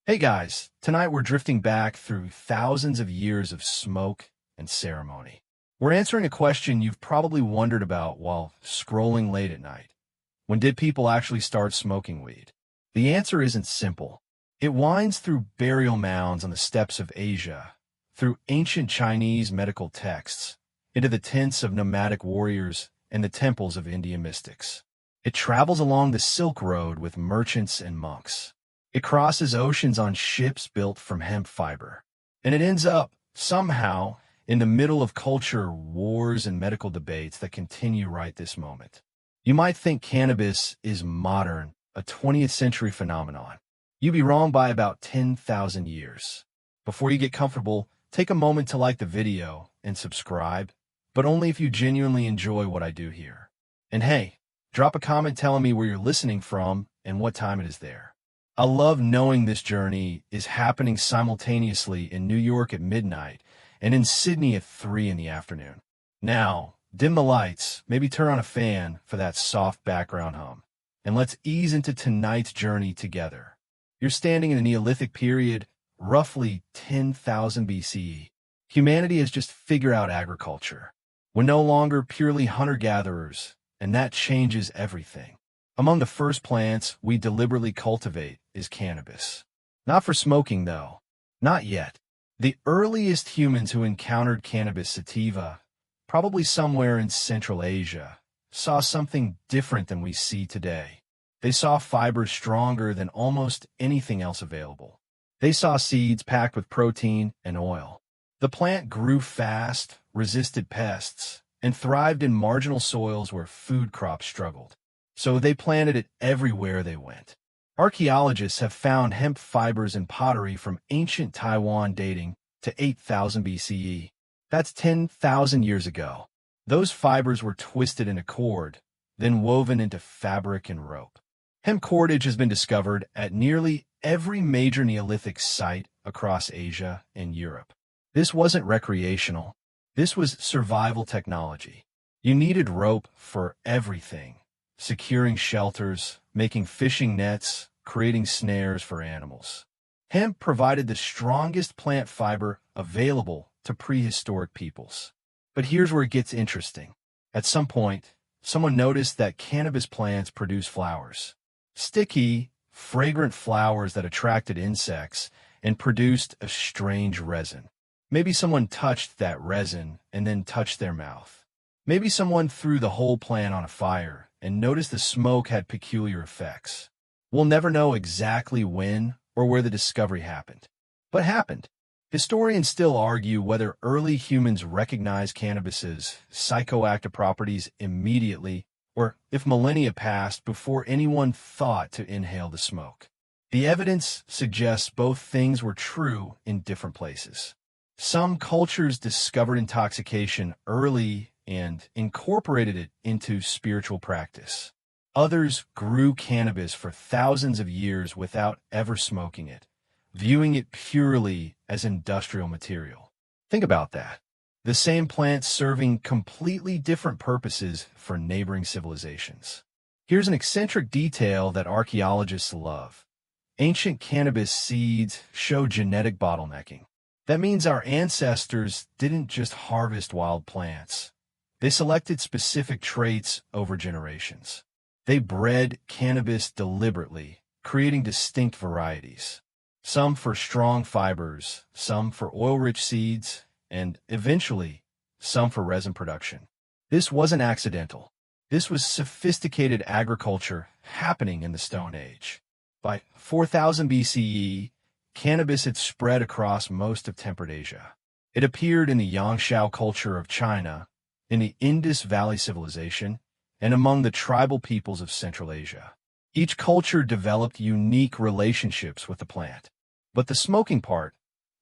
Hey guys, tonight we're drifting back through thousands of years of smoke and ceremony. We're answering a question you've probably wondered about while scrolling late at night. When did people actually start smoking weed? The answer isn't simple. It winds through burial mounds on the steppes of Asia, through ancient Chinese medical texts, into the tents of nomadic warriors and the temples of Indian mystics. It travels along the Silk Road with merchants and monks. It crosses oceans on ships built from hemp fiber. And it ends up, somehow, in the middle of culture wars and medical debates that continue right this moment. You might think cannabis is modern, a 20th century phenomenon. You'd be wrong by about 10,000 years. Before you get comfortable, take a moment to like the video and subscribe, but only if you genuinely enjoy what I do here. And hey, drop a comment telling me where you're listening from and what time it is there. I love knowing this journey is happening simultaneously in New York at midnight and in Sydney at 3 in the afternoon. Now, dim the lights, maybe turn on a fan for that soft background hum, and let's ease into tonight's journey together. You're standing in the Neolithic period, roughly 10,000 BCE. Humanity has just figured out agriculture. We're no longer purely hunter-gatherers, and that changes everything. Among the first plants we deliberately cultivate is cannabis. Not for smoking, though. Not yet. The earliest humans who encountered cannabis sativa, probably somewhere in Central Asia, saw something different than we see today. They saw fibers stronger than almost anything else available. They saw seeds packed with protein and oil. The plant grew fast, resisted pests, and thrived in marginal soils where food crops struggled. So they planted it everywhere they went. Archaeologists have found hemp fibers in pottery from ancient Taiwan dating to 8,000 BCE. That's 10,000 years ago. Those fibers were twisted in a cord, then woven into fabric and rope. Hemp cordage has been discovered at nearly every major Neolithic site across Asia and Europe. This wasn't recreational. This was survival technology. You needed rope for everything. Securing shelters, making fishing nets, creating snares for animals. Hemp provided the strongest plant fiber available to prehistoric peoples. But here's where it gets interesting. At some point, someone noticed that cannabis plants produce flowers. Sticky, fragrant flowers that attracted insects and produced a strange resin. Maybe someone touched that resin and then touched their mouth. Maybe someone threw the whole plant on a fire and noticed the smoke had peculiar effects. We'll never know exactly when or where the discovery happened. But happened. Historians still argue whether early humans recognized cannabis's psychoactive properties immediately or if millennia passed before anyone thought to inhale the smoke. The evidence suggests both things were true in different places. Some cultures discovered intoxication early and incorporated it into spiritual practice. Others grew cannabis for thousands of years without ever smoking it, viewing it purely as industrial material. Think about that. The same plant serving completely different purposes for neighboring civilizations. Here's an eccentric detail that archaeologists love. Ancient cannabis seeds show genetic bottlenecking. That means our ancestors didn't just harvest wild plants. They selected specific traits over generations. They bred cannabis deliberately, creating distinct varieties. Some for strong fibers, some for oil-rich seeds, and eventually, some for resin production. This wasn't accidental. This was sophisticated agriculture happening in the Stone Age. By 4000 BCE, cannabis had spread across most of temperate Asia. It appeared in the Yangshao culture of China, in the Indus Valley civilization, and among the tribal peoples of Central Asia. Each culture developed unique relationships with the plant. But the smoking part,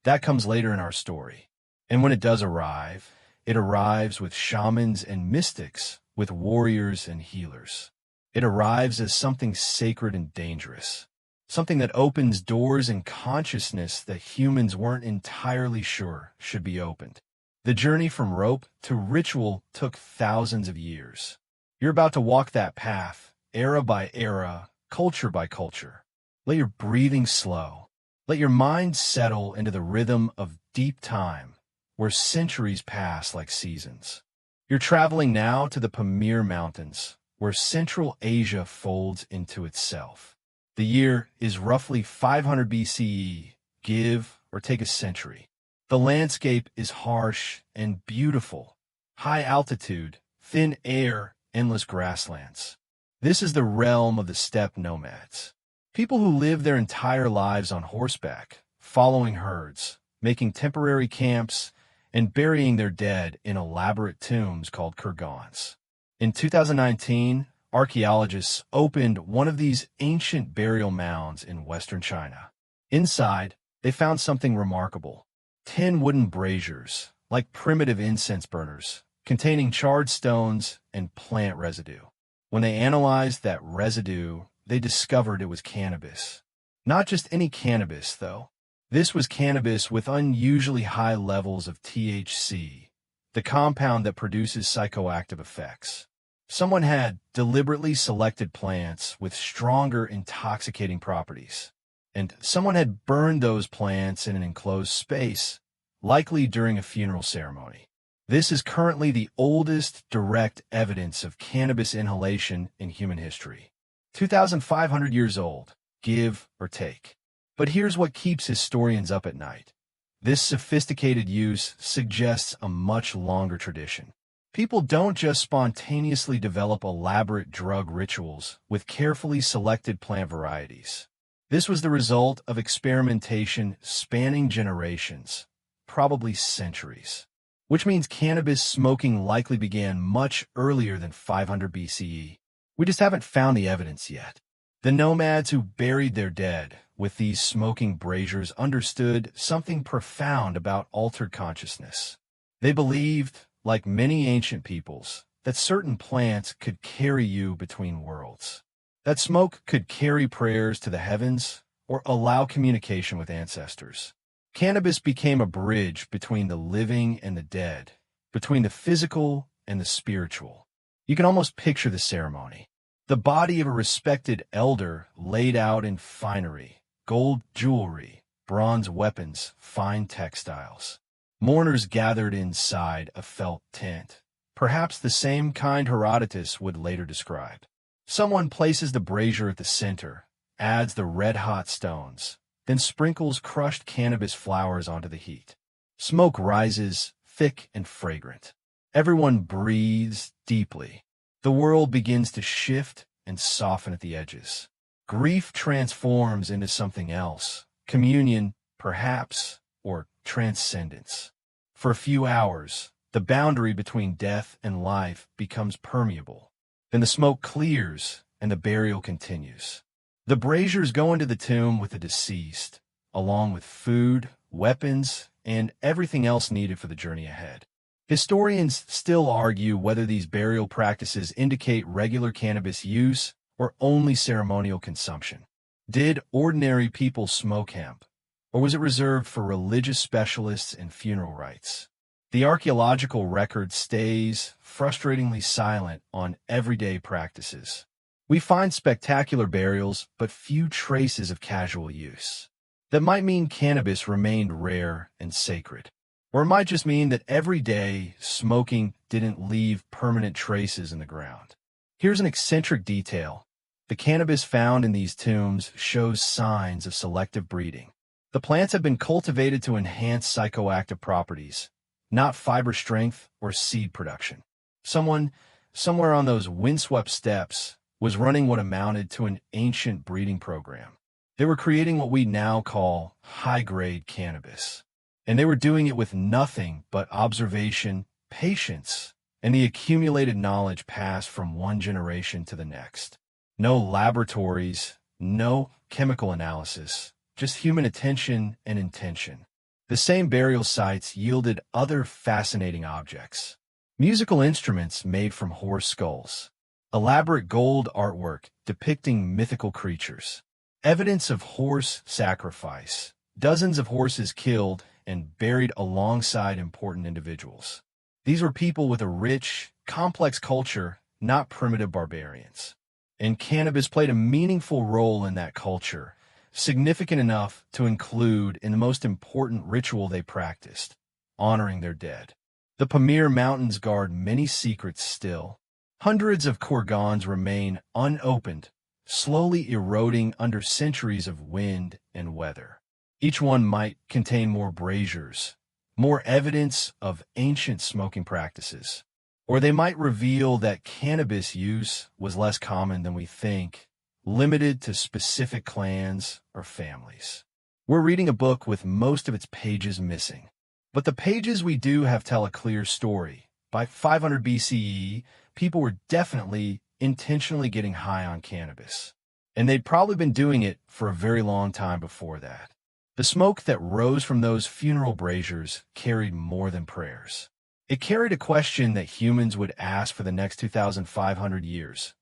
that comes later in our story. And when it does arrive, it arrives with shamans and mystics, with warriors and healers. It arrives as something sacred and dangerous, something that opens doors in consciousness that humans weren't entirely sure should be opened. The journey from rope to ritual took thousands of years. You're about to walk that path, era by era, culture by culture. Let your breathing slow. Let your mind settle into the rhythm of deep time, where centuries pass like seasons. You're traveling now to the Pamir Mountains, where Central Asia folds into itself. The year is roughly 500 BCE, give or take a century. The landscape is harsh and beautiful. High altitude, thin air, endless grasslands. This is the realm of the steppe nomads. People who live their entire lives on horseback, following herds, making temporary camps, and burying their dead in elaborate tombs called kurgans. In 2019, archaeologists opened one of these ancient burial mounds in western China. Inside, they found something remarkable. 10 wooden braziers, like primitive incense burners, containing charred stones and plant residue. When they analyzed that residue, they discovered it was cannabis. Not just any cannabis, though. This was cannabis with unusually high levels of THC, the compound that produces psychoactive effects. Someone had deliberately selected plants with stronger intoxicating properties, and someone had burned those plants in an enclosed space, likely during a funeral ceremony. This is currently the oldest direct evidence of cannabis inhalation in human history. 2,500 years old, give or take. But here's what keeps historians up at night. This sophisticated use suggests a much longer tradition. People don't just spontaneously develop elaborate drug rituals with carefully selected plant varieties. This was the result of experimentation spanning generations, probably centuries. Which means cannabis smoking likely began much earlier than 500 BCE. We just haven't found the evidence yet. The nomads who buried their dead with these smoking braziers understood something profound about altered consciousness. They believed, like many ancient peoples, that certain plants could carry you between worlds. That smoke could carry prayers to the heavens or allow communication with ancestors. Cannabis became a bridge between the living and the dead, between the physical and the spiritual. You can almost picture the ceremony. The body of a respected elder laid out in finery, gold jewelry, bronze weapons, fine textiles. Mourners gathered inside a felt tent, perhaps the same kind Herodotus would later describe. Someone places the brazier at the center, adds the red-hot stones, then sprinkles crushed cannabis flowers onto the heat. Smoke rises, thick and fragrant. Everyone breathes deeply. The world begins to shift and soften at the edges. Grief transforms into something else, communion, perhaps, or transcendence. For a few hours, the boundary between death and life becomes permeable. Then the smoke clears and the burial continues. The braziers go into the tomb with the deceased, along with food, weapons, and everything else needed for the journey ahead. Historians still argue whether these burial practices indicate regular cannabis use or only ceremonial consumption. Did ordinary people smoke hemp, or was it reserved for religious specialists and funeral rites? The archaeological record stays frustratingly silent on everyday practices. We find spectacular burials, but few traces of casual use. That might mean cannabis remained rare and sacred. Or it might just mean that every day, smoking didn't leave permanent traces in the ground. Here's an eccentric detail. The cannabis found in these tombs shows signs of selective breeding. The plants have been cultivated to enhance psychoactive properties, not fiber strength or seed production. Someone, somewhere on those windswept steppes, was running what amounted to an ancient breeding program. They were creating what we now call high-grade cannabis. And they were doing it with nothing but observation, patience, and the accumulated knowledge passed from one generation to the next. No laboratories, no chemical analysis, just human attention and intention. The same burial sites yielded other fascinating objects. Musical instruments made from horse skulls. Elaborate gold artwork depicting mythical creatures. Evidence of horse sacrifice. Dozens of horses killed and buried alongside important individuals. These were people with a rich, complex culture, not primitive barbarians. And cannabis played a meaningful role in that culture, significant enough to include in the most important ritual they practiced, honoring their dead. The Pamir Mountains guard many secrets still. Hundreds of kurgans remain unopened, slowly eroding under centuries of wind and weather. Each one might contain more braziers, more evidence of ancient smoking practices. Or they might reveal that cannabis use was less common than we think, limited to specific clans or families. We're reading a book with most of its pages missing. But the pages we do have tell a clear story. By 500 BCE, people were definitely intentionally getting high on cannabis. And they'd probably been doing it for a very long time before that. The smoke that rose from those funeral braziers carried more than prayers. It carried a question that humans would ask for the next 2,500 years.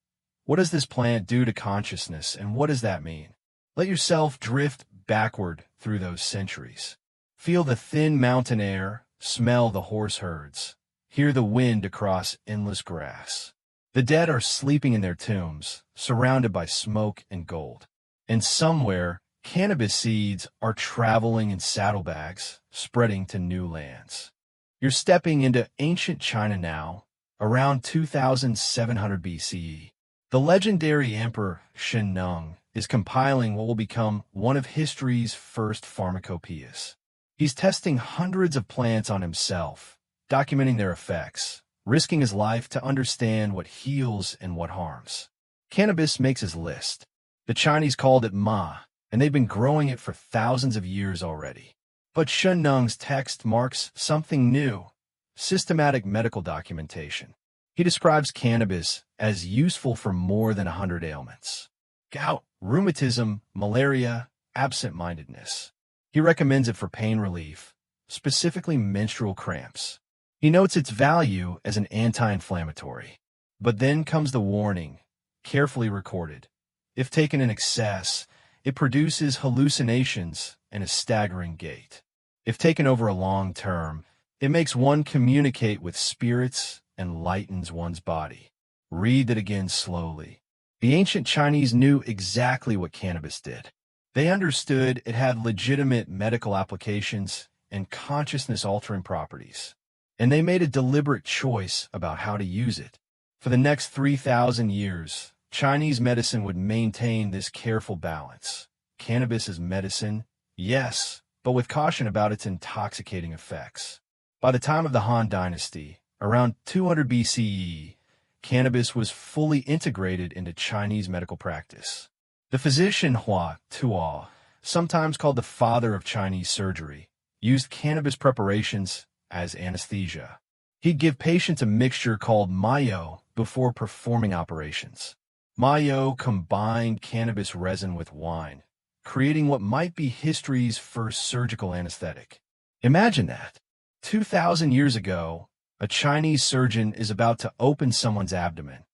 What does this plant do to consciousness, and what does that mean? Let yourself drift backward through those centuries. Feel the thin mountain air, smell the horse herds, hear the wind across endless grass. The dead are sleeping in their tombs, surrounded by smoke and gold. And somewhere, cannabis seeds are traveling in saddlebags, spreading to new lands. You're stepping into ancient China now, around 2700 BCE. The legendary Emperor Shen Nung is compiling what will become one of history's first pharmacopoeias. He's testing hundreds of plants on himself, documenting their effects, risking his life to understand what heals and what harms. Cannabis makes his list. The Chinese called it ma, and they've been growing it for thousands of years already. But Shen Nung's text marks something new: systematic medical documentation. He describes cannabis as useful for more than 100 ailments: gout, rheumatism, malaria, absent-mindedness. He recommends it for pain relief, specifically menstrual cramps. He notes its value as an anti-inflammatory. But then comes the warning, carefully recorded. If taken in excess, it produces hallucinations and a staggering gait. If taken over a long term, it makes one communicate with spirits and lightens one's body. Read that again slowly. The ancient Chinese knew exactly what cannabis did. They understood it had legitimate medical applications and consciousness-altering properties. And they made a deliberate choice about how to use it. For the next 3,000 years, Chinese medicine would maintain this careful balance. Cannabis is medicine, yes, but with caution about its intoxicating effects. By the time of the Han Dynasty, around 200 BCE, cannabis was fully integrated into Chinese medical practice. The physician Hua Tuo, sometimes called the father of Chinese surgery, used cannabis preparations as anesthesia. He'd give patients a mixture called mayo before performing operations. Mayo combined cannabis resin with wine, creating what might be history's first surgical anesthetic. Imagine that. 2,000 years ago, a Chinese surgeon is about to open someone's abdomen,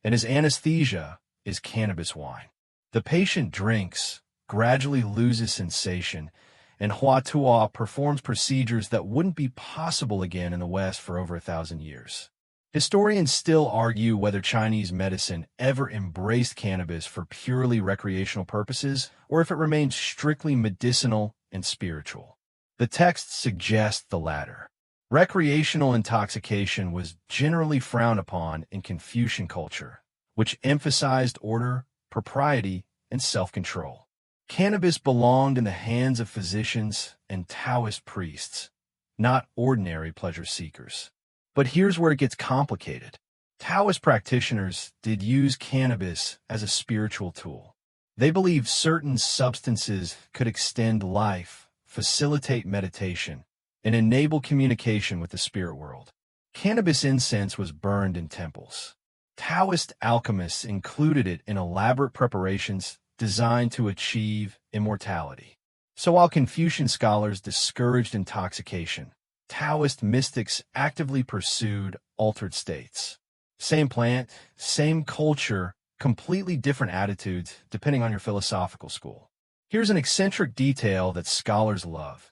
and his anesthesia is cannabis wine. The patient drinks, gradually loses sensation, and Hua Tuo performs procedures that wouldn't be possible again in the West for over 1,000 years. Historians still argue whether Chinese medicine ever embraced cannabis for purely recreational purposes or if it remained strictly medicinal and spiritual. The texts suggest the latter. Recreational intoxication was generally frowned upon in Confucian culture, which emphasized order, propriety, and self-control. Cannabis belonged in the hands of physicians and Taoist priests, not ordinary pleasure seekers. But here's where it gets complicated. Taoist practitioners did use cannabis as a spiritual tool. They believed certain substances could extend life, facilitate meditation, and enable communication with the spirit world. Cannabis incense was burned in temples. Taoist alchemists included it in elaborate preparations designed to achieve immortality. So while Confucian scholars discouraged intoxication, Taoist mystics actively pursued altered states. Same plant, same culture, completely different attitudes depending on your philosophical school. Here's an eccentric detail that scholars love.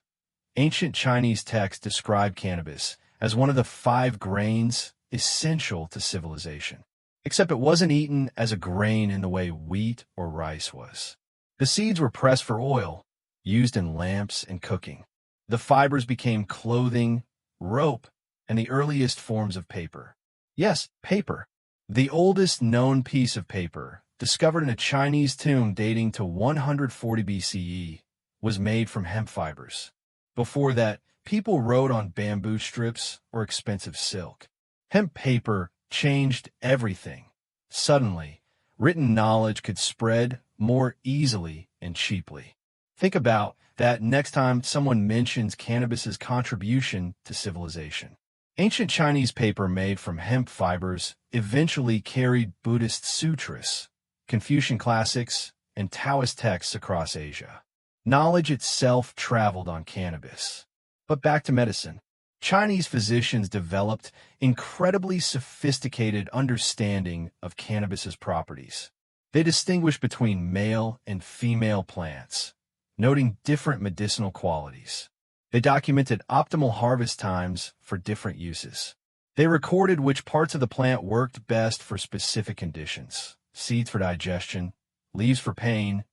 Ancient Chinese texts describe cannabis as one of the 5 grains essential to civilization. Except it wasn't eaten as a grain in the way wheat or rice was. The seeds were pressed for oil, used in lamps and cooking. The fibers became clothing, rope, and the earliest forms of paper. Yes, paper. The oldest known piece of paper, discovered in a Chinese tomb dating to 140 BCE, was made from hemp fibers. Before that, people wrote on bamboo strips or expensive silk. Hemp paper changed everything. Suddenly, written knowledge could spread more easily and cheaply. Think about that next time someone mentions cannabis's contribution to civilization. Ancient Chinese paper made from hemp fibers eventually carried Buddhist sutras, Confucian classics, and Taoist texts across Asia. Knowledge itself traveled on cannabis. But back to medicine. Chinese physicians developed incredibly sophisticated understanding of cannabis's properties. They distinguished between male and female plants, noting different medicinal qualities. They documented optimal harvest times for different uses. They recorded which parts of the plant worked best for specific conditions: seeds for digestion, leaves for pain,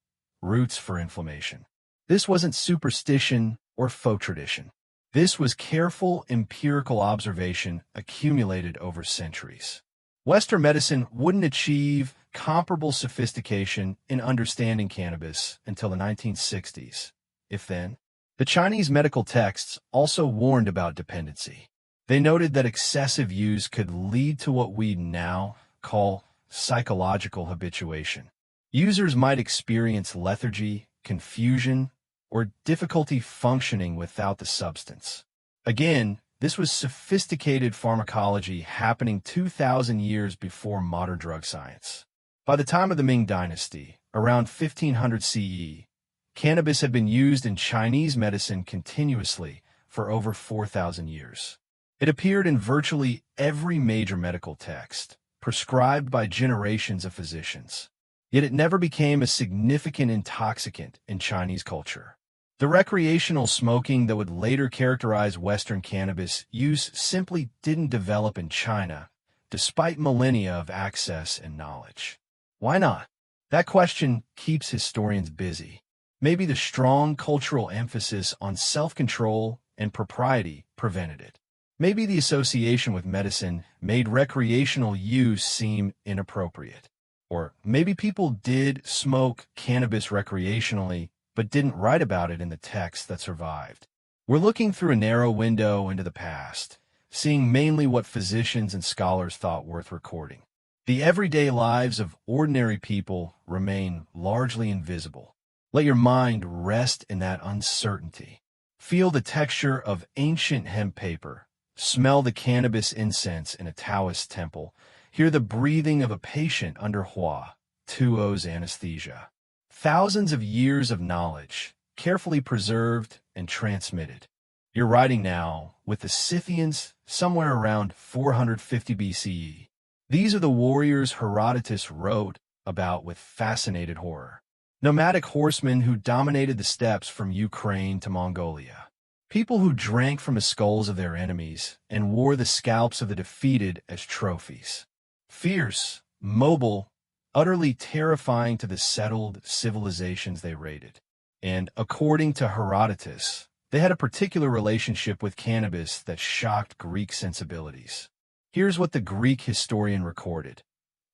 roots for inflammation. This wasn't superstition or faux tradition. This was careful empirical observation accumulated over centuries. Western medicine wouldn't achieve comparable sophistication in understanding cannabis until the 1960s, if then. The Chinese medical texts also warned about dependency. They noted that excessive use could lead to what we now call psychological habituation. Users might experience lethargy, confusion, or difficulty functioning without the substance. Again, this was sophisticated pharmacology happening 2,000 years before modern drug science. By the time of the Ming Dynasty, around 1500 CE, cannabis had been used in Chinese medicine continuously for over 4,000 years. It appeared in virtually every major medical text, prescribed by generations of physicians. Yet it never became a significant intoxicant in Chinese culture. The recreational smoking that would later characterize Western cannabis use simply didn't develop in China, despite millennia of access and knowledge. Why not? That question keeps historians busy. Maybe the strong cultural emphasis on self-control and propriety prevented it. Maybe the association with medicine made recreational use seem inappropriate. Or maybe people did smoke cannabis recreationally, but didn't write about it in the text that survived. We're looking through a narrow window into the past, seeing mainly what physicians and scholars thought worth recording. The everyday lives of ordinary people remain largely invisible. Let your mind rest in that uncertainty. Feel the texture of ancient hemp paper. Smell the cannabis incense in a Taoist temple. Hear the breathing of a patient under Hua, Tuo's anesthesia. Thousands of years of knowledge, carefully preserved and transmitted. You're writing now with the Scythians somewhere around 450 BCE. These are the warriors Herodotus wrote about with fascinated horror. Nomadic horsemen who dominated the steppes from Ukraine to Mongolia. People who drank from the skulls of their enemies and wore the scalps of the defeated as trophies. Fierce, mobile, utterly terrifying to the settled civilizations they raided. And according to Herodotus, they had a particular relationship with cannabis that shocked Greek sensibilities. Here's what the Greek historian recorded.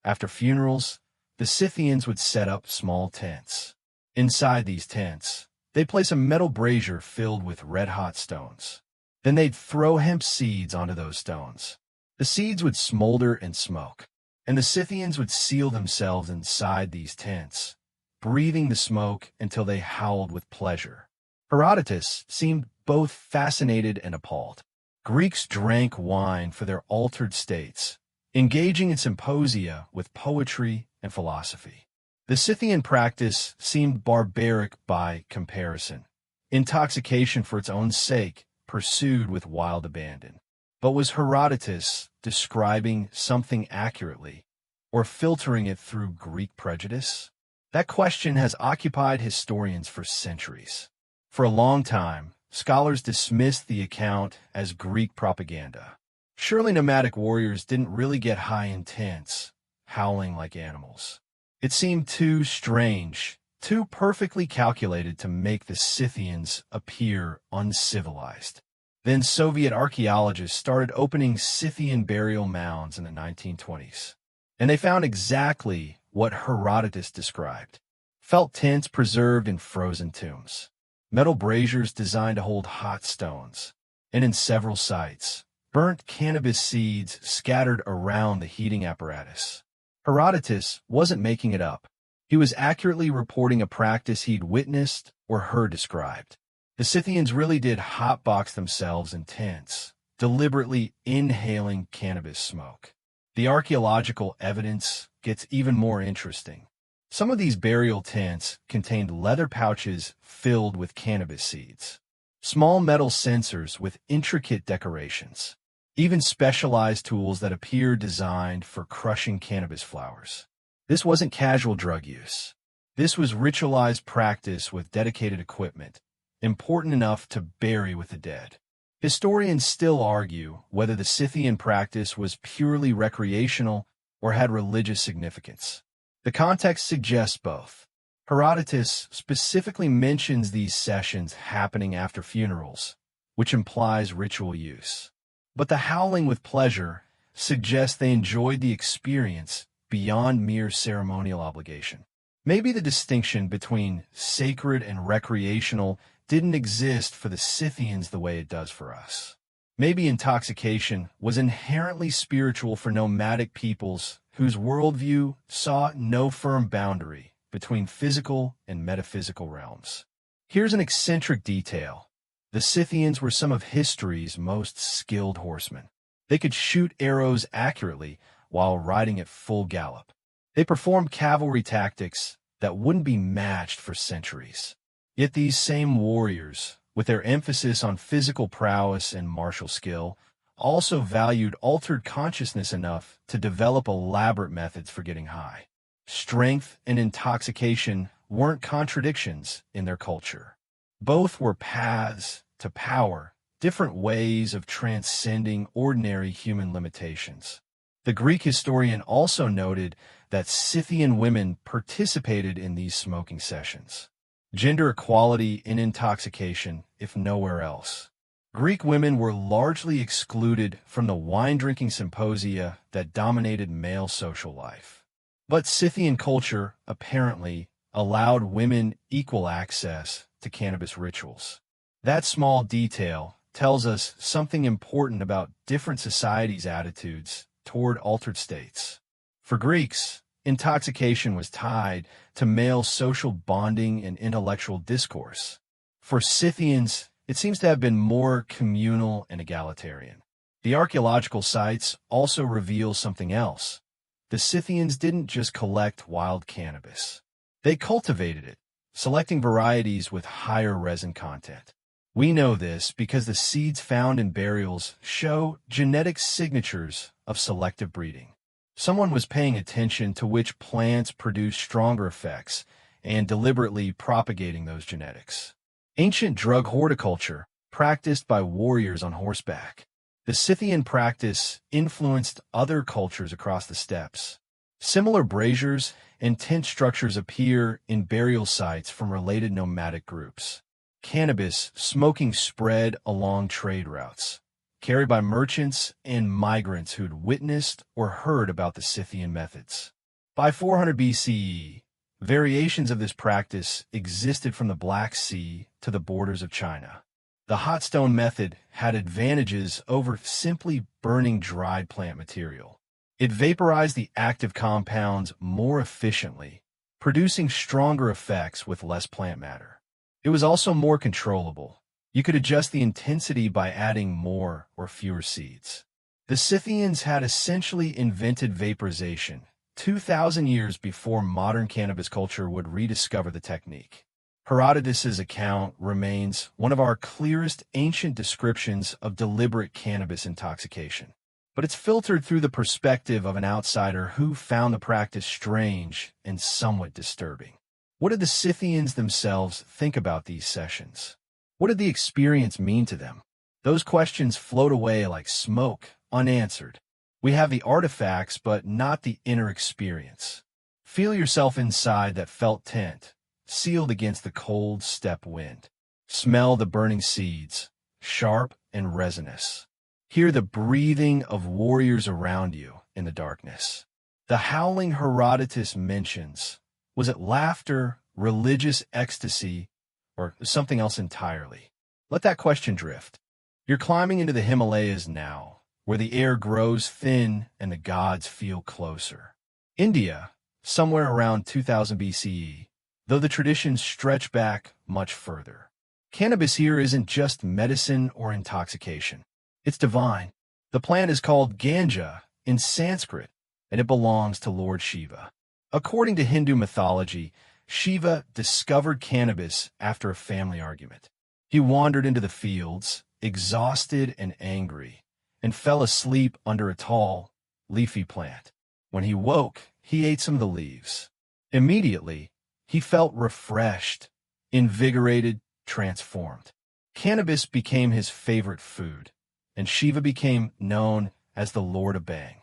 After funerals, the Scythians would set up small tents. Inside these tents, they'd place a metal brazier filled with red-hot stones. Then they'd throw hemp seeds onto those stones. The seeds would smolder and smoke, and the Scythians would seal themselves inside these tents, breathing the smoke until they howled with pleasure. Herodotus seemed both fascinated and appalled. Greeks drank wine for their altered states, engaging in symposia with poetry and philosophy. The Scythian practice seemed barbaric by comparison, intoxication for its own sake, pursued with wild abandon. But was Herodotus describing something accurately, or filtering it through Greek prejudice? That question has occupied historians for centuries. For a long time, scholars dismissed the account as Greek propaganda. Surely nomadic warriors didn't really get high in tents, howling like animals. It seemed too strange, too perfectly calculated to make the Scythians appear uncivilized. Then Soviet archaeologists started opening Scythian burial mounds in the 1920s. And they found exactly what Herodotus described: felt tents preserved in frozen tombs, metal braziers designed to hold hot stones, and in several sites, burnt cannabis seeds scattered around the heating apparatus. Herodotus wasn't making it up. He was accurately reporting a practice he'd witnessed or heard described. The Scythians really did hotbox themselves in tents, deliberately inhaling cannabis smoke. The archaeological evidence gets even more interesting. Some of these burial tents contained leather pouches filled with cannabis seeds, small metal sensors with intricate decorations, even specialized tools that appear designed for crushing cannabis flowers. This wasn't casual drug use. This was ritualized practice with dedicated equipment, important enough to bury with the dead. Historians still argue whether the Scythian practice was purely recreational or had religious significance. The context suggests both. Herodotus specifically mentions these sessions happening after funerals, which implies ritual use. But the howling with pleasure suggests they enjoyed the experience beyond mere ceremonial obligation. Maybe the distinction between sacred and recreational didn't exist for the Scythians the way it does for us. Maybe intoxication was inherently spiritual for nomadic peoples whose worldview saw no firm boundary between physical and metaphysical realms. Here's an eccentric detail. The Scythians were some of history's most skilled horsemen. They could shoot arrows accurately while riding at full gallop. They performed cavalry tactics that wouldn't be matched for centuries. Yet these same warriors, with their emphasis on physical prowess and martial skill, also valued altered consciousness enough to develop elaborate methods for getting high. Strength and intoxication weren't contradictions in their culture. Both were paths to power, different ways of transcending ordinary human limitations. The Greek historian also noted that Scythian women participated in these smoking sessions. Gender equality in intoxication, if nowhere else. Greek women were largely excluded from the wine-drinking symposia that dominated male social life. But Scythian culture, apparently, allowed women equal access to cannabis rituals. That small detail tells us something important about different societies' attitudes toward altered states. For Greeks, intoxication was tied to male social bonding and intellectual discourse. For Scythians, it seems to have been more communal and egalitarian. The archaeological sites also reveal something else. The Scythians didn't just collect wild cannabis. They cultivated it, selecting varieties with higher resin content. We know this because the seeds found in burials show genetic signatures of selective breeding. Someone was paying attention to which plants produce stronger effects and deliberately propagating those genetics. Ancient drug horticulture, practiced by warriors on horseback. The Scythian practice influenced other cultures across the steppes. Similar braziers and tent structures appear in burial sites from related nomadic groups. Cannabis smoking spread along trade routes, carried by merchants and migrants who'd witnessed or heard about the Scythian methods. By 400 BCE, variations of this practice existed from the Black Sea to the borders of China. The hot stone method had advantages over simply burning dried plant material. It vaporized the active compounds more efficiently, producing stronger effects with less plant matter. It was also more controllable. You could adjust the intensity by adding more or fewer seeds. The Scythians had essentially invented vaporization 2,000 years before modern cannabis culture would rediscover the technique. Herodotus's account remains one of our clearest ancient descriptions of deliberate cannabis intoxication. But it's filtered through the perspective of an outsider who found the practice strange and somewhat disturbing. What did the Scythians themselves think about these sessions? What did the experience mean to them? Those questions float away like smoke, unanswered. We have the artifacts, but not the inner experience. Feel yourself inside that felt tent. sealed against the cold steppe wind. Smell the burning seeds, sharp and resinous. Hear the breathing of warriors around you in the darkness. The howling Herodotus mentions, was it laughter, religious ecstasy, or something else entirely? Let that question drift. You're climbing into the Himalayas now, where the air grows thin and the gods feel closer. India, somewhere around 2000 BCE, though the traditions stretch back much further. Cannabis here isn't just medicine or intoxication. It's divine. The plant is called ganja in Sanskrit, and it belongs to Lord Shiva. According to Hindu mythology, Shiva discovered cannabis after a family argument. He wandered into the fields, exhausted and angry, and fell asleep under a tall, leafy plant. When he woke, he ate some of the leaves. Immediately, he felt refreshed, invigorated, transformed. Cannabis became his favorite food, and Shiva became known as the Lord of Bhang.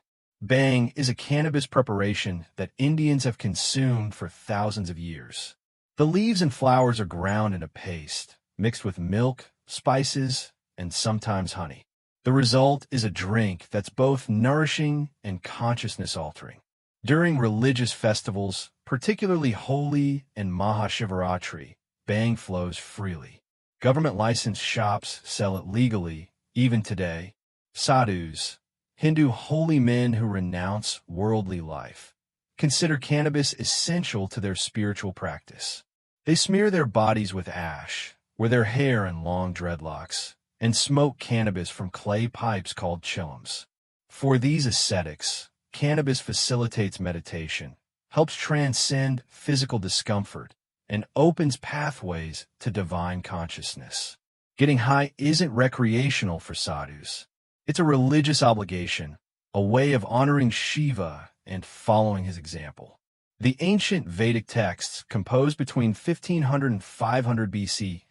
Bhang is a cannabis preparation that Indians have consumed for thousands of years. The leaves and flowers are ground in a paste, mixed with milk, spices, and sometimes honey. The result is a drink that's both nourishing and consciousness-altering. During religious festivals, particularly Holi and Mahashivaratri, Bhang flows freely. Government-licensed shops sell it legally, even today. Sadhus, Hindu holy men who renounce worldly life, consider cannabis essential to their spiritual practice. They smear their bodies with ash, wear their hair in long dreadlocks, and smoke cannabis from clay pipes called chillums. For these ascetics, cannabis facilitates meditation, helps transcend physical discomfort, and opens pathways to divine consciousness. Getting high isn't recreational for sadhus. It's a religious obligation, a way of honoring Shiva and following his example. The ancient Vedic texts, composed between 1500 and 500 BC,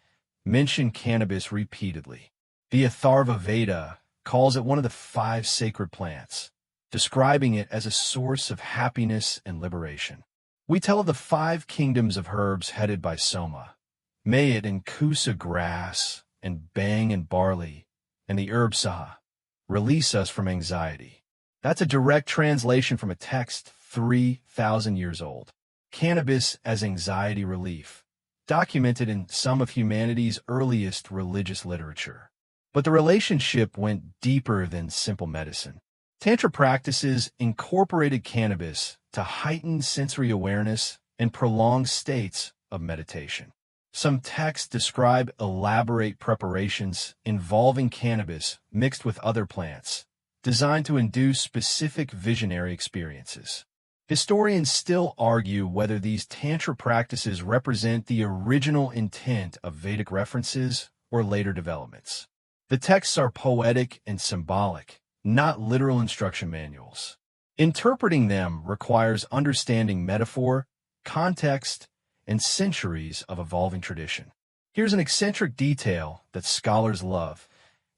mention cannabis repeatedly. The Atharva Veda calls it one of the 5 sacred plants, describing it as a source of happiness and liberation. We tell of the 5 kingdoms of herbs headed by Soma, Mayat and Kusa grass, and Bhang and barley, and the herb Saha. Release us from anxiety. That's a direct translation from a text 3,000 years old. Cannabis as anxiety relief, documented in some of humanity's earliest religious literature. But the relationship went deeper than simple medicine. Tantra practices incorporated cannabis to heighten sensory awareness and prolong states of meditation. Some texts describe elaborate preparations involving cannabis mixed with other plants, designed to induce specific visionary experiences. Historians still argue whether these Tantra practices represent the original intent of Vedic references or later developments. The texts are poetic and symbolic, not literal instruction manuals. Interpreting them requires understanding metaphor, context, and centuries of evolving tradition. Here's an eccentric detail that scholars love.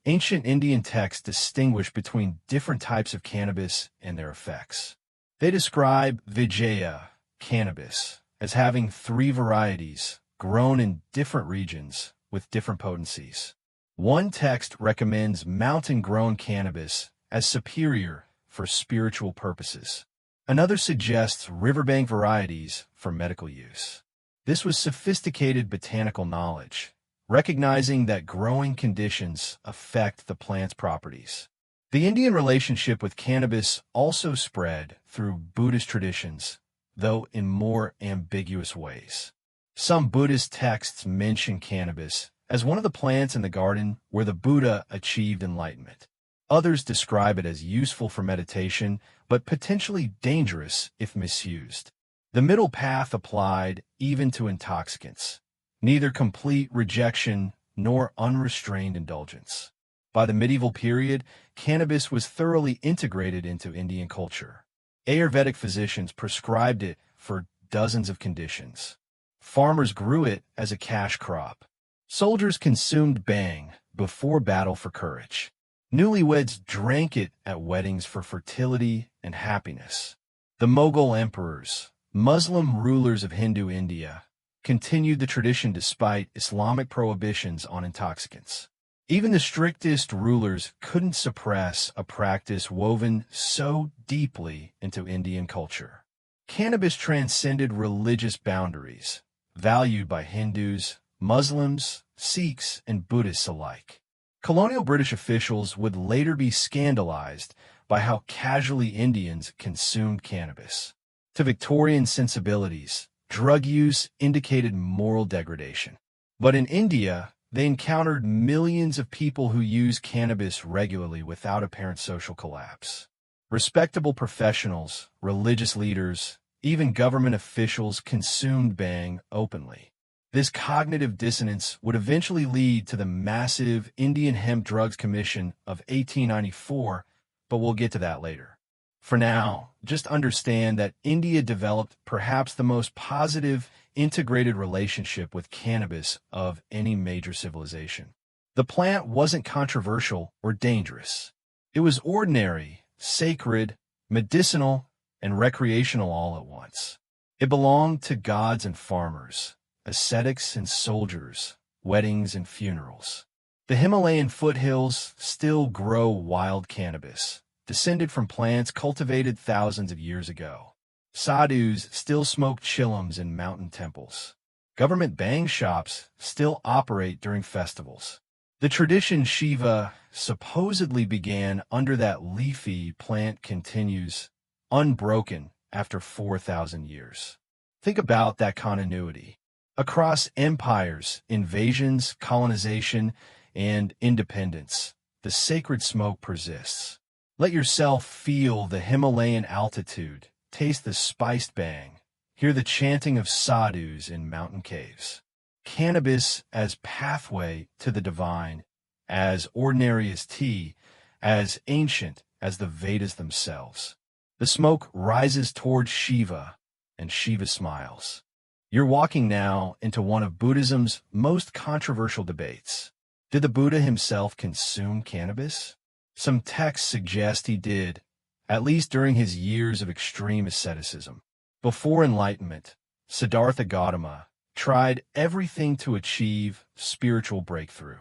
Ancient Indian texts distinguish between different types of cannabis and their effects. They describe Vijaya, cannabis, as having 3 varieties, grown in different regions with different potencies. One text recommends mountain-grown cannabis as superior for spiritual purposes. Another suggests riverbank varieties for medical use. This was sophisticated botanical knowledge, recognizing that growing conditions affect the plant's properties. The Indian relationship with cannabis also spread through Buddhist traditions, though in more ambiguous ways. Some Buddhist texts mention cannabis as one of the plants in the garden where the Buddha achieved enlightenment. Others describe it as useful for meditation, but potentially dangerous if misused. The middle path applied even to intoxicants, neither complete rejection nor unrestrained indulgence. By the medieval period, cannabis was thoroughly integrated into Indian culture. Ayurvedic physicians prescribed it for dozens of conditions. Farmers grew it as a cash crop. Soldiers consumed Bhang before battle for courage. Newlyweds drank it at weddings for fertility and happiness. The Mughal emperors, Muslim rulers of Hindu India, continued the tradition despite Islamic prohibitions on intoxicants. Even the strictest rulers couldn't suppress a practice woven so deeply into Indian culture. Cannabis transcended religious boundaries, valued by Hindus, Muslims, Sikhs, and Buddhists alike. Colonial British officials would later be scandalized by how casually Indians consumed cannabis. To Victorian sensibilities, drug use indicated moral degradation. But in India, they encountered millions of people who use cannabis regularly without apparent social collapse. Respectable professionals, religious leaders, even government officials consumed bhang openly. This cognitive dissonance would eventually lead to the massive Indian Hemp Drugs Commission of 1894, but we'll get to that later. For now, just understand that India developed perhaps the most positive, integrated relationship with cannabis of any major civilization. The plant wasn't controversial or dangerous. It was ordinary, sacred, medicinal, and recreational all at once. It belonged to gods and farmers, ascetics and soldiers, weddings and funerals. The Himalayan foothills still grow wild cannabis, descended from plants cultivated thousands of years ago. Sadhus still smoke chillums in mountain temples. Government bhang shops still operate during festivals. The tradition Shiva supposedly began under that leafy plant continues, unbroken after 4,000 years. Think about that continuity. Across empires, invasions, colonization, and independence, the sacred smoke persists. Let yourself feel the Himalayan altitude, taste the spiced bhang, hear the chanting of sadhus in mountain caves. Cannabis as pathway to the divine, as ordinary as tea, as ancient as the Vedas themselves. The smoke rises towards Shiva, and Shiva smiles. You're walking now into one of Buddhism's most controversial debates. Did the Buddha himself consume cannabis? Some texts suggest he did, at least during his years of extreme asceticism. Before enlightenment, Siddhartha Gautama tried everything to achieve spiritual breakthrough.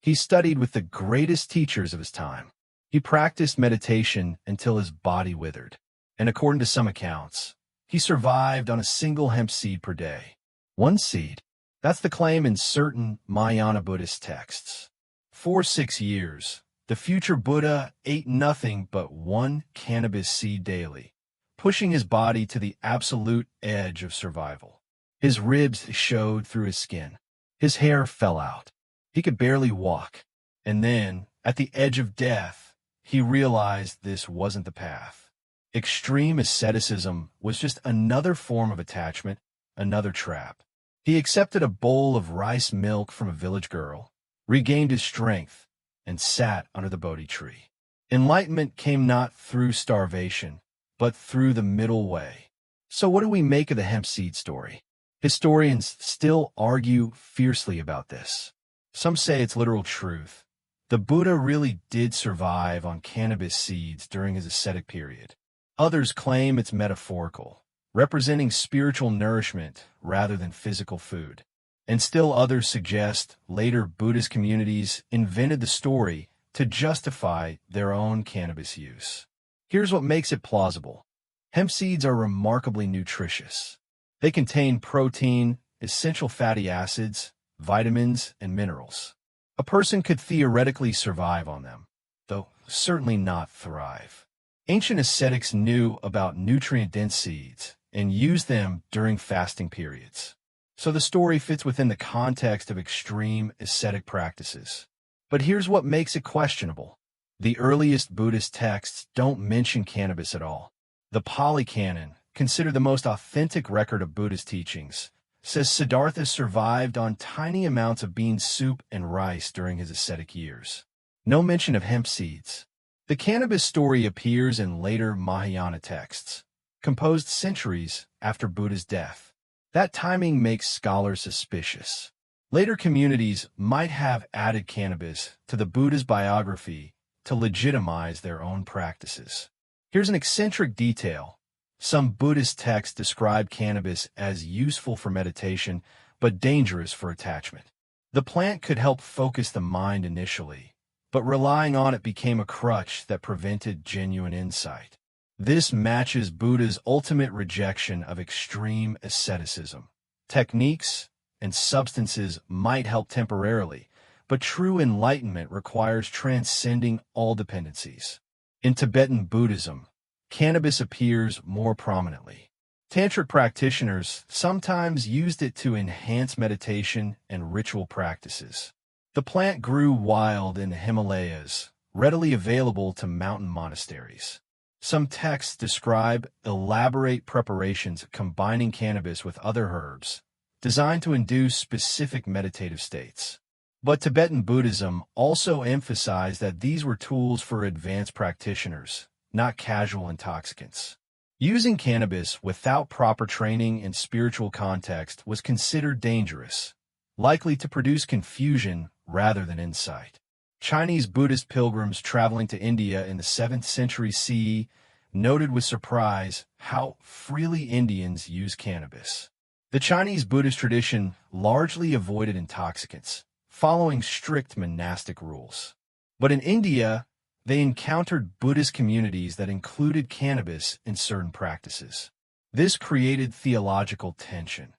He studied with the greatest teachers of his time. He practiced meditation until his body withered. And according to some accounts, he survived on a single hemp seed per day. One seed. That's the claim in certain Mahayana Buddhist texts. For 6 years, the future Buddha ate nothing but one cannabis seed daily, pushing his body to the absolute edge of survival. His ribs showed through his skin. His hair fell out. He could barely walk. And then, at the edge of death, he realized this wasn't the path. Extreme asceticism was just another form of attachment, another trap. He accepted a bowl of rice milk from a village girl, regained his strength, and sat under the Bodhi tree. Enlightenment came not through starvation, but through the middle way. So what do we make of the hemp seed story? Historians still argue fiercely about this. Some say it's literal truth. The Buddha really did survive on cannabis seeds during his ascetic period. Others claim it's metaphorical, representing spiritual nourishment rather than physical food. And still others suggest later Buddhist communities invented the story to justify their own cannabis use. Here's what makes it plausible. Hemp seeds are remarkably nutritious. They contain protein, essential fatty acids, vitamins, and minerals. A person could theoretically survive on them, though certainly not thrive. Ancient ascetics knew about nutrient-dense seeds and used them during fasting periods. So the story fits within the context of extreme ascetic practices. But here's what makes it questionable. The earliest Buddhist texts don't mention cannabis at all. The Pali Canon, considered the most authentic record of Buddhist teachings, says Siddhartha survived on tiny amounts of bean soup and rice during his ascetic years. No mention of hemp seeds. The cannabis story appears in later Mahayana texts, composed centuries after Buddha's death. That timing makes scholars suspicious. Later communities might have added cannabis to the Buddha's biography to legitimize their own practices. Here's an eccentric detail. Some Buddhist texts describe cannabis as useful for meditation, but dangerous for attachment. The plant could help focus the mind initially, but relying on it became a crutch that prevented genuine insight. This matches Buddha's ultimate rejection of extreme asceticism. Techniques and substances might help temporarily, but true enlightenment requires transcending all dependencies. In Tibetan Buddhism, cannabis appears more prominently. Tantric practitioners sometimes used it to enhance meditation and ritual practices. The plant grew wild in the Himalayas, readily available to mountain monasteries. Some texts describe elaborate preparations combining cannabis with other herbs, designed to induce specific meditative states. But Tibetan Buddhism also emphasized that these were tools for advanced practitioners, not casual intoxicants. Using cannabis without proper training in spiritual context was considered dangerous, likely to produce confusion rather than insight. Chinese Buddhist pilgrims traveling to India in the 7th century CE noted with surprise how freely Indians use cannabis. The Chinese Buddhist tradition largely avoided intoxicants, following strict monastic rules. But in India, they encountered Buddhist communities that included cannabis in certain practices. This created theological tension.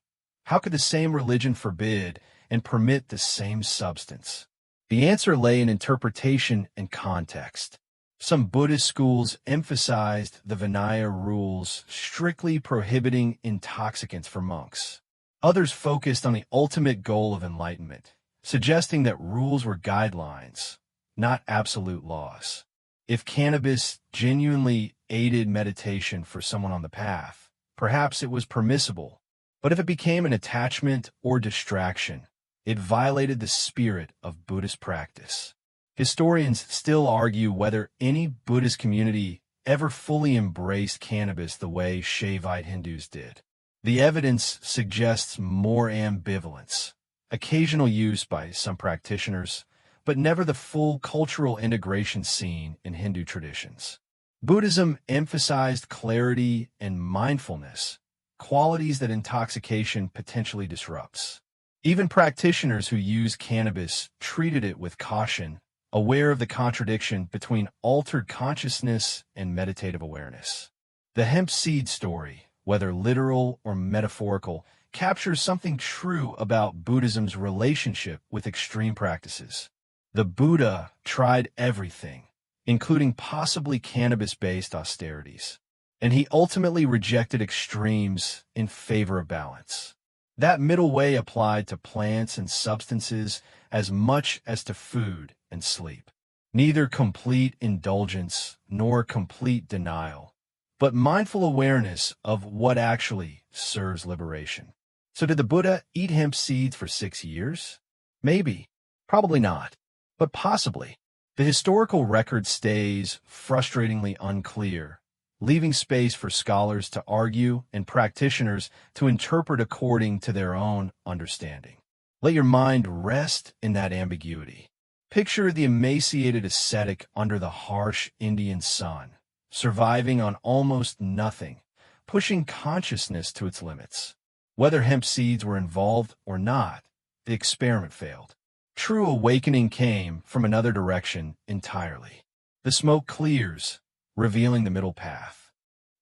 How could the same religion forbid and permit the same substance? The answer lay in interpretation and context. Some Buddhist schools emphasized the Vinaya rules, strictly prohibiting intoxicants for monks. Others focused on the ultimate goal of enlightenment, suggesting that rules were guidelines, not absolute laws. If cannabis genuinely aided meditation for someone on the path, perhaps it was permissible. But if it became an attachment or distraction, it violated the spirit of Buddhist practice. Historians still argue whether any Buddhist community ever fully embraced cannabis the way Shaivite Hindus did. The evidence suggests more ambivalence, occasional use by some practitioners, but never the full cultural integration seen in Hindu traditions. Buddhism emphasized clarity and mindfulness, qualities that intoxication potentially disrupts. Even practitioners who use cannabis treated it with caution, aware of the contradiction between altered consciousness and meditative awareness. The hemp seed story, whether literal or metaphorical, captures something true about Buddhism's relationship with extreme practices. The Buddha tried everything, including possibly cannabis-based austerities, and he ultimately rejected extremes in favor of balance. That middle way applied to plants and substances as much as to food and sleep. Neither complete indulgence nor complete denial, but mindful awareness of what actually serves liberation. So did the Buddha eat hemp seeds for 6 years? Maybe. Probably not. But possibly. The historical record stays frustratingly unclear, leaving space for scholars to argue and practitioners to interpret according to their own understanding. Let your mind rest in that ambiguity. Picture the emaciated ascetic under the harsh Indian sun, surviving on almost nothing, pushing consciousness to its limits. Whether hemp seeds were involved or not, the experiment failed. True awakening came from another direction entirely. The smoke clears, revealing the middle path.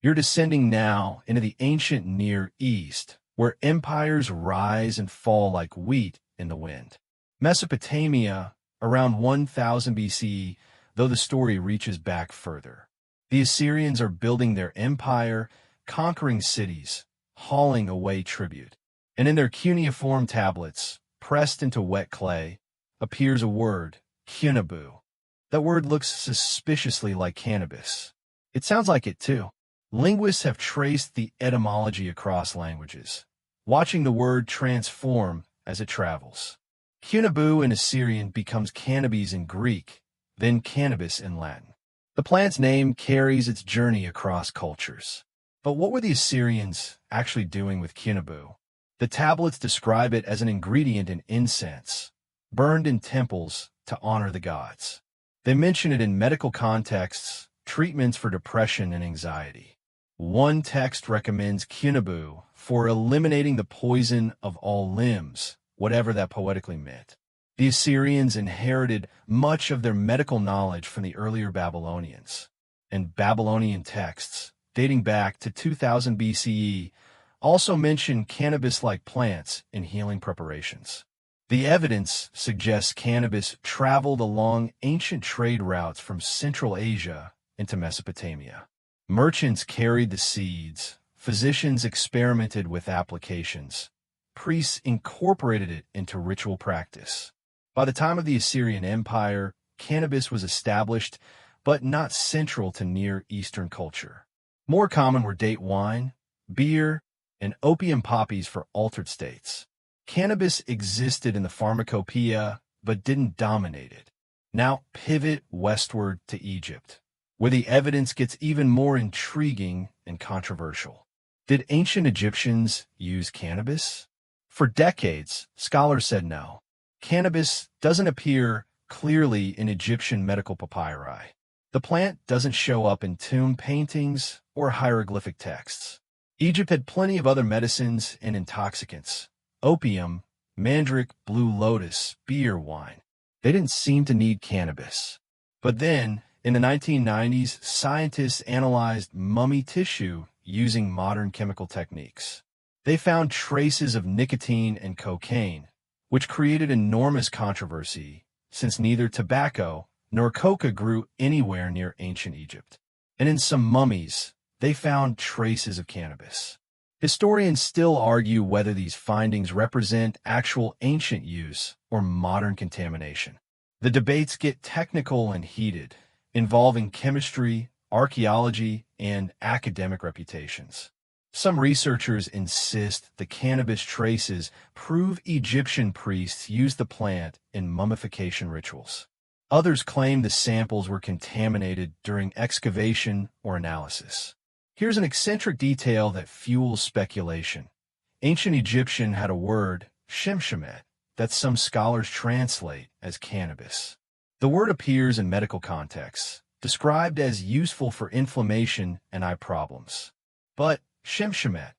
You're descending now into the ancient Near East, where empires rise and fall like wheat in the wind. Mesopotamia, around 1000 BCE, though the story reaches back further. The Assyrians are building their empire, conquering cities, hauling away tribute. And in their cuneiform tablets, pressed into wet clay, appears a word, Kunabu. That word looks suspiciously like cannabis. It sounds like it too. Linguists have traced the etymology across languages, watching the word transform as it travels. Kunabu in Assyrian becomes cannabis in Greek, then cannabis in Latin. The plant's name carries its journey across cultures. But what were the Assyrians actually doing with kunabu? The tablets describe it as an ingredient in incense, burned in temples to honor the gods. They mention it in medical contexts, treatments for depression and anxiety. One text recommends Kunabu for eliminating the poison of all limbs, whatever that poetically meant. The Assyrians inherited much of their medical knowledge from the earlier Babylonians, and Babylonian texts, dating back to 2000 BCE, also mention cannabis-like plants in healing preparations. The evidence suggests cannabis traveled along ancient trade routes from Central Asia into Mesopotamia. Merchants carried the seeds, physicians experimented with applications, priests incorporated it into ritual practice. By the time of the Assyrian Empire, cannabis was established, but not central to Near Eastern culture. More common were date wine, beer, and opium poppies for altered states. Cannabis existed in the pharmacopoeia, but didn't dominate it. Now pivot westward to Egypt, where the evidence gets even more intriguing and controversial. Did ancient Egyptians use cannabis? For decades, scholars said no. Cannabis doesn't appear clearly in Egyptian medical papyri. The plant doesn't show up in tomb paintings or hieroglyphic texts. Egypt had plenty of other medicines and intoxicants: opium, mandrake, blue lotus, beer, wine. They didn't seem to need cannabis. But then, in the 1990s, scientists analyzed mummy tissue using modern chemical techniques. They found traces of nicotine and cocaine, which created enormous controversy, since neither tobacco nor coca grew anywhere near ancient Egypt. And in some mummies, they found traces of cannabis. Historians still argue whether these findings represent actual ancient use or modern contamination. The debates get technical and heated, involving chemistry, archaeology, and academic reputations. Some researchers insist the cannabis traces prove Egyptian priests used the plant in mummification rituals. Others claim the samples were contaminated during excavation or analysis. Here's an eccentric detail that fuels speculation. Ancient Egyptian had a word, shemshemet, that some scholars translate as cannabis. The word appears in medical contexts, described as useful for inflammation and eye problems. But shemshemet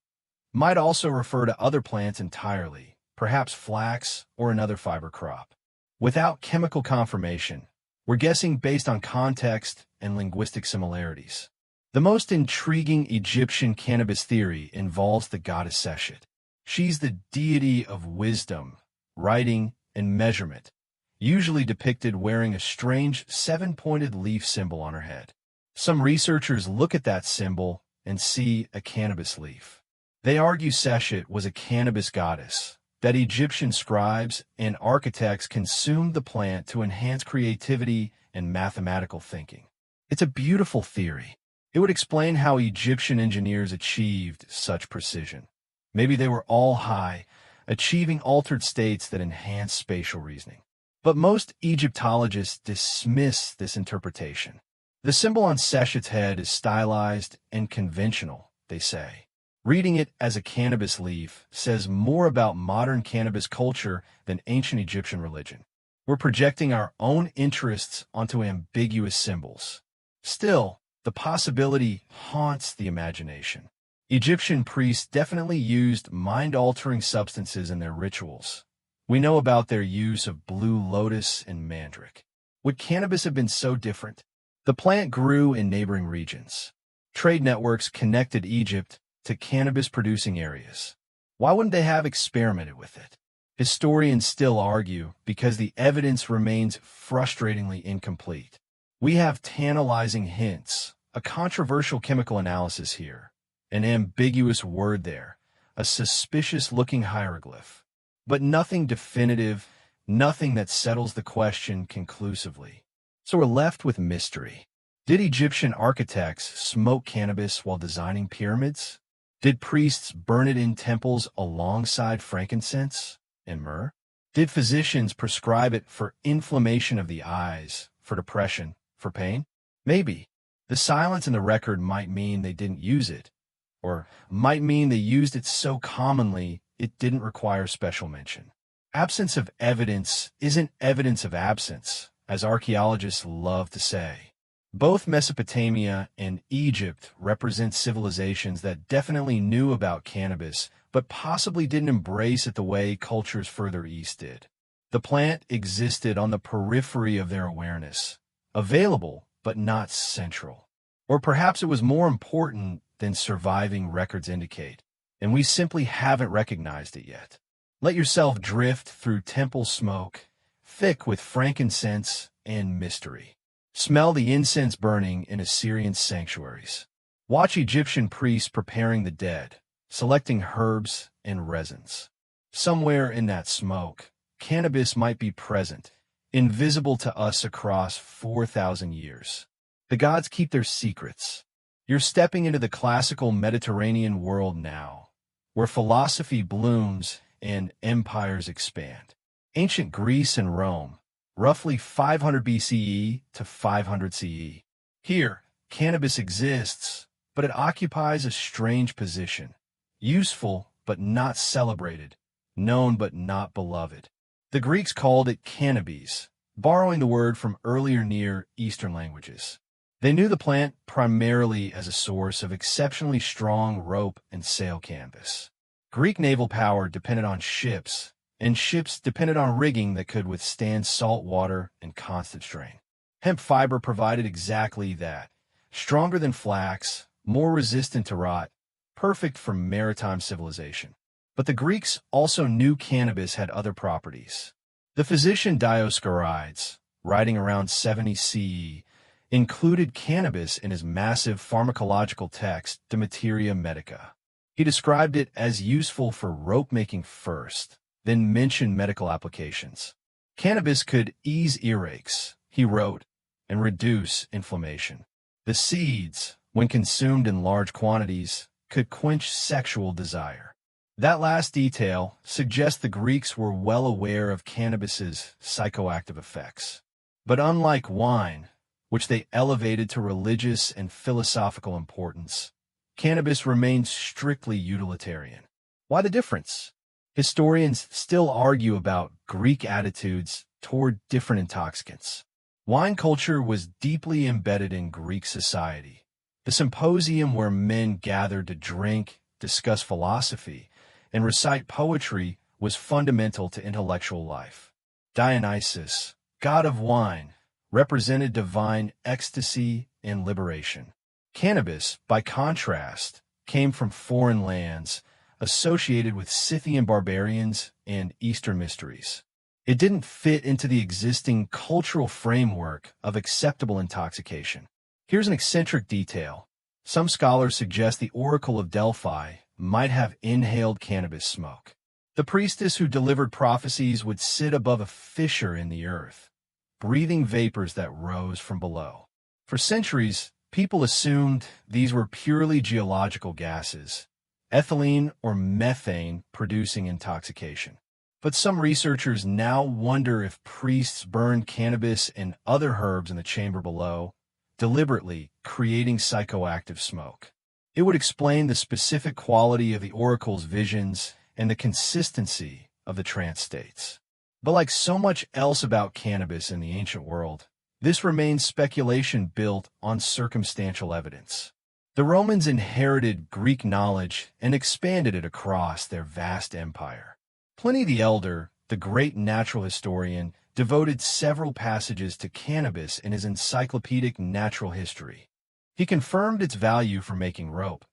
might also refer to other plants entirely, perhaps flax or another fiber crop. Without chemical confirmation, we're guessing based on context and linguistic similarities. The most intriguing Egyptian cannabis theory involves the goddess Seshet. She's the deity of wisdom, writing, and measurement, usually depicted wearing a strange seven-pointed leaf symbol on her head. Some researchers look at that symbol and see a cannabis leaf. They argue Seshet was a cannabis goddess, that Egyptian scribes and architects consumed the plant to enhance creativity and mathematical thinking. It's a beautiful theory. It would explain how Egyptian engineers achieved such precision. Maybe they were all high, achieving altered states that enhance spatial reasoning. But most Egyptologists dismiss this interpretation. The symbol on Seshet's head is stylized and conventional, they say. Reading it as a cannabis leaf says more about modern cannabis culture than ancient Egyptian religion. We're projecting our own interests onto ambiguous symbols. Still, the possibility haunts the imagination. Egyptian priests definitely used mind-altering substances in their rituals. We know about their use of blue lotus and mandrake. Would cannabis have been so different? The plant grew in neighboring regions. Trade networks connected Egypt to cannabis-producing areas. Why wouldn't they have experimented with it? Historians still argue because the evidence remains frustratingly incomplete. We have tantalizing hints, a controversial chemical analysis here, an ambiguous word there, a suspicious-looking hieroglyph. But nothing definitive, nothing that settles the question conclusively. So we're left with mystery. Did Egyptian architects smoke cannabis while designing pyramids? Did priests burn it in temples alongside frankincense and myrrh? Did physicians prescribe it for inflammation of the eyes, for depression, for pain? Maybe. The silence in the record might mean they didn't use it, or might mean they used it so commonly it didn't require special mention. Absence of evidence isn't evidence of absence, as archaeologists love to say. Both Mesopotamia and Egypt represent civilizations that definitely knew about cannabis, but possibly didn't embrace it the way cultures further east did. The plant existed on the periphery of their awareness, available but not central. Or perhaps it was more important than surviving records indicate, and we simply haven't recognized it yet. Let yourself drift through temple smoke, thick with frankincense and mystery. Smell the incense burning in Assyrian sanctuaries. Watch Egyptian priests preparing the dead, selecting herbs and resins. Somewhere in that smoke, cannabis might be present, invisible to us across 4,000 years. The gods keep their secrets. You're stepping into the classical Mediterranean world now, where philosophy blooms and empires expand. Ancient Greece and Rome, roughly 500 BCE to 500 CE. Here, cannabis exists, but it occupies a strange position. Useful, but not celebrated. Known, but not beloved. The Greeks called it cannabis, borrowing the word from earlier Near Eastern languages. They knew the plant primarily as a source of exceptionally strong rope and sail canvas. Greek naval power depended on ships, and ships depended on rigging that could withstand salt water and constant strain. Hemp fiber provided exactly that. Stronger than flax, more resistant to rot, perfect for maritime civilization. But the Greeks also knew cannabis had other properties. The physician Dioscorides, writing around 70 CE, included cannabis in his massive pharmacological text, De Materia Medica. He described it as useful for rope-making first, then mentioned medical applications. Cannabis could ease earaches, he wrote, and reduce inflammation. The seeds, when consumed in large quantities, could quench sexual desire. That last detail suggests the Greeks were well aware of cannabis's psychoactive effects. But unlike wine, which they elevated to religious and philosophical importance, cannabis remained strictly utilitarian. Why the difference? Historians still argue about Greek attitudes toward different intoxicants. Wine culture was deeply embedded in Greek society. The symposium where men gathered to drink, discuss philosophy, and recite poetry was fundamental to intellectual life. Dionysus, god of wine, represented divine ecstasy and liberation. Cannabis, by contrast, came from foreign lands, associated with Scythian barbarians and Eastern mysteries. It didn't fit into the existing cultural framework of acceptable intoxication. Here's an eccentric detail. Some scholars suggest the Oracle of Delphi might have inhaled cannabis smoke. The priestess who delivered prophecies would sit above a fissure in the earth, breathing vapors that rose from below. For centuries, people assumed these were purely geological gases, ethylene or methane producing intoxication. But some researchers now wonder if priests burned cannabis and other herbs in the chamber below, deliberately creating psychoactive smoke. It would explain the specific quality of the oracle's visions and the consistency of the trance states. But like so much else about cannabis in the ancient world, this remains speculation built on circumstantial evidence. The Romans inherited Greek knowledge and expanded it across their vast empire. Pliny the Elder, the great natural historian, devoted several passages to cannabis in his encyclopedic Natural History. He confirmed its value for making rope,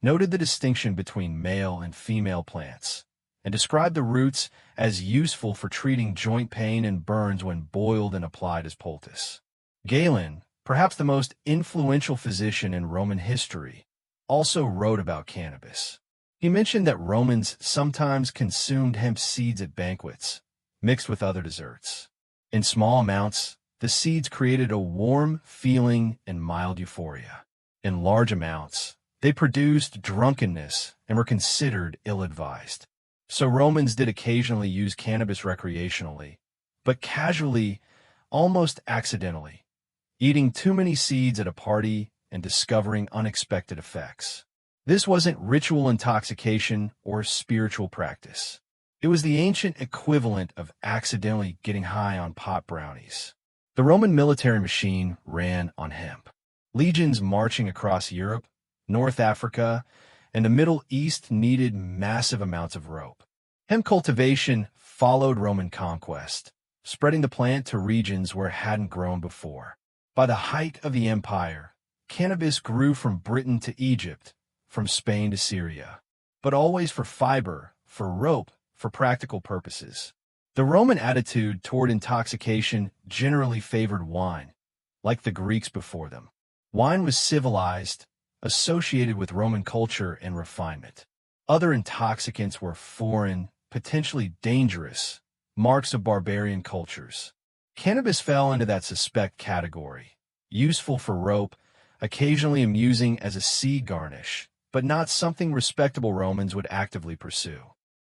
noted the distinction between male and female plants, and described the roots as useful for treating joint pain and burns when boiled and applied as poultice. Galen, perhaps the most influential physician in Roman history, also wrote about cannabis. He mentioned that Romans sometimes consumed hemp seeds at banquets, mixed with other desserts. In small amounts, the seeds created a warm feeling and mild euphoria. In large amounts, they produced drunkenness and were considered ill-advised. So Romans did occasionally use cannabis recreationally, but casually, almost accidentally, eating too many seeds at a party and discovering unexpected effects. This wasn't ritual intoxication or spiritual practice. It was the ancient equivalent of accidentally getting high on pot brownies. The Roman military machine ran on hemp. Legions marching across Europe, North Africa, and the Middle East needed massive amounts of rope. Hemp cultivation followed Roman conquest, spreading the plant to regions where it hadn't grown before. By the height of the empire, cannabis grew from Britain to Egypt, from Spain to Syria, but always for fiber, for rope, for practical purposes. The Roman attitude toward intoxication generally favored wine, like the Greeks before them. Wine was civilized, associated with Roman culture and refinement. Other intoxicants were foreign, potentially dangerous, marks of barbarian cultures. Cannabis fell into that suspect category, useful for rope, occasionally amusing as a sea garnish, but not something respectable Romans would actively pursue.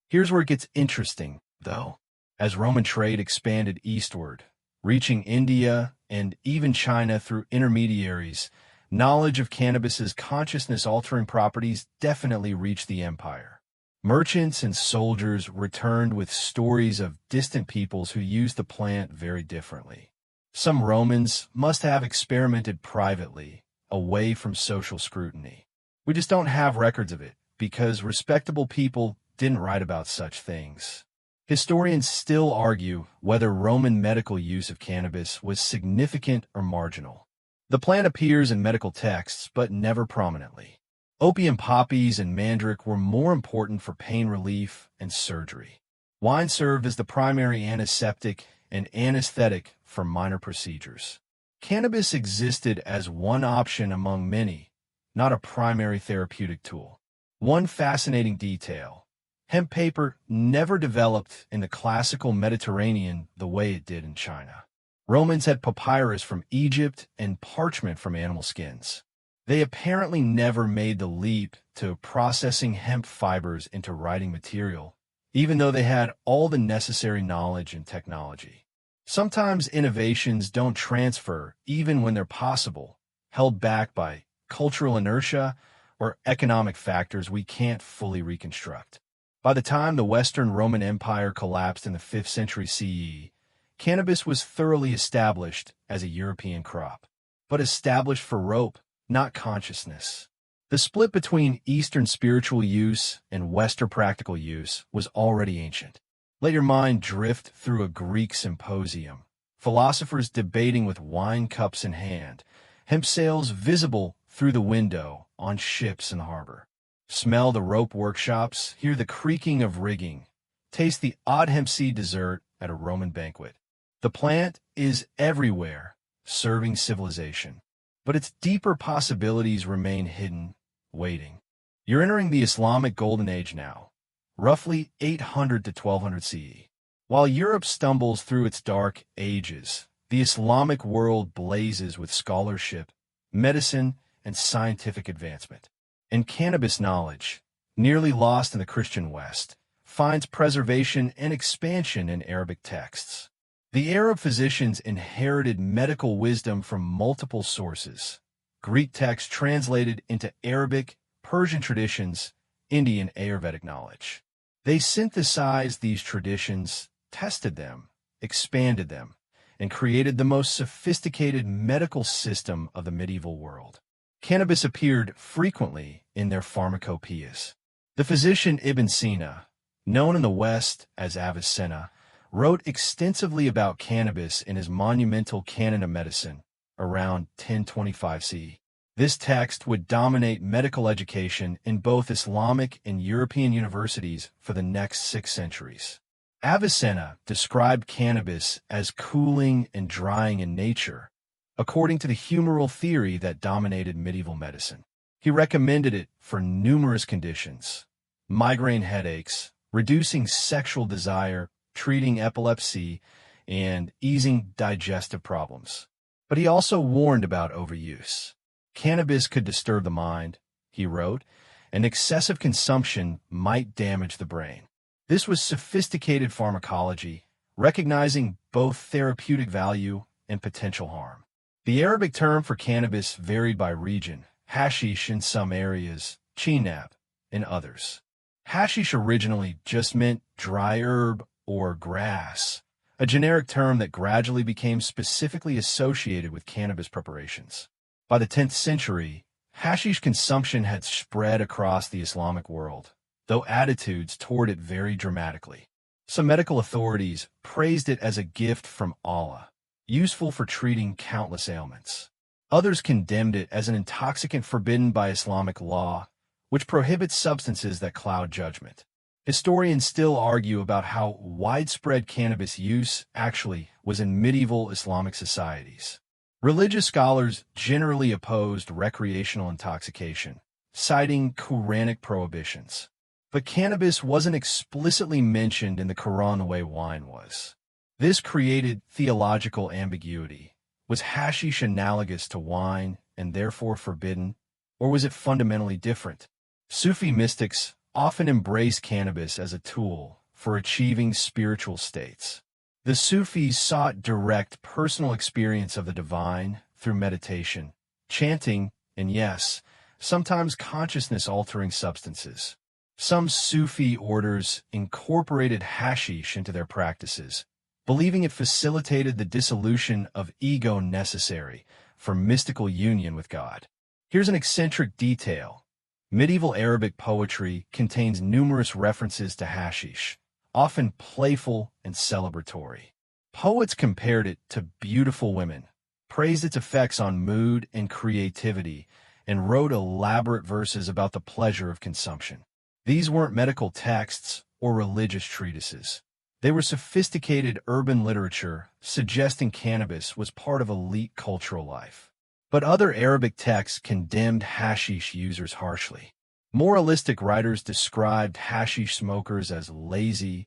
Here's where it gets interesting, though. As Roman trade expanded eastward, reaching India and even China through intermediaries, knowledge of cannabis's consciousness-altering properties definitely reached the empire. Merchants and soldiers returned with stories of distant peoples who used the plant very differently. Some Romans must have experimented privately, away from social scrutiny. We just don't have records of it, because respectable people didn't write about such things. Historians still argue whether Roman medical use of cannabis was significant or marginal. The plant appears in medical texts, but never prominently. Opium poppies and mandrake were more important for pain relief and surgery. Wine served as the primary antiseptic and anesthetic for minor procedures. Cannabis existed as one option among many, not a primary therapeutic tool. One fascinating detail: hemp paper never developed in the classical Mediterranean the way it did in China. Romans had papyrus from Egypt and parchment from animal skins. They apparently never made the leap to processing hemp fibers into writing material, even though they had all the necessary knowledge and technology. Sometimes innovations don't transfer even when they're possible, held back by cultural inertia or economic factors we can't fully reconstruct. By the time the Western Roman Empire collapsed in the 5th century CE, cannabis was thoroughly established as a European crop, but established for rope, not consciousness. The split between Eastern spiritual use and Western practical use was already ancient. Let your mind drift through a Greek symposium, philosophers debating with wine cups in hand, hemp sails visible through the window on ships in the harbor. Smell the rope workshops, hear the creaking of rigging, taste the odd hemp seed dessert at a Roman banquet. The plant is everywhere, serving civilization. But its deeper possibilities remain hidden, waiting. You're entering the Islamic Golden Age now, roughly 800 to 1200 CE. While Europe stumbles through its dark ages, the Islamic world blazes with scholarship, medicine, and scientific advancement. And cannabis knowledge, nearly lost in the Christian West, finds preservation and expansion in Arabic texts. The Arab physicians inherited medical wisdom from multiple sources: Greek texts translated into Arabic, Persian traditions, Indian Ayurvedic knowledge. They synthesized these traditions, tested them, expanded them, and created the most sophisticated medical system of the medieval world. Cannabis appeared frequently in their pharmacopoeias. The physician Ibn Sina, known in the West as Avicenna, wrote extensively about cannabis in his monumental Canon of Medicine around 1025 CE. This text would dominate medical education in both Islamic and European universities for the next 6 centuries. Avicenna described cannabis as cooling and drying in nature, according to the humoral theory that dominated medieval medicine. He recommended it for numerous conditions: migraine headaches, reducing sexual desire, treating epilepsy, and easing digestive problems. But he also warned about overuse. Cannabis could disturb the mind, he wrote, and excessive consumption might damage the brain. This was sophisticated pharmacology, recognizing both therapeutic value and potential harm. The Arabic term for cannabis varied by region: hashish in some areas, chinab in others. Hashish originally just meant dry herb or grass, a generic term that gradually became specifically associated with cannabis preparations. By the 10th century, hashish consumption had spread across the Islamic world, though attitudes toward it varied dramatically. Some medical authorities praised it as a gift from Allah, useful for treating countless ailments. Others condemned it as an intoxicant forbidden by Islamic law, which prohibits substances that cloud judgment. Historians still argue about how widespread cannabis use actually was in medieval Islamic societies. Religious scholars generally opposed recreational intoxication, citing Quranic prohibitions. But cannabis wasn't explicitly mentioned in the Quran the way wine was. This created theological ambiguity. Was hashish analogous to wine and therefore forbidden, or was it fundamentally different? Sufi mystics often embraced cannabis as a tool for achieving spiritual states. The Sufis sought direct personal experience of the divine through meditation, chanting, and yes, sometimes consciousness-altering substances. Some Sufi orders incorporated hashish into their practices, believing it facilitated the dissolution of ego necessary for mystical union with God. Here's an eccentric detail. Medieval Arabic poetry contains numerous references to hashish, often playful and celebratory. Poets compared it to beautiful women, praised its effects on mood and creativity, and wrote elaborate verses about the pleasure of consumption. These weren't medical texts or religious treatises. They were sophisticated urban literature suggesting cannabis was part of elite cultural life. But other Arabic texts condemned hashish users harshly. Moralistic writers described hashish smokers as lazy,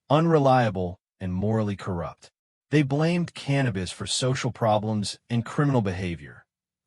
unreliable, and morally corrupt. They blamed cannabis for social problems and criminal behavior,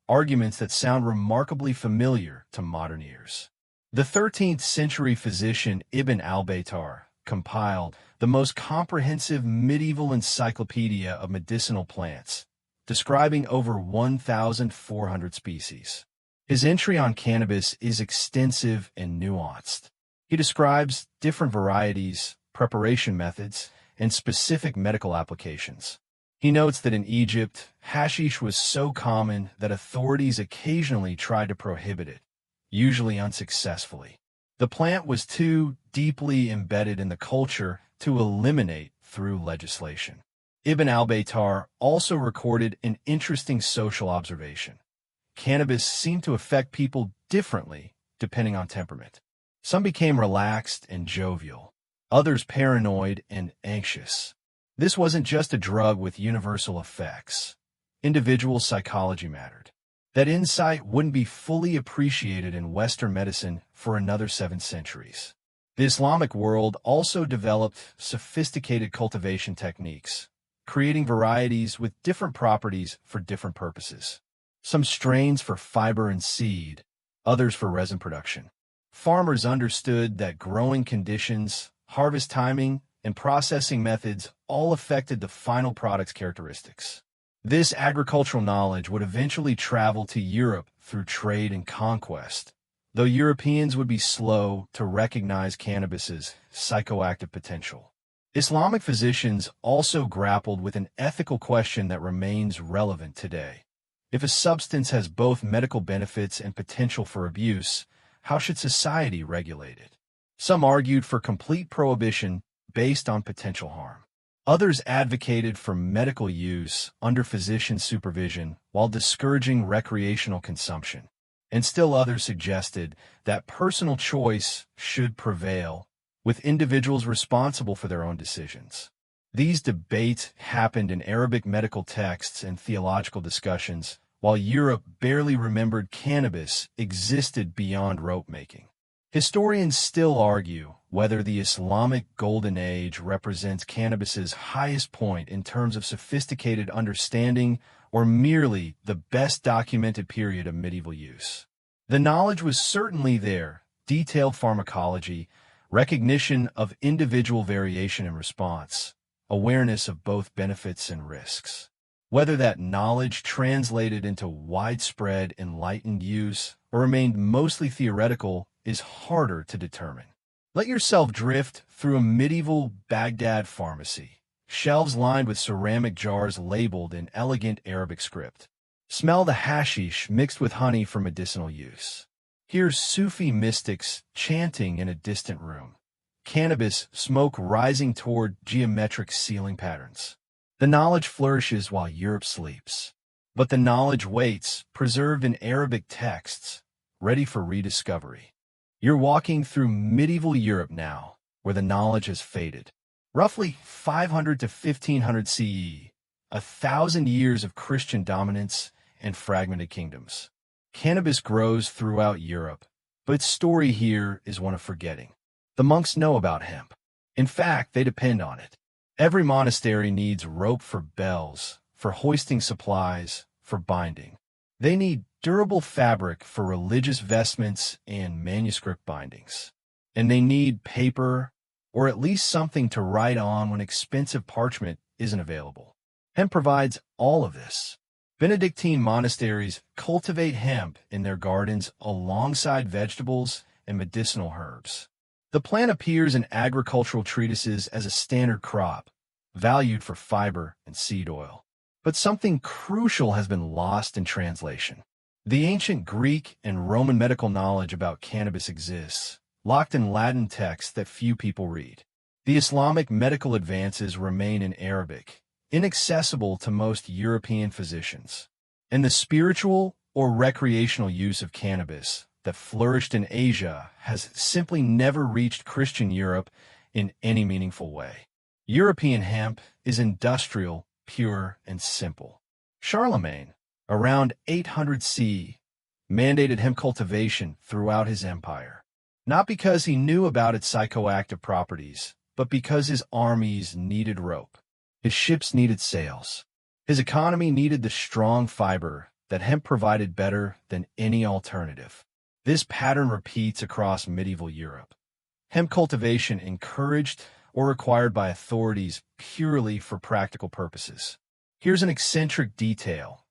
arguments that sound remarkably familiar to modern ears. The 13th century physician Ibn al-Baytar compiled the most comprehensive medieval encyclopedia of medicinal plants, describing over 1,400 species. His entry on cannabis is extensive and nuanced. He describes different varieties, preparation methods, and specific medical applications. He notes that in Egypt, hashish was so common that authorities occasionally tried to prohibit it, usually unsuccessfully. The plant was too deeply embedded in the culture to eliminate through legislation. Ibn al-Baytar also recorded an interesting social observation. Cannabis seemed to affect people differently depending on temperament. Some became relaxed and jovial, others paranoid and anxious. This wasn't just a drug with universal effects. Individual psychology mattered. That insight wouldn't be fully appreciated in Western medicine for another 7 centuries. The Islamic world also developed sophisticated cultivation techniques, creating varieties with different properties for different purposes. Some strains for fiber and seed, others for resin production. Farmers understood that growing conditions, harvest timing, and processing methods all affected the final product's characteristics. This agricultural knowledge would eventually travel to Europe through trade and conquest, though Europeans would be slow to recognize cannabis's psychoactive potential. Islamic physicians also grappled with an ethical question that remains relevant today. If a substance has both medical benefits and potential for abuse, how should society regulate it? Some argued for complete prohibition based on potential harm. Others advocated for medical use under physician supervision while discouraging recreational consumption. And still others suggested that personal choice should prevail, with individuals responsible for their own decisions. These debates happened in Arabic medical texts and theological discussions, while Europe barely remembered cannabis existed beyond rope-making. Historians still argue whether the Islamic Golden Age represents cannabis's highest point in terms of sophisticated understanding or merely the best documented period of medieval use. The knowledge was certainly there: detailed pharmacology, recognition of individual variation and response, awareness of both benefits and risks. Whether that knowledge translated into widespread enlightened use or remained mostly theoretical is harder to determine. Let yourself drift through a medieval Baghdad pharmacy, shelves lined with ceramic jars labeled in elegant Arabic script. Smell the hashish mixed with honey for medicinal use. Hear Sufi mystics chanting in a distant room. Cannabis smoke rising toward geometric ceiling patterns. The knowledge flourishes while Europe sleeps. But the knowledge waits, preserved in Arabic texts, ready for rediscovery. You're walking through medieval Europe now, where the knowledge has faded. Roughly 500 to 1500 CE, 1,000 years of Christian dominance and fragmented kingdoms. Cannabis grows throughout Europe, but its story here is one of forgetting. The monks know about hemp. In fact, they depend on it. Every monastery needs rope for bells, for hoisting supplies, for binding. They need durable fabric for religious vestments and manuscript bindings. And they need paper, or at least something to write on when expensive parchment isn't available. Hemp provides all of this. Benedictine monasteries cultivate hemp in their gardens alongside vegetables and medicinal herbs. The plant appears in agricultural treatises as a standard crop, valued for fiber and seed oil. But something crucial has been lost in translation. The ancient Greek and Roman medical knowledge about cannabis exists, locked in Latin texts that few people read. The Islamic medical advances remain in Arabic, inaccessible to most European physicians. And the spiritual or recreational use of cannabis that flourished in Asia has simply never reached Christian Europe in any meaningful way. European hemp is industrial, pure, and simple. Charlemagne, around 800 CE, mandated hemp cultivation throughout his empire, not because he knew about its psychoactive properties, but because his armies needed rope. His ships needed sails. His economy needed the strong fiber that hemp provided better than any alternative. This pattern repeats across medieval Europe. Hemp cultivation encouraged or required by authorities purely for practical purposes. Here's an eccentric detail.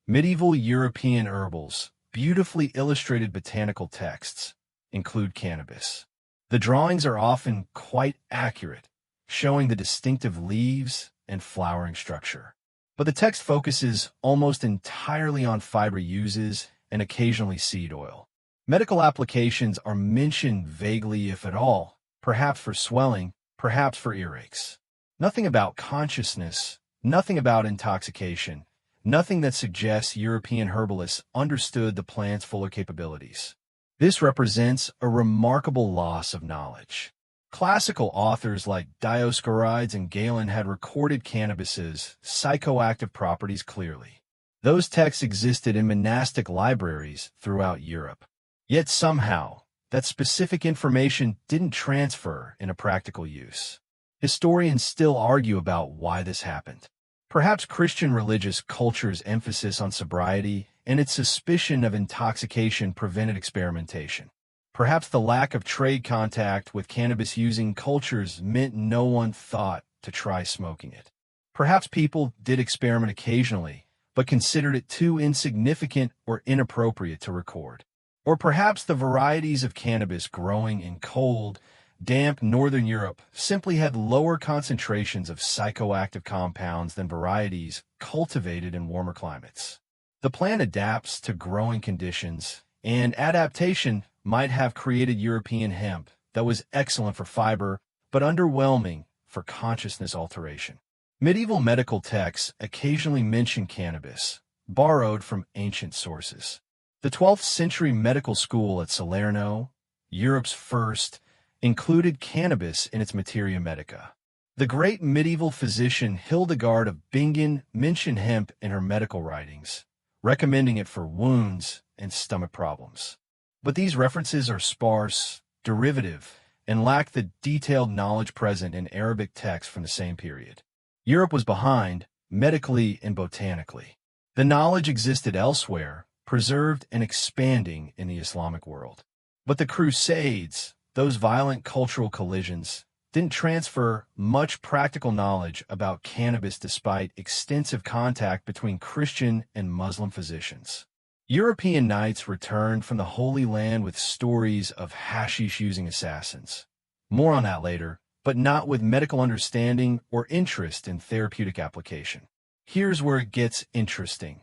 Medieval European herbals, beautifully illustrated botanical texts, include cannabis. The drawings are often quite accurate, showing the distinctive leaves and flowering structure. But the text focuses almost entirely on fiber uses and occasionally seed oil. Medical applications are mentioned vaguely, if at all, perhaps for swelling, perhaps for earaches. Nothing about consciousness, nothing about intoxication, nothing that suggests European herbalists understood the plant's fuller capabilities. This represents a remarkable loss of knowledge. Classical authors like Dioscorides and Galen had recorded cannabis's psychoactive properties clearly. Those texts existed in monastic libraries throughout Europe. Yet somehow, that specific information didn't transfer into practical use. Historians still argue about why this happened. Perhaps Christian religious culture's emphasis on sobriety and its suspicion of intoxication prevented experimentation. Perhaps the lack of trade contact with cannabis-using cultures meant no one thought to try smoking it. Perhaps people did experiment occasionally, but considered it too insignificant or inappropriate to record. Or perhaps the varieties of cannabis growing in cold, damp northern Europe simply had lower concentrations of psychoactive compounds than varieties cultivated in warmer climates. The plant adapts to growing conditions, and adaptation might have created European hemp that was excellent for fiber, but underwhelming for consciousness alteration. Medieval medical texts occasionally mention cannabis, borrowed from ancient sources. The 12th century medical school at Salerno, Europe's first, included cannabis in its materia medica. The great medieval physician Hildegard of Bingen mentioned hemp in her medical writings, recommending it for wounds and stomach problems. But these references are sparse, derivative, and lack the detailed knowledge present in Arabic texts from the same period. Europe was behind, medically and botanically. The knowledge existed elsewhere, preserved and expanding in the Islamic world. But the Crusades, those violent cultural collisions, didn't transfer much practical knowledge about cannabis despite extensive contact between Christian and Muslim physicians. European knights returned from the Holy Land with stories of hashish-using assassins. More on that later, but not with medical understanding or interest in therapeutic application. Here's where it gets interesting.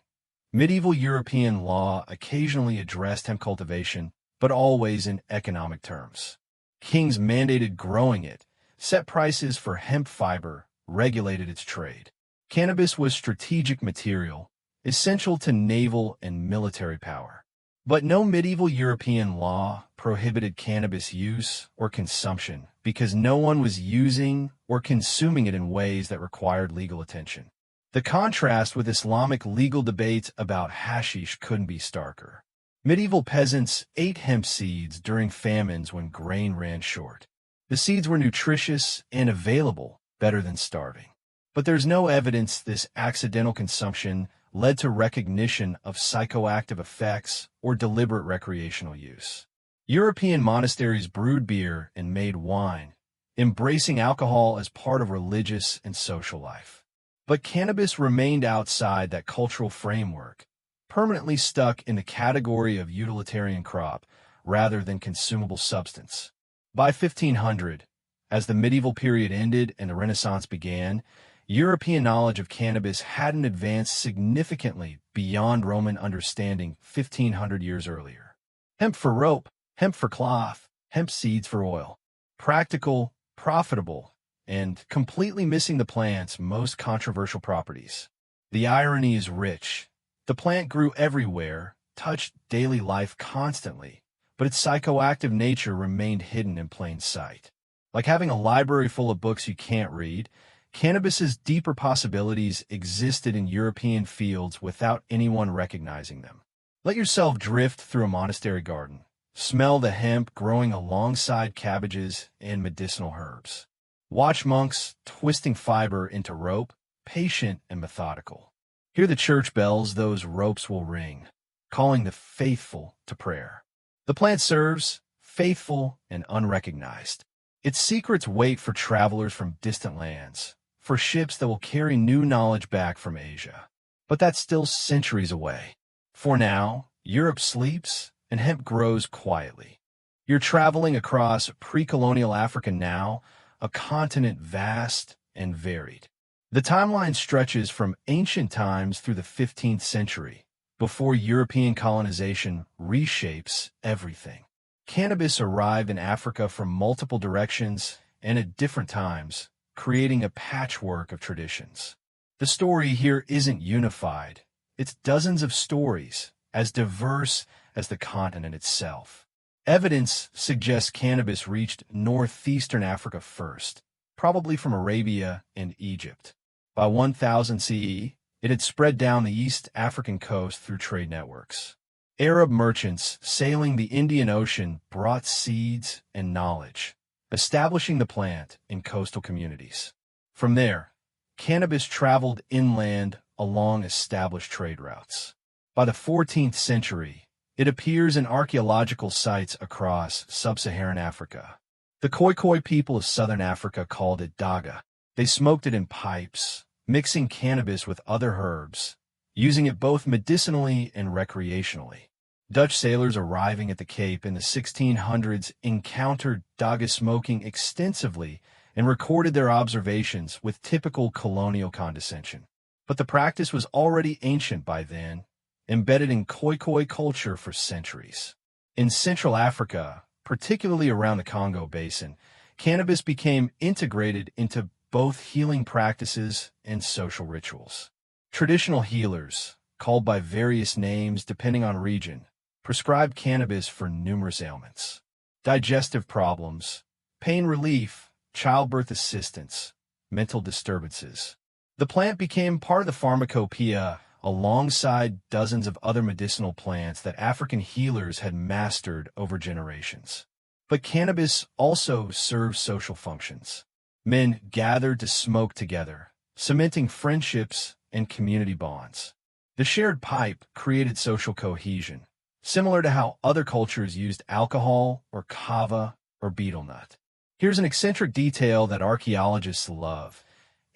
Medieval European law occasionally addressed hemp cultivation, but always in economic terms. Kings mandated growing it, set prices for hemp fiber, regulated its trade. Cannabis was strategic material, essential to naval and military power. But no medieval European law prohibited cannabis use or consumption because no one was using or consuming it in ways that required legal attention. The contrast with Islamic legal debates about hashish couldn't be starker. Medieval peasants ate hemp seeds during famines when grain ran short. The seeds were nutritious and available, better than starving. But there's no evidence this accidental consumption led to recognition of psychoactive effects or deliberate recreational use. European monasteries brewed beer and made wine, embracing alcohol as part of religious and social life. But cannabis remained outside that cultural framework, permanently stuck in the category of utilitarian crop rather than consumable substance. By 1500, as the medieval period ended and the Renaissance began, European knowledge of cannabis hadn't advanced significantly beyond Roman understanding 1,500 years earlier. Hemp for rope, hemp for cloth, hemp seeds for oil. Practical, profitable, and completely missing the plant's most controversial properties. The irony is rich. The plant grew everywhere, touched daily life constantly, but its psychoactive nature remained hidden in plain sight. Like having a library full of books you can't read, cannabis's deeper possibilities existed in European fields without anyone recognizing them. Let yourself drift through a monastery garden. Smell the hemp growing alongside cabbages and medicinal herbs. Watch monks twisting fiber into rope, patient and methodical. Hear the church bells those ropes will ring, calling the faithful to prayer. The plant serves, faithful and unrecognized. Its secrets wait for travelers from distant lands, for ships that will carry new knowledge back from Asia. But that's still centuries away. For now, Europe sleeps and hemp grows quietly. You're traveling across pre-colonial Africa now, a continent vast and varied. The timeline stretches from ancient times through the 15th century, before European colonization reshapes everything. Cannabis arrived in Africa from multiple directions and at different times, creating a patchwork of traditions. The story here isn't unified. It's dozens of stories, as diverse as the continent itself. Evidence suggests cannabis reached northeastern Africa first, probably from Arabia and Egypt. By 1000 CE, it had spread down the East African coast through trade networks. Arab merchants sailing the Indian Ocean brought seeds and knowledge, establishing the plant in coastal communities. From there, cannabis traveled inland along established trade routes. By the 14th century, it appears in archaeological sites across sub-Saharan Africa. The Khoikhoi people of southern Africa called it daga. They smoked it in pipes, mixing cannabis with other herbs, using it both medicinally and recreationally. Dutch sailors arriving at the Cape in the 1600s encountered daga smoking extensively and recorded their observations with typical colonial condescension. But the practice was already ancient by then, embedded in Khoikhoi culture for centuries. In Central Africa, particularly around the Congo Basin, cannabis became integrated into both healing practices and social rituals. Traditional healers, called by various names depending on region, prescribed cannabis for numerous ailments. Digestive problems, pain relief, childbirth assistance, mental disturbances. The plant became part of the pharmacopoeia alongside dozens of other medicinal plants that African healers had mastered over generations. But cannabis also served social functions. Men gathered to smoke together, cementing friendships and community bonds. The shared pipe created social cohesion, similar to how other cultures used alcohol or kava or betel nut. Here's an eccentric detail that archaeologists love.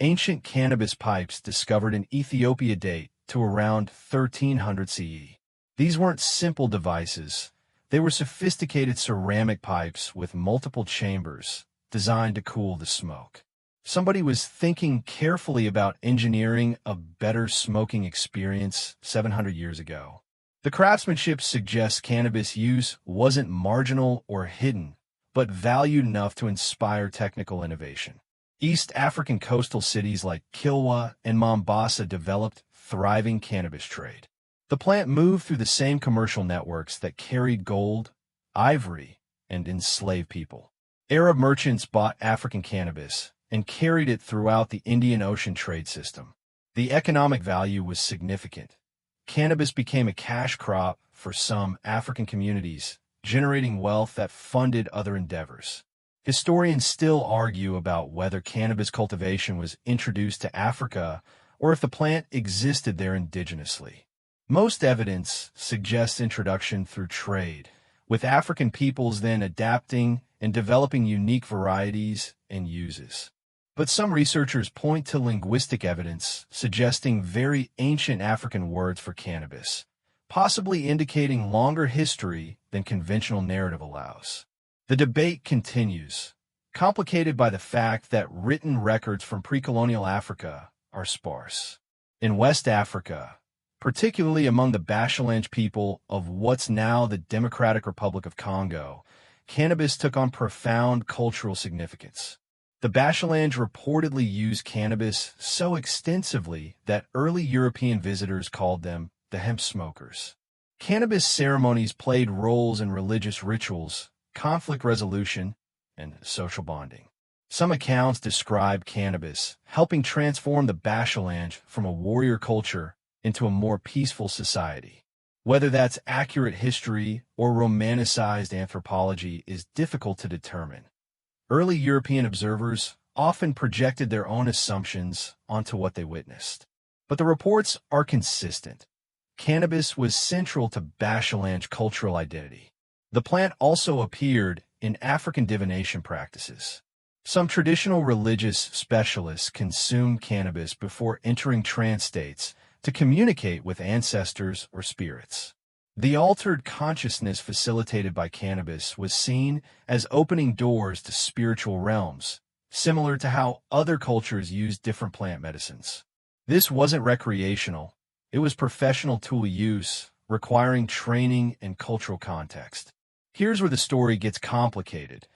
Ancient cannabis pipes discovered in Ethiopia date to around 1300 CE. These weren't simple devices. They were sophisticated ceramic pipes with multiple chambers, designed to cool the smoke. Somebody was thinking carefully about engineering a better smoking experience 700 years ago. The craftsmanship suggests cannabis use wasn't marginal or hidden, but valued enough to inspire technical innovation. East African coastal cities like Kilwa and Mombasa developed thriving cannabis trade. The plant moved through the same commercial networks that carried gold, ivory, and enslaved people. Arab merchants bought African cannabis and carried it throughout the Indian Ocean trade system. The economic value was significant. Cannabis became a cash crop for some African communities, generating wealth that funded other endeavors. Historians still argue about whether cannabis cultivation was introduced to Africa or if the plant existed there indigenously. Most evidence suggests introduction through trade, with African peoples then adapting and developing unique varieties and uses. But some researchers point to linguistic evidence suggesting very ancient African words for cannabis, possibly indicating longer history than conventional narrative allows. The debate continues, complicated by the fact that written records from pre-colonial Africa are sparse. In West Africa, particularly among the Bashalange people of what's now the Democratic Republic of Congo, cannabis took on profound cultural significance. The Bashalange reportedly used cannabis so extensively that early European visitors called them the hemp smokers. Cannabis ceremonies played roles in religious rituals, conflict resolution, and social bonding. Some accounts describe cannabis helping transform the Bashalange from a warrior culture into a more peaceful society. Whether that's accurate history or romanticized anthropology is difficult to determine. Early European observers often projected their own assumptions onto what they witnessed. But the reports are consistent. Cannabis was central to Bashalange cultural identity. The plant also appeared in African divination practices. Some traditional religious specialists consumed cannabis before entering trance states to communicate with ancestors or spirits. The altered consciousness facilitated by cannabis was seen as opening doors to spiritual realms, similar to how other cultures used different plant medicines. This wasn't recreational, it was professional tool use, requiring training and cultural context. Here's where the story gets complicated.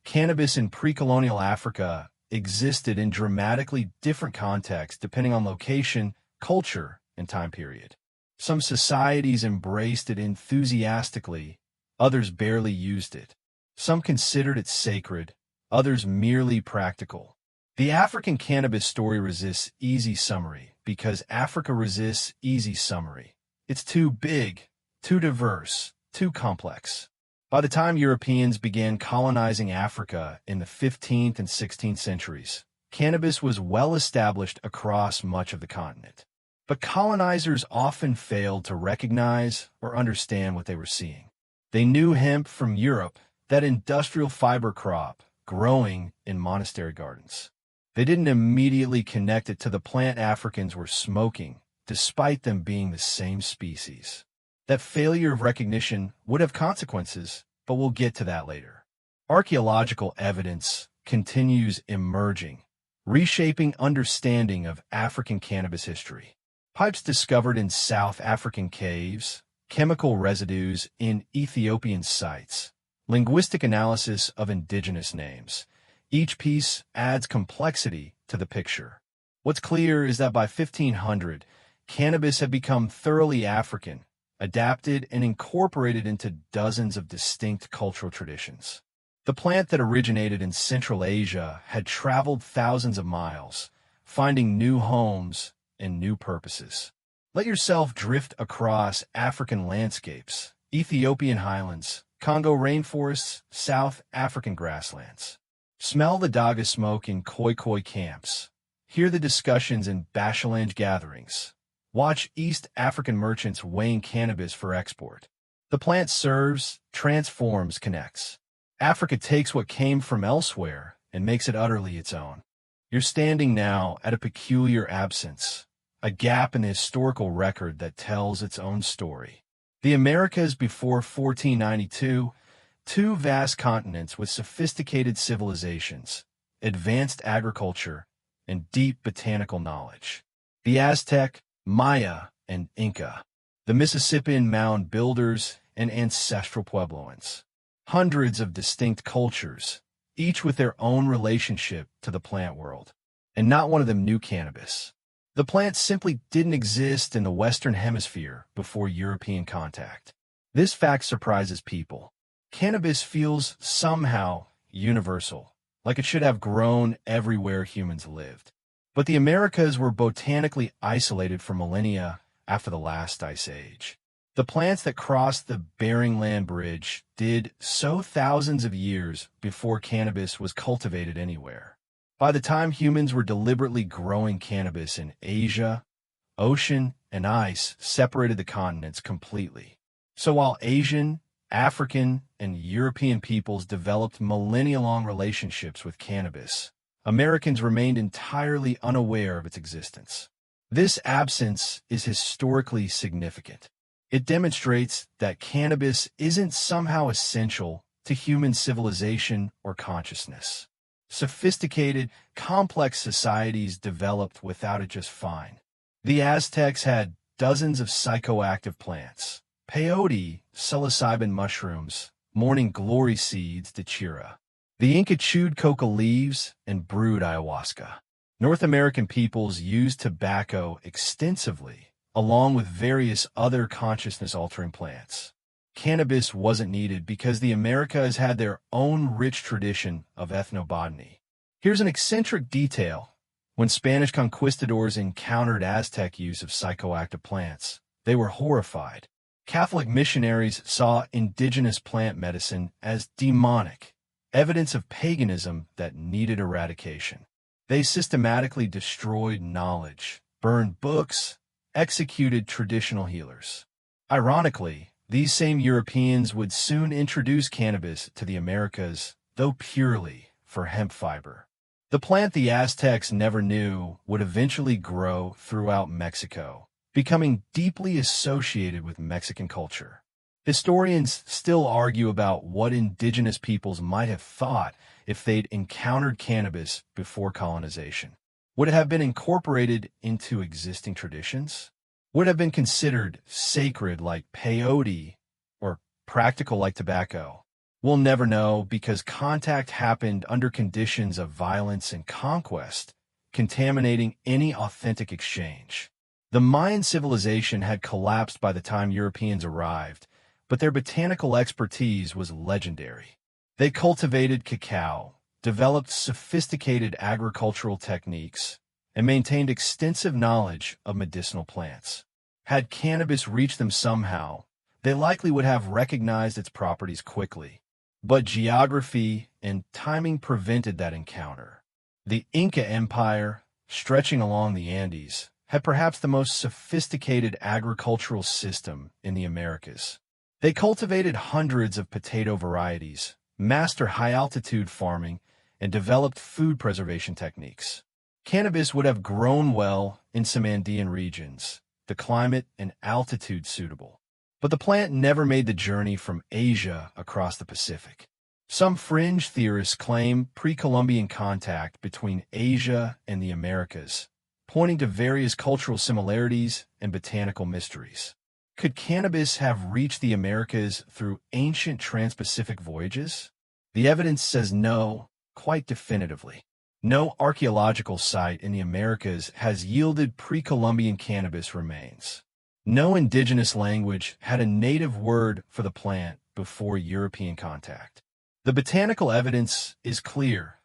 Cannabis in pre-colonial Africa existed in dramatically different contexts depending on location, culture, and time period. Some societies embraced it enthusiastically, others barely used it. Some considered it sacred, others merely practical. The African cannabis story resists easy summary because Africa resists easy summary. It's too big, too diverse, too complex. By the time Europeans began colonizing Africa in the 15th and 16th centuries, cannabis was well established across much of the continent. But colonizers often failed to recognize or understand what they were seeing. They knew hemp from Europe, that industrial fiber crop growing in monastery gardens. They didn't immediately connect it to the plant Africans were smoking, despite them being the same species. That failure of recognition would have consequences, but we'll get to that later. Archaeological evidence continues emerging, reshaping understanding of African cannabis history. Pipes discovered in South African caves, chemical residues in Ethiopian sites, linguistic analysis of indigenous names. Each piece adds complexity to the picture. What's clear is that by 1500, cannabis had become thoroughly African, adapted and incorporated into dozens of distinct cultural traditions. The plant that originated in Central Asia had traveled thousands of miles, finding new homes and new purposes. Let yourself drift across African landscapes, Ethiopian highlands, Congo rainforests, South African grasslands. Smell the daga smoke in Khoi camps. Hear the discussions in Bashalange gatherings. Watch East African merchants weighing cannabis for export. The plant serves, transforms, connects. Africa takes what came from elsewhere and makes it utterly its own. You're standing now at a peculiar absence, a gap in the historical record that tells its own story. The Americas before 1492, two vast continents with sophisticated civilizations, advanced agriculture, and deep botanical knowledge. The Aztec, Maya, and Inca, the Mississippian mound builders, and ancestral Puebloans. Hundreds of distinct cultures, each with their own relationship to the plant world. And not one of them knew cannabis. The plant simply didn't exist in the Western Hemisphere before European contact. This fact surprises people. Cannabis feels somehow universal, like it should have grown everywhere humans lived. But the Americas were botanically isolated for millennia after the last ice age. The plants that crossed the Bering Land Bridge did so thousands of years before cannabis was cultivated anywhere. By the time humans were deliberately growing cannabis in Asia, ocean and ice separated the continents completely. So while Asian, African, and European peoples developed millennia-long relationships with cannabis, Americans remained entirely unaware of its existence. This absence is historically significant. It demonstrates that cannabis isn't somehow essential to human civilization or consciousness. Sophisticated, complex societies developed without it just fine. The Aztecs had dozens of psychoactive plants. Peyote, psilocybin mushrooms, morning glory seeds, dachira. The Inca chewed coca leaves and brewed ayahuasca. North American peoples used tobacco extensively, along with various other consciousness-altering plants. Cannabis wasn't needed because the Americas had their own rich tradition of ethnobotany. Here's an eccentric detail. When Spanish conquistadors encountered Aztec use of psychoactive plants, they were horrified. Catholic missionaries saw indigenous plant medicine as demonic, evidence of paganism that needed eradication. They systematically destroyed knowledge, burned books, executed traditional healers. Ironically, these same Europeans would soon introduce cannabis to the Americas, though purely for hemp fiber. The plant the Aztecs never knew would eventually grow throughout Mexico, becoming deeply associated with Mexican culture. Historians still argue about what indigenous peoples might have thought if they'd encountered cannabis before colonization. Would it have been incorporated into existing traditions? Would it have been considered sacred like peyote or practical like tobacco? We'll never know because contact happened under conditions of violence and conquest, contaminating any authentic exchange. The Mayan civilization had collapsed by the time Europeans arrived, but their botanical expertise was legendary. They cultivated cacao, developed sophisticated agricultural techniques, and maintained extensive knowledge of medicinal plants. Had cannabis reached them somehow, they likely would have recognized its properties quickly. But geography and timing prevented that encounter. The Inca Empire, stretching along the Andes, had perhaps the most sophisticated agricultural system in the Americas. They cultivated hundreds of potato varieties, mastered high-altitude farming, and developed food preservation techniques. Cannabis would have grown well in some Andean regions, the climate and altitude suitable. But the plant never made the journey from Asia across the Pacific. Some fringe theorists claim pre-Columbian contact between Asia and the Americas, pointing to various cultural similarities and botanical mysteries. Could cannabis have reached the Americas through ancient trans-Pacific voyages? The evidence says no, quite definitively. No archaeological site in the Americas has yielded pre-Columbian cannabis remains. No indigenous language had a native word for the plant before European contact. The botanical evidence is clear.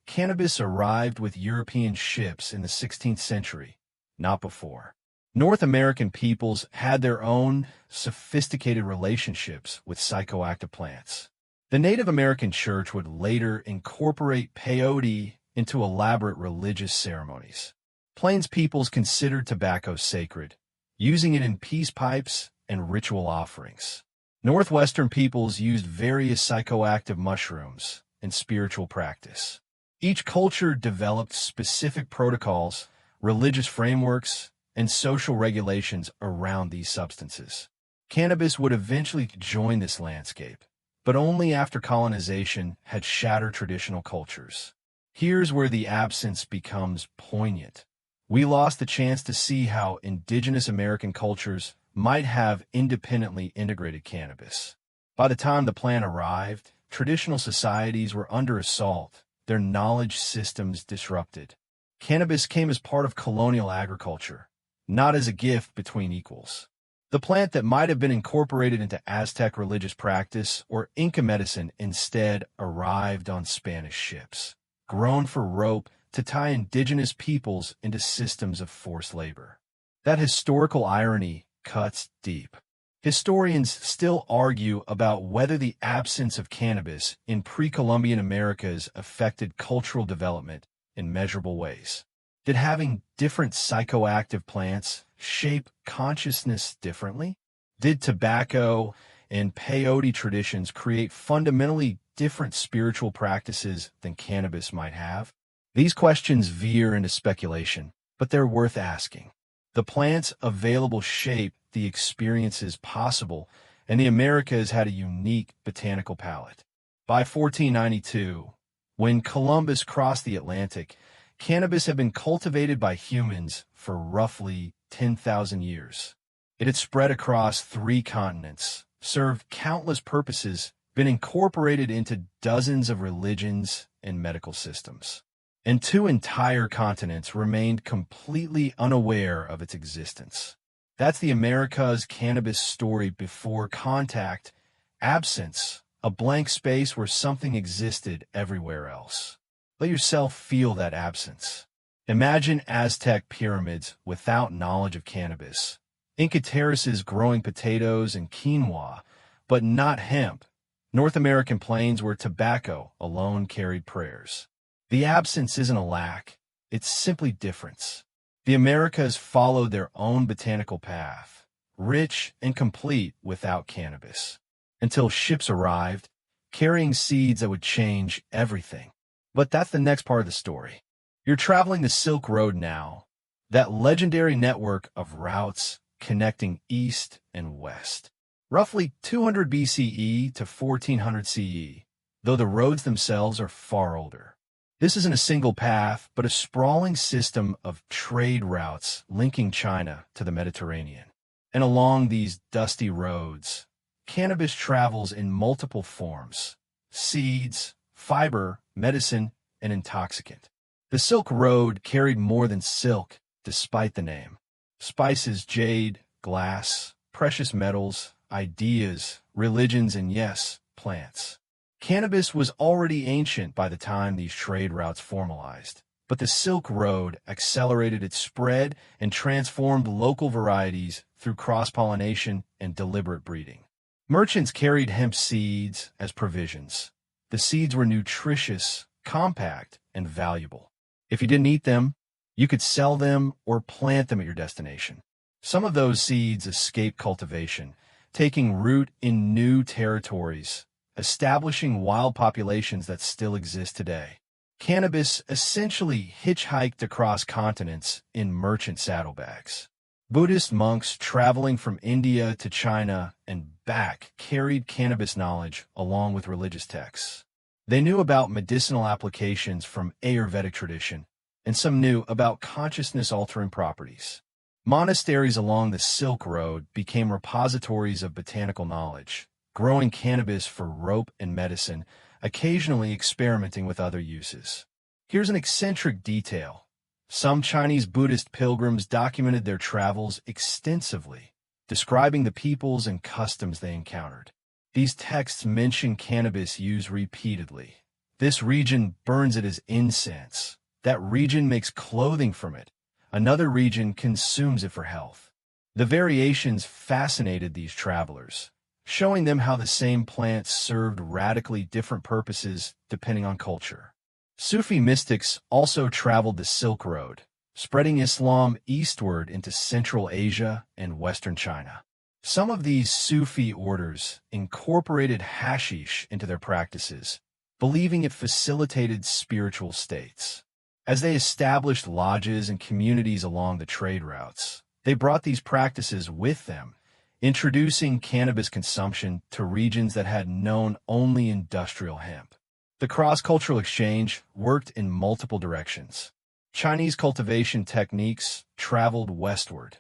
Cannabis arrived with European ships in the 16th century, not before. North American peoples had their own sophisticated relationships with psychoactive plants. The Native American church would later incorporate peyote into elaborate religious ceremonies. Plains peoples considered tobacco sacred, using it in peace pipes and ritual offerings. Northwestern peoples used various psychoactive mushrooms in spiritual practice. Each culture developed specific protocols, religious frameworks, and social regulations around these substances. Cannabis would eventually join this landscape, but only after colonization had shattered traditional cultures. Here's where the absence becomes poignant. We lost the chance to see how indigenous American cultures might have independently integrated cannabis. By the time the plant arrived, traditional societies were under assault, their knowledge systems disrupted. Cannabis came as part of colonial agriculture, not as a gift between equals. The plant that might have been incorporated into Aztec religious practice or Inca medicine instead arrived on Spanish ships, grown for rope to tie indigenous peoples into systems of forced labor. That historical irony cuts deep. Historians still argue about whether the absence of cannabis in pre-Columbian Americas affected cultural development in measurable ways. Did having different psychoactive plants shape consciousness differently? Did tobacco and peyote traditions create fundamentally different spiritual practices than cannabis might have? These questions veer into speculation, but they're worth asking. The plants available shape the experiences possible, and the Americas had a unique botanical palette. By 1492, when Columbus crossed the Atlantic, cannabis had been cultivated by humans for roughly 10,000 years. It had spread across 3 continents, served countless purposes, been incorporated into dozens of religions and medical systems. And 2 entire continents remained completely unaware of its existence. That's the Americas cannabis story before contact, absence, a blank space where something existed everywhere else. Let yourself feel that absence. Imagine Aztec pyramids without knowledge of cannabis, Inca terraces growing potatoes and quinoa, but not hemp, North American plains where tobacco alone carried prayers. The absence isn't a lack, it's simply difference. The Americas followed their own botanical path, rich and complete without cannabis, until ships arrived, carrying seeds that would change everything. But that's the next part of the story. You're traveling the Silk Road now, that legendary network of routes connecting east and west. Roughly 200 BCE to 1400 CE, though the roads themselves are far older. This isn't a single path, but a sprawling system of trade routes linking China to the Mediterranean. And along these dusty roads, cannabis travels in multiple forms: seeds, fiber, medicine, and intoxicant. The Silk Road carried more than silk, despite the name. Spices, jade, glass, precious metals, ideas, religions, and yes, plants. Cannabis was already ancient by the time these trade routes formalized, but the Silk Road accelerated its spread and transformed local varieties through cross-pollination and deliberate breeding. Merchants carried hemp seeds as provisions. The seeds were nutritious, compact, and valuable. If you didn't eat them, you could sell them or plant them at your destination. Some of those seeds escaped cultivation, taking root in new territories, establishing wild populations that still exist today. Cannabis essentially hitchhiked across continents in merchant saddlebags. Buddhist monks traveling from India to China and back carried cannabis knowledge along with religious texts. They knew about medicinal applications from Ayurvedic tradition, and some knew about consciousness-altering properties. Monasteries along the Silk Road became repositories of botanical knowledge, growing cannabis for rope and medicine, occasionally experimenting with other uses. Here's an eccentric detail. Some Chinese Buddhist pilgrims documented their travels extensively, describing the peoples and customs they encountered. These texts mention cannabis use repeatedly. This region burns it as incense. That region makes clothing from it. Another region consumes it for health. The variations fascinated these travelers, showing them how the same plants served radically different purposes depending on culture. Sufi mystics also traveled the Silk Road, spreading Islam eastward into Central Asia and Western China. Some of these Sufi orders incorporated hashish into their practices, believing it facilitated spiritual states. As they established lodges and communities along the trade routes, they brought these practices with them, introducing cannabis consumption to regions that had known only industrial hemp. The cross-cultural exchange worked in multiple directions. Chinese cultivation techniques traveled westward.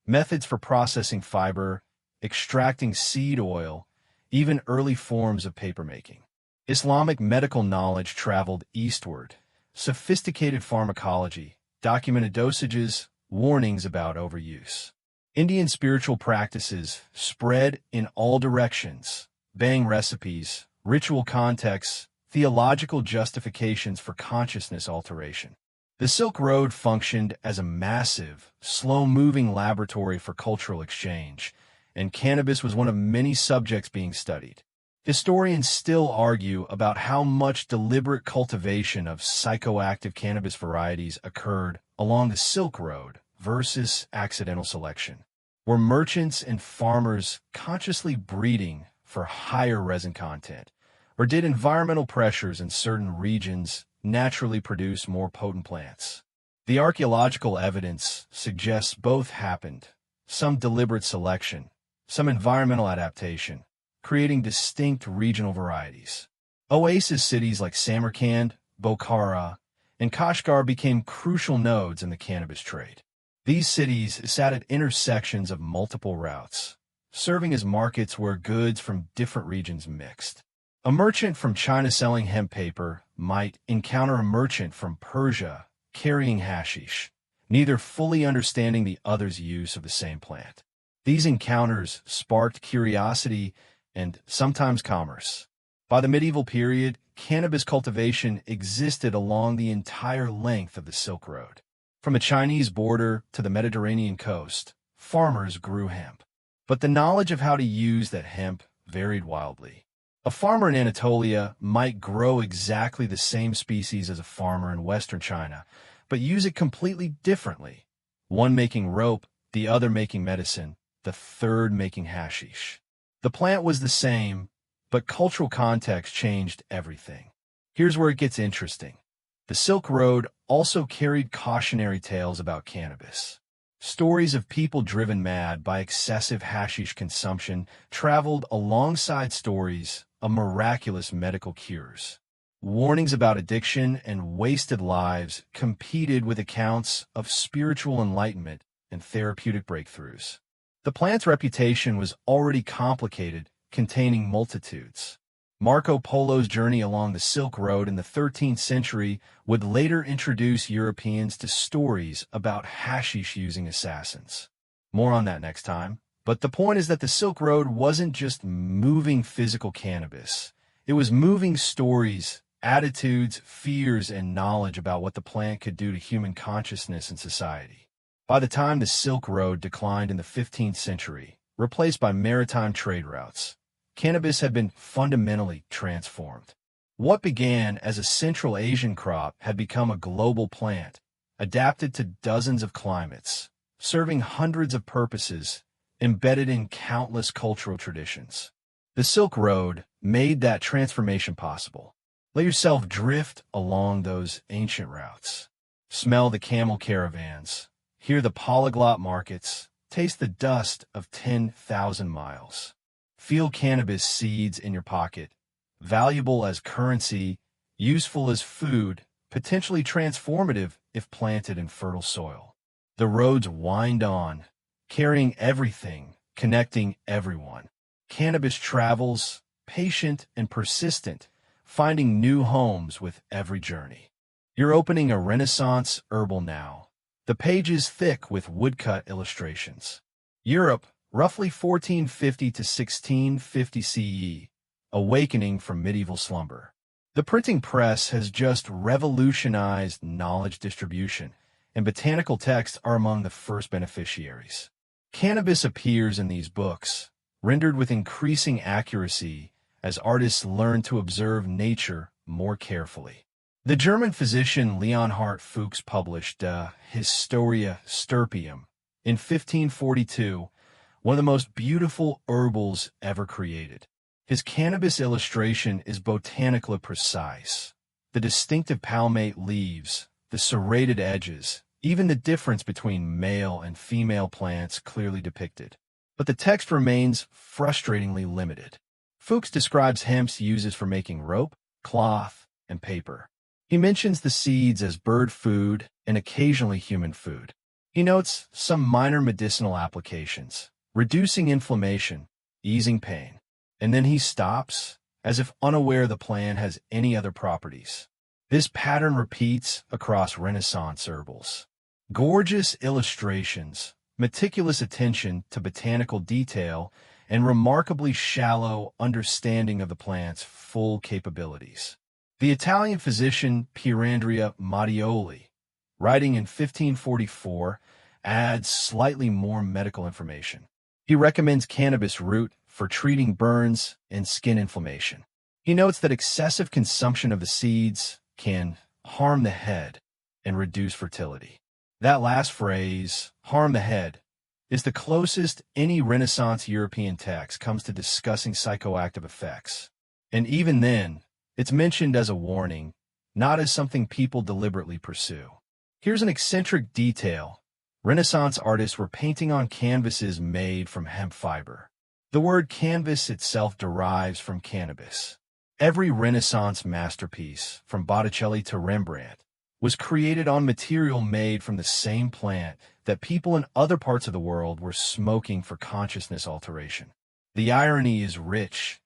Methods for processing fiber, extracting seed oil, even early forms of papermaking. Islamic medical knowledge traveled eastward. Sophisticated pharmacology, documented dosages, warnings about overuse. Indian spiritual practices spread in all directions. Bhang recipes, ritual contexts, theological justifications for consciousness alteration. The Silk Road functioned as a massive, slow-moving laboratory for cultural exchange, and cannabis was one of many subjects being studied. Historians still argue about how much deliberate cultivation of psychoactive cannabis varieties occurred along the Silk Road versus accidental selection. Were merchants and farmers consciously breeding for higher resin content, or did environmental pressures in certain regions naturally produce more potent plants? The archaeological evidence suggests both happened, some deliberate selection, some environmental adaptation, creating distinct regional varieties. Oasis cities like Samarkand, Bokhara, and Kashgar became crucial nodes in the cannabis trade. These cities sat at intersections of multiple routes, serving as markets where goods from different regions mixed. A merchant from China selling hemp paper might encounter a merchant from Persia carrying hashish, neither fully understanding the other's use of the same plant. These encounters sparked curiosity and sometimes commerce. By the medieval period, cannabis cultivation existed along the entire length of the Silk Road. From the Chinese border to the Mediterranean coast, farmers grew hemp. But the knowledge of how to use that hemp varied wildly. A farmer in Anatolia might grow exactly the same species as a farmer in western China, but use it completely differently. One making rope, the other making medicine, the third making hashish. The plant was the same, but cultural context changed everything. Here's where it gets interesting. The Silk Road also carried cautionary tales about cannabis. Stories of people driven mad by excessive hashish consumption traveled alongside stories of miraculous medical cures. Warnings about addiction and wasted lives competed with accounts of spiritual enlightenment and therapeutic breakthroughs. The plant's reputation was already complicated, containing multitudes. Marco Polo's journey along the Silk Road in the 13th century would later introduce Europeans to stories about hashish-using assassins. More on that next time. But the point is that the Silk Road wasn't just moving physical cannabis. It was moving stories, attitudes, fears, and knowledge about what the plant could do to human consciousness and society. By the time the Silk Road declined in the 15th century, replaced by maritime trade routes, cannabis had been fundamentally transformed. What began as a Central Asian crop had become a global plant, adapted to dozens of climates, serving hundreds of purposes, embedded in countless cultural traditions. The Silk Road made that transformation possible. Let yourself drift along those ancient routes. Smell the camel caravans, hear the polyglot markets, taste the dust of 10,000 miles. Feel cannabis seeds in your pocket, valuable as currency, useful as food, potentially transformative if planted in fertile soil. The roads wind on, carrying everything, connecting everyone. Cannabis travels, patient and persistent, finding new homes with every journey. You're opening a Renaissance herbal now. The pages thick with woodcut illustrations. Europe, roughly 1450 to 1650 CE, awakening from medieval slumber. The printing press has just revolutionized knowledge distribution, and botanical texts are among the first beneficiaries. Cannabis appears in these books, rendered with increasing accuracy as artists learn to observe nature more carefully. The German physician Leonhard Fuchs published Historia Stirpium in 1542, one of the most beautiful herbals ever created. His cannabis illustration is botanically precise. The distinctive palmate leaves, the serrated edges, even the difference between male and female plants clearly depicted. but the text remains frustratingly limited. Fuchs describes hemp's uses for making rope, cloth, and paper. He mentions the seeds as bird food and occasionally human food. He notes some minor medicinal applications, reducing inflammation, easing pain. And then he stops, as if unaware the plant has any other properties. This pattern repeats across Renaissance herbals. Gorgeous illustrations, meticulous attention to botanical detail, and remarkably shallow understanding of the plant's full capabilities. The Italian physician Pierandrea Mattioli, writing in 1544, adds slightly more medical information. He recommends cannabis root for treating burns and skin inflammation. He notes that excessive consumption of the seeds can harm the head and reduce fertility. That last phrase, harm the head, is the closest any Renaissance European text comes to discussing psychoactive effects. And even then, it's mentioned as a warning, not as something people deliberately pursue. Here's an eccentric detail. Renaissance artists were painting on canvases made from hemp fiber. The word canvas itself derives from cannabis. Every Renaissance masterpiece, from Botticelli to Rembrandt, was created on material made from the same plant that people in other parts of the world were smoking for consciousness alteration. The irony is rich.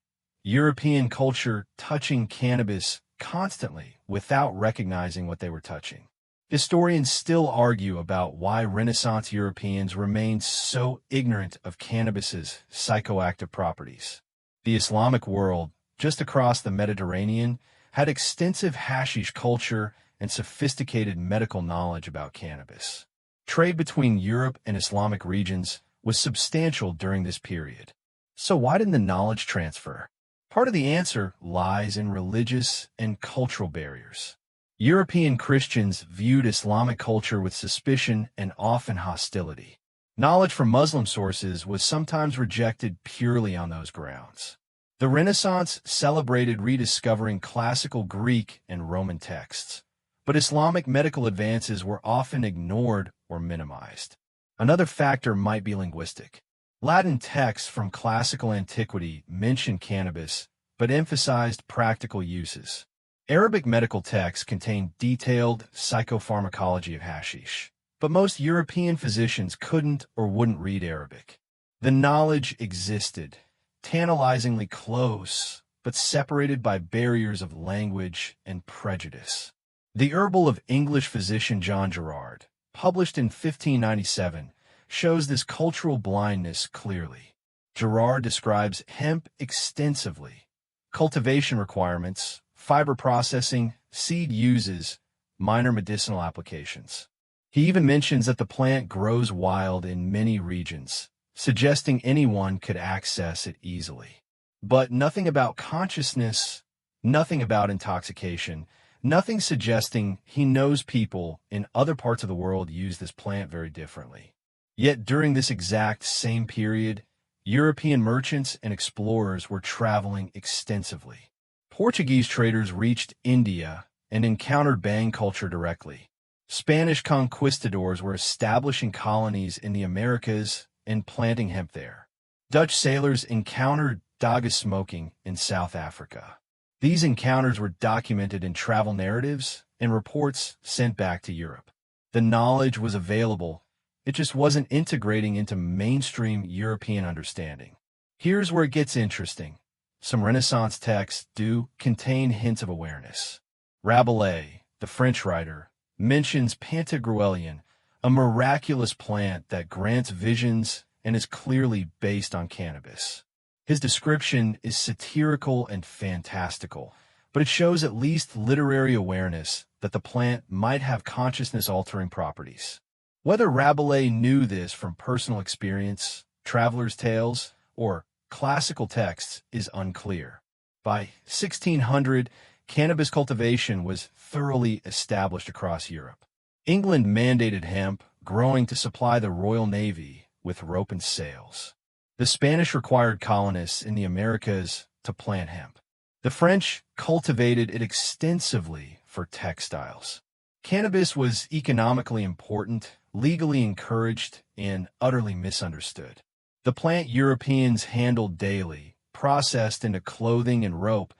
European culture touching cannabis constantly without recognizing what they were touching. Historians still argue about why Renaissance Europeans remained so ignorant of cannabis's psychoactive properties. The Islamic world, just across the Mediterranean, had extensive hashish culture and sophisticated medical knowledge about cannabis. Trade between Europe and Islamic regions was substantial during this period. So why didn't the knowledge transfer? Part of the answer lies in religious and cultural barriers. European Christians viewed Islamic culture with suspicion and often hostility. Knowledge from Muslim sources was sometimes rejected purely on those grounds. The Renaissance celebrated rediscovering classical Greek and Roman texts, but Islamic medical advances were often ignored or minimized. Another factor might be linguistic. Latin texts from classical antiquity mentioned cannabis, but emphasized practical uses. Arabic medical texts contained detailed psychopharmacology of hashish, but most European physicians couldn't or wouldn't read Arabic. The knowledge existed, tantalizingly close, but separated by barriers of language and prejudice. The Herbal of English physician John Gerard, published in 1597, shows this cultural blindness clearly. Gerard describes hemp extensively. Cultivation requirements, fiber processing, seed uses, minor medicinal applications. He even mentions that the plant grows wild in many regions, suggesting anyone could access it easily. But nothing about consciousness, nothing about intoxication, nothing suggesting he knows people in other parts of the world use this plant very differently. Yet during this exact same period, European merchants and explorers were traveling extensively. Portuguese traders reached India and encountered Bang culture directly. Spanish conquistadors were establishing colonies in the Americas and planting hemp there. Dutch sailors encountered daga smoking in South Africa. These encounters were documented in travel narratives and reports sent back to Europe. The knowledge was available, it just wasn't integrating into mainstream European understanding. Here's where it gets interesting. Some Renaissance texts do contain hints of awareness. Rabelais, the French writer, mentions Pantagruelian, a miraculous plant that grants visions and is clearly based on cannabis. His description is satirical and fantastical, but it shows at least literary awareness that the plant might have consciousness-altering properties. Whether Rabelais knew this from personal experience, traveler's tales, or classical texts is unclear. By 1600, cannabis cultivation was thoroughly established across Europe. England mandated hemp growing to supply the Royal Navy with rope and sails. The Spanish required colonists in the Americas to plant hemp. The French cultivated it extensively for textiles. Cannabis was economically important, legally encouraged, and utterly misunderstood. The plant Europeans handled daily, processed into clothing and rope,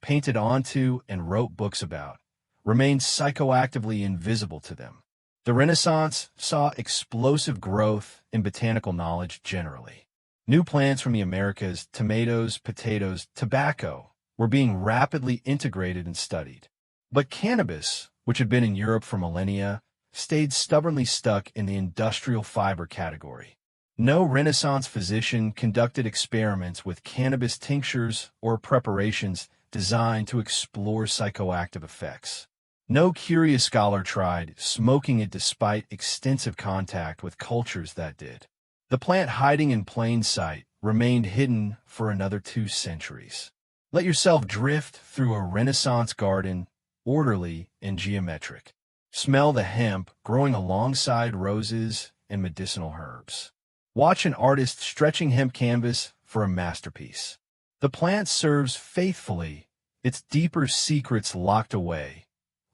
painted onto and wrote books about, remained psychoactively invisible to them. The Renaissance saw explosive growth in botanical knowledge generally. New plants from the Americas, tomatoes, potatoes, tobacco, were being rapidly integrated and studied. But cannabis, which had been in Europe for millennia, stayed stubbornly stuck in the industrial fiber category. No Renaissance physician conducted experiments with cannabis tinctures or preparations designed to explore psychoactive effects. No curious scholar tried smoking it despite extensive contact with cultures that did. The plant, hiding in plain sight, remained hidden for another 2 centuries. Let yourself drift through a Renaissance garden, orderly and geometric. Smell the hemp growing alongside roses and medicinal herbs. Watch an artist stretching hemp canvas for a masterpiece. The plant serves faithfully, its deeper secrets locked away,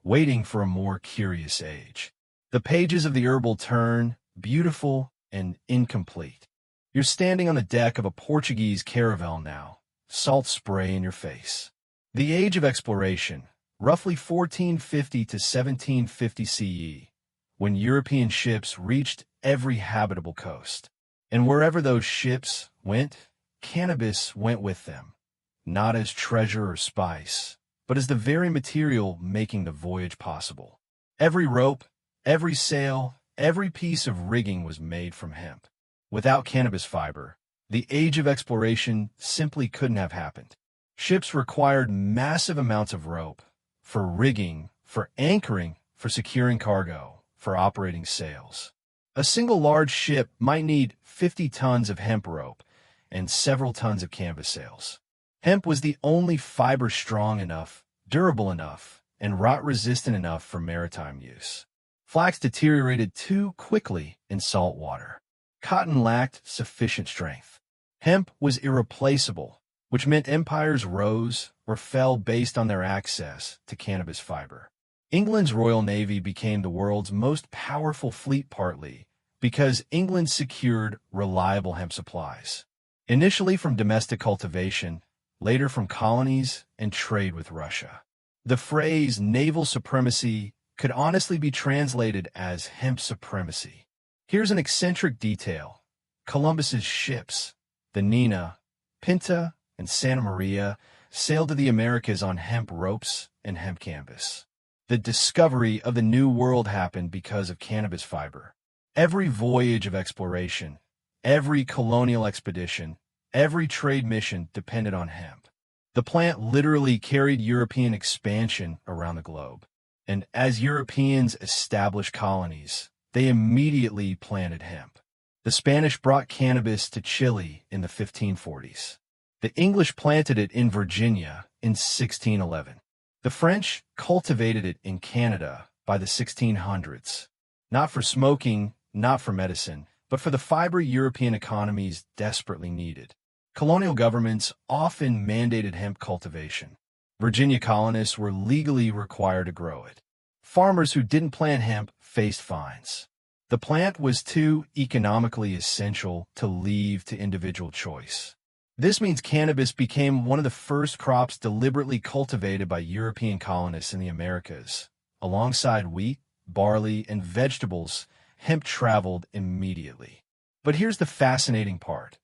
waiting for a more curious age. The pages of the herbal turn, beautiful and incomplete. You're standing on the deck of a Portuguese caravel now, salt spray in your face. The age of exploration, roughly 1450 to 1750 CE, when European ships reached every habitable coast. And wherever those ships went, cannabis went with them, not as treasure or spice, but as the very material making the voyage possible. Every rope, every sail, every piece of rigging was made from hemp. Without cannabis fiber, the age of exploration simply couldn't have happened. Ships required massive amounts of rope for rigging, for anchoring, for securing cargo, for operating sails. A single large ship might need 50 tons of hemp rope and several tons of canvas sails. Hemp was the only fiber strong enough, durable enough, and rot-resistant enough for maritime use. Flax deteriorated too quickly in salt water. Cotton lacked sufficient strength. Hemp was irreplaceable, which meant empires rose or fell based on their access to cannabis fiber. England's Royal Navy became the world's most powerful fleet partly because England secured reliable hemp supplies. Initially from domestic cultivation, later from colonies and trade with Russia. The phrase naval supremacy could honestly be translated as hemp supremacy. Here's an eccentric detail. Columbus's ships, the Nina, Pinta, and Santa Maria, sailed to the Americas on hemp ropes and hemp canvas. The discovery of the New World happened because of cannabis fiber. Every voyage of exploration, every colonial expedition, every trade mission depended on hemp. The plant literally carried European expansion around the globe. And as Europeans established colonies, they immediately planted hemp. The Spanish brought cannabis to Chile in the 1540s. The English planted it in Virginia in 1611. The French cultivated it in Canada by the 1600s, not for smoking, not for medicine, but for the fiber European economies desperately needed. Colonial governments often mandated hemp cultivation. Virginia colonists were legally required to grow it. Farmers who didn't plant hemp faced fines. The plant was too economically essential to leave to individual choice. This means cannabis became one of the first crops deliberately cultivated by European colonists in the Americas. Alongside wheat, barley, and vegetables, hemp traveled immediately. But here's the fascinating part.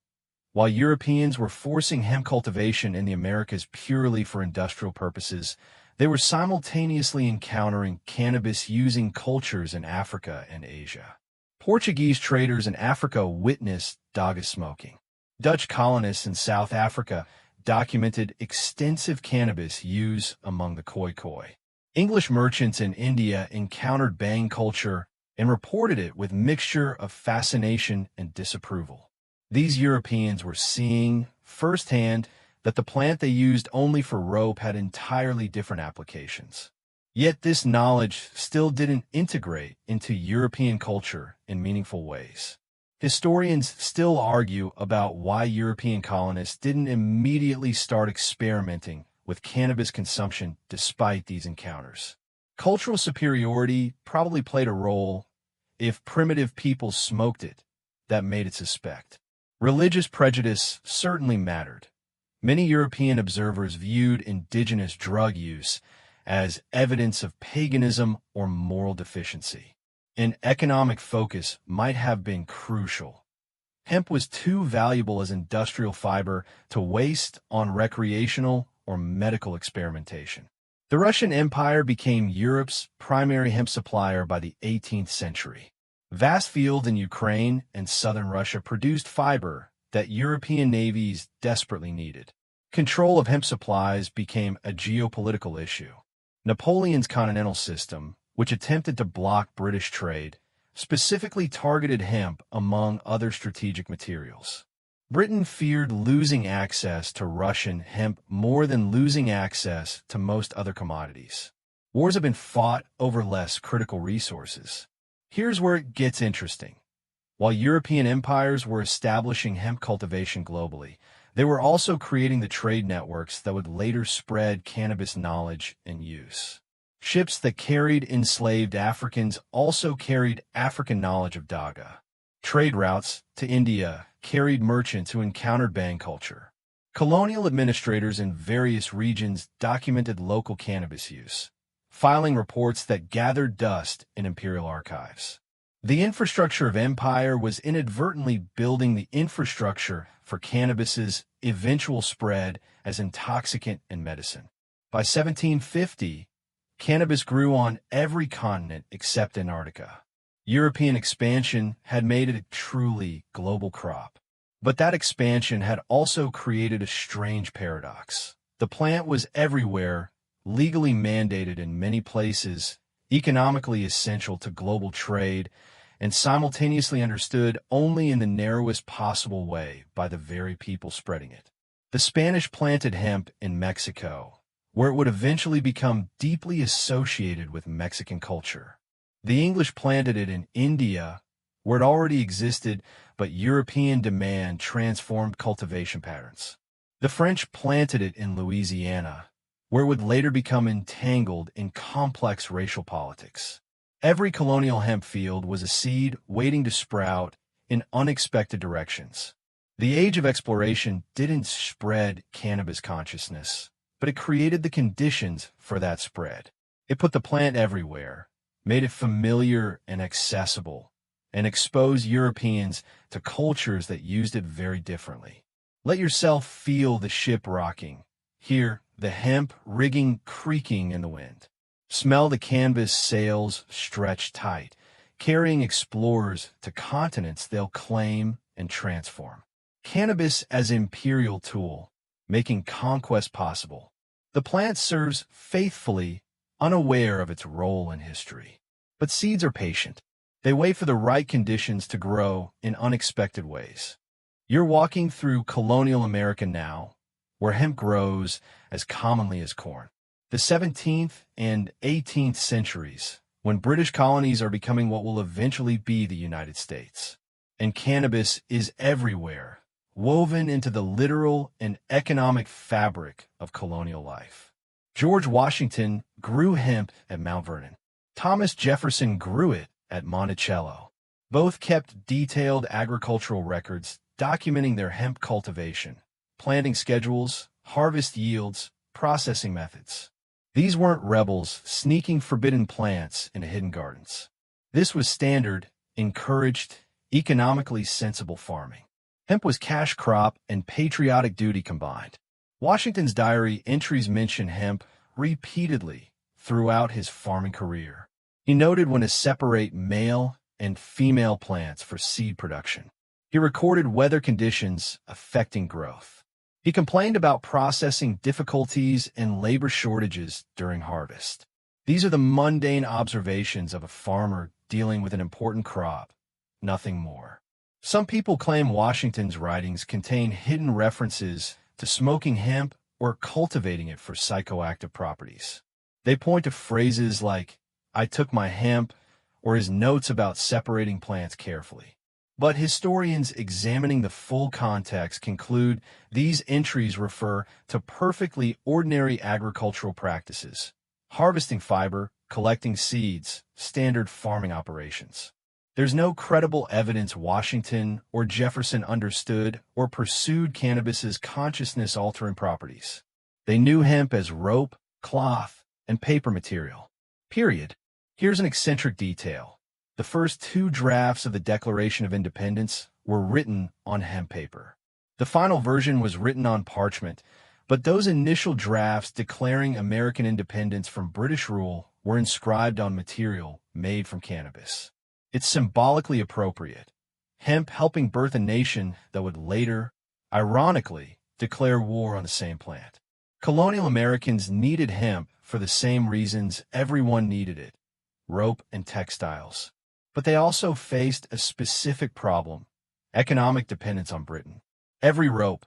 While Europeans were forcing hemp cultivation in the Americas purely for industrial purposes, they were simultaneously encountering cannabis-using cultures in Africa and Asia. Portuguese traders in Africa witnessed daga smoking. Dutch colonists in South Africa documented extensive cannabis use among the Khoi. English merchants in India encountered bang culture and reported it with mixture of fascination and disapproval. These Europeans were seeing firsthand that the plant they used only for rope had entirely different applications. Yet this knowledge still didn't integrate into European culture in meaningful ways. Historians still argue about why European colonists didn't immediately start experimenting with cannabis consumption despite these encounters. Cultural superiority probably played a role. If primitive people smoked it, that made it suspect. Religious prejudice certainly mattered. Many European observers viewed indigenous drug use as evidence of paganism or moral deficiency. An economic focus might have been crucial. Hemp was too valuable as industrial fiber to waste on recreational or medical experimentation. The Russian Empire became Europe's primary hemp supplier by the 18th century. Vast fields in Ukraine and southern Russia produced fiber that European navies desperately needed. Control of hemp supplies became a geopolitical issue. Napoleon's continental system, which attempted to block British trade, specifically targeted hemp among other strategic materials. Britain feared losing access to Russian hemp more than losing access to most other commodities. Wars have been fought over less critical resources. Here's where it gets interesting. While European empires were establishing hemp cultivation globally, they were also creating the trade networks that would later spread cannabis knowledge and use. Ships that carried enslaved Africans also carried African knowledge of daga. Trade routes to India carried merchants who encountered bang culture. Colonial administrators in various regions documented local cannabis use, filing reports that gathered dust in imperial archives. The infrastructure of empire was inadvertently building the infrastructure for cannabis's eventual spread as intoxicant and medicine. By 1750, cannabis grew on every continent except Antarctica. European expansion had made it a truly global crop. But that expansion had also created a strange paradox. The plant was everywhere, legally mandated in many places, economically essential to global trade, and simultaneously understood only in the narrowest possible way by the very people spreading it. The Spanish planted hemp in Mexico, where it would eventually become deeply associated with Mexican culture. The English planted it in India, where it already existed, but European demand transformed cultivation patterns. The French planted it in Louisiana, where it would later become entangled in complex racial politics. Every colonial hemp field was a seed waiting to sprout in unexpected directions. The age of exploration didn't spread cannabis consciousness, but it created the conditions for that spread. It put the plant everywhere, made it familiar and accessible, and exposed Europeans to cultures that used it very differently. Let yourself feel the ship rocking. Hear the hemp rigging creaking in the wind. Smell the canvas sails stretch tight, carrying explorers to continents they'll claim and transform. Cannabis as imperial tool, making conquest possible. The plant serves faithfully, unaware of its role in history. But seeds are patient. They wait for the right conditions to grow in unexpected ways. You're walking through colonial America now, where hemp grows as commonly as corn. The 17th and 18th centuries, when British colonies are becoming what will eventually be the United States. And cannabis is everywhere, woven into the literal and economic fabric of colonial life. George Washington grew hemp at Mount Vernon. Thomas Jefferson grew it at Monticello. Both kept detailed agricultural records documenting their hemp cultivation, planting schedules, harvest yields, processing methods. These weren't rebels sneaking forbidden plants into hidden gardens. This was standard, encouraged, economically sensible farming. Hemp was cash crop and patriotic duty combined. Washington's diary entries mention hemp repeatedly throughout his farming career. He noted when to separate male and female plants for seed production. He recorded weather conditions affecting growth. He complained about processing difficulties and labor shortages during harvest. These are the mundane observations of a farmer dealing with an important crop, nothing more. Some people claim Washington's writings contain hidden references to smoking hemp or cultivating it for psychoactive properties. They point to phrases like, "I took my hemp," or his notes about separating plants carefully. But historians examining the full context conclude these entries refer to perfectly ordinary agricultural practices, harvesting fiber, collecting seeds, standard farming operations. There's no credible evidence Washington or Jefferson understood or pursued cannabis's consciousness-altering properties. They knew hemp as rope, cloth, and paper material. Period. Here's an eccentric detail. The first two drafts of the Declaration of Independence were written on hemp paper. The final version was written on parchment, but those initial drafts declaring American independence from British rule were inscribed on material made from cannabis. It's symbolically appropriate. Hemp helping birth a nation that would later, ironically, declare war on the same plant. Colonial Americans needed hemp for the same reasons everyone needed it, rope and textiles. But they also faced a specific problem, economic dependence on Britain. Every rope,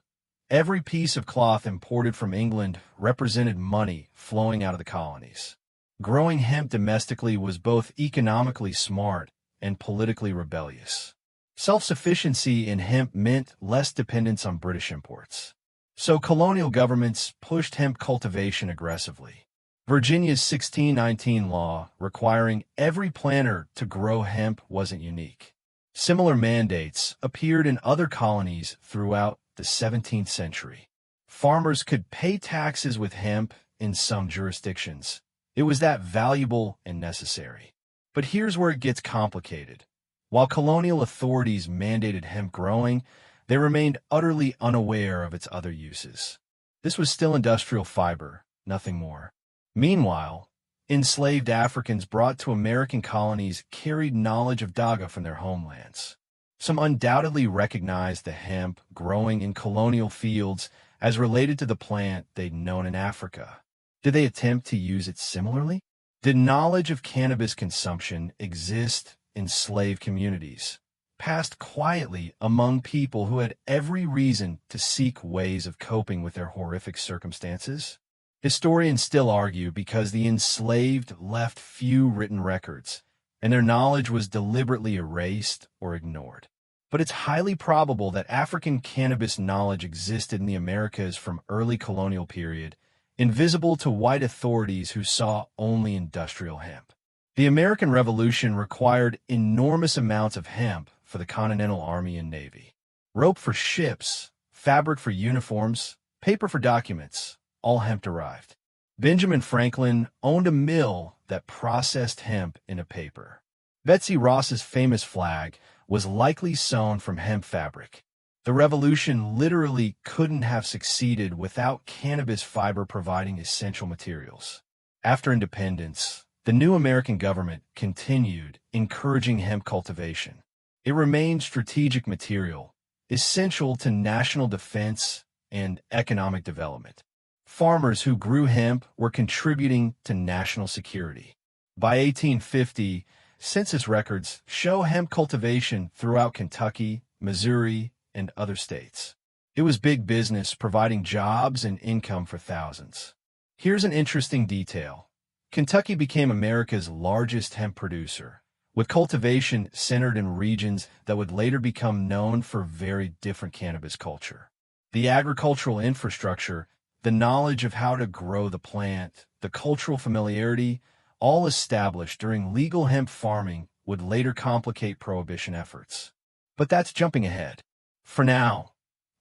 every piece of cloth imported from England represented money flowing out of the colonies. Growing hemp domestically was both economically smart and politically rebellious. Self-sufficiency in hemp meant less dependence on British imports. So colonial governments pushed hemp cultivation aggressively. Virginia's 1619 law requiring every planter to grow hemp wasn't unique. Similar mandates appeared in other colonies throughout the 17th century. Farmers could pay taxes with hemp in some jurisdictions. It was that valuable and necessary. But here's where it gets complicated. While colonial authorities mandated hemp growing, they remained utterly unaware of its other uses. This was still industrial fiber, nothing more. Meanwhile, enslaved Africans brought to American colonies carried knowledge of daga from their homelands. Some undoubtedly recognized the hemp growing in colonial fields as related to the plant they'd known in Africa. Did they attempt to use it similarly? Did knowledge of cannabis consumption exist in slave communities, passed quietly among people who had every reason to seek ways of coping with their horrific circumstances? Historians still argue because the enslaved left few written records, and their knowledge was deliberately erased or ignored. But it's highly probable that African cannabis knowledge existed in the Americas from early colonial period, invisible to white authorities who saw only industrial hemp. The American Revolution required enormous amounts of hemp for the Continental Army and Navy. Rope for ships, fabric for uniforms, paper for documents, all hemp-derived. Benjamin Franklin owned a mill that processed hemp into paper. Betsy Ross's famous flag was likely sewn from hemp fabric. The revolution literally couldn't have succeeded without cannabis fiber providing essential materials. After independence, the new American government continued encouraging hemp cultivation. It remained strategic material, essential to national defense and economic development. Farmers who grew hemp were contributing to national security. By 1850, census records show hemp cultivation throughout Kentucky, Missouri, and other states. It was big business, providing jobs and income for thousands. Here's an interesting detail. Kentucky became America's largest hemp producer, with cultivation centered in regions that would later become known for very different cannabis culture. The agricultural infrastructure, the knowledge of how to grow the plant, the cultural familiarity, all established during legal hemp farming would later complicate prohibition efforts. But that's jumping ahead. For now,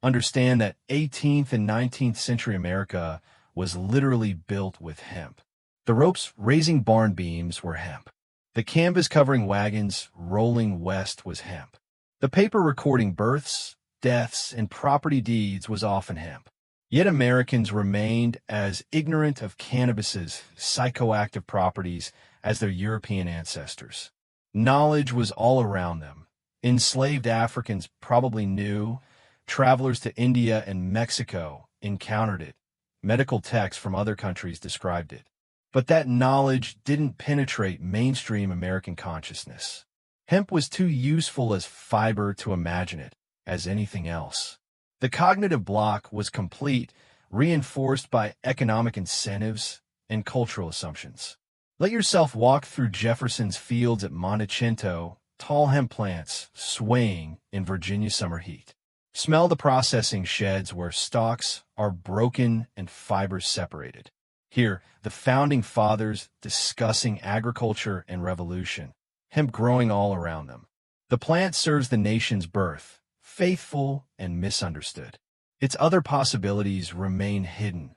understand that 18th and 19th century America was literally built with hemp. The ropes raising barn beams were hemp. The canvas covering wagons rolling west was hemp. The paper recording births, deaths, and property deeds was often hemp. Yet Americans remained as ignorant of cannabis's psychoactive properties as their European ancestors. Knowledge was all around them. Enslaved Africans probably knew. Travelers to India and Mexico encountered it. Medical texts from other countries described it. But that knowledge didn't penetrate mainstream American consciousness. Hemp was too useful as fiber to imagine it as anything else. The cognitive block was complete, reinforced by economic incentives and cultural assumptions. Let yourself walk through Jefferson's fields at Monticello, tall hemp plants swaying in Virginia summer heat. Smell the processing sheds where stalks are broken and fibers separated. Hear the founding fathers discussing agriculture and revolution, hemp growing all around them. The plant serves the nation's birth, faithful and misunderstood. Its other possibilities remain hidden,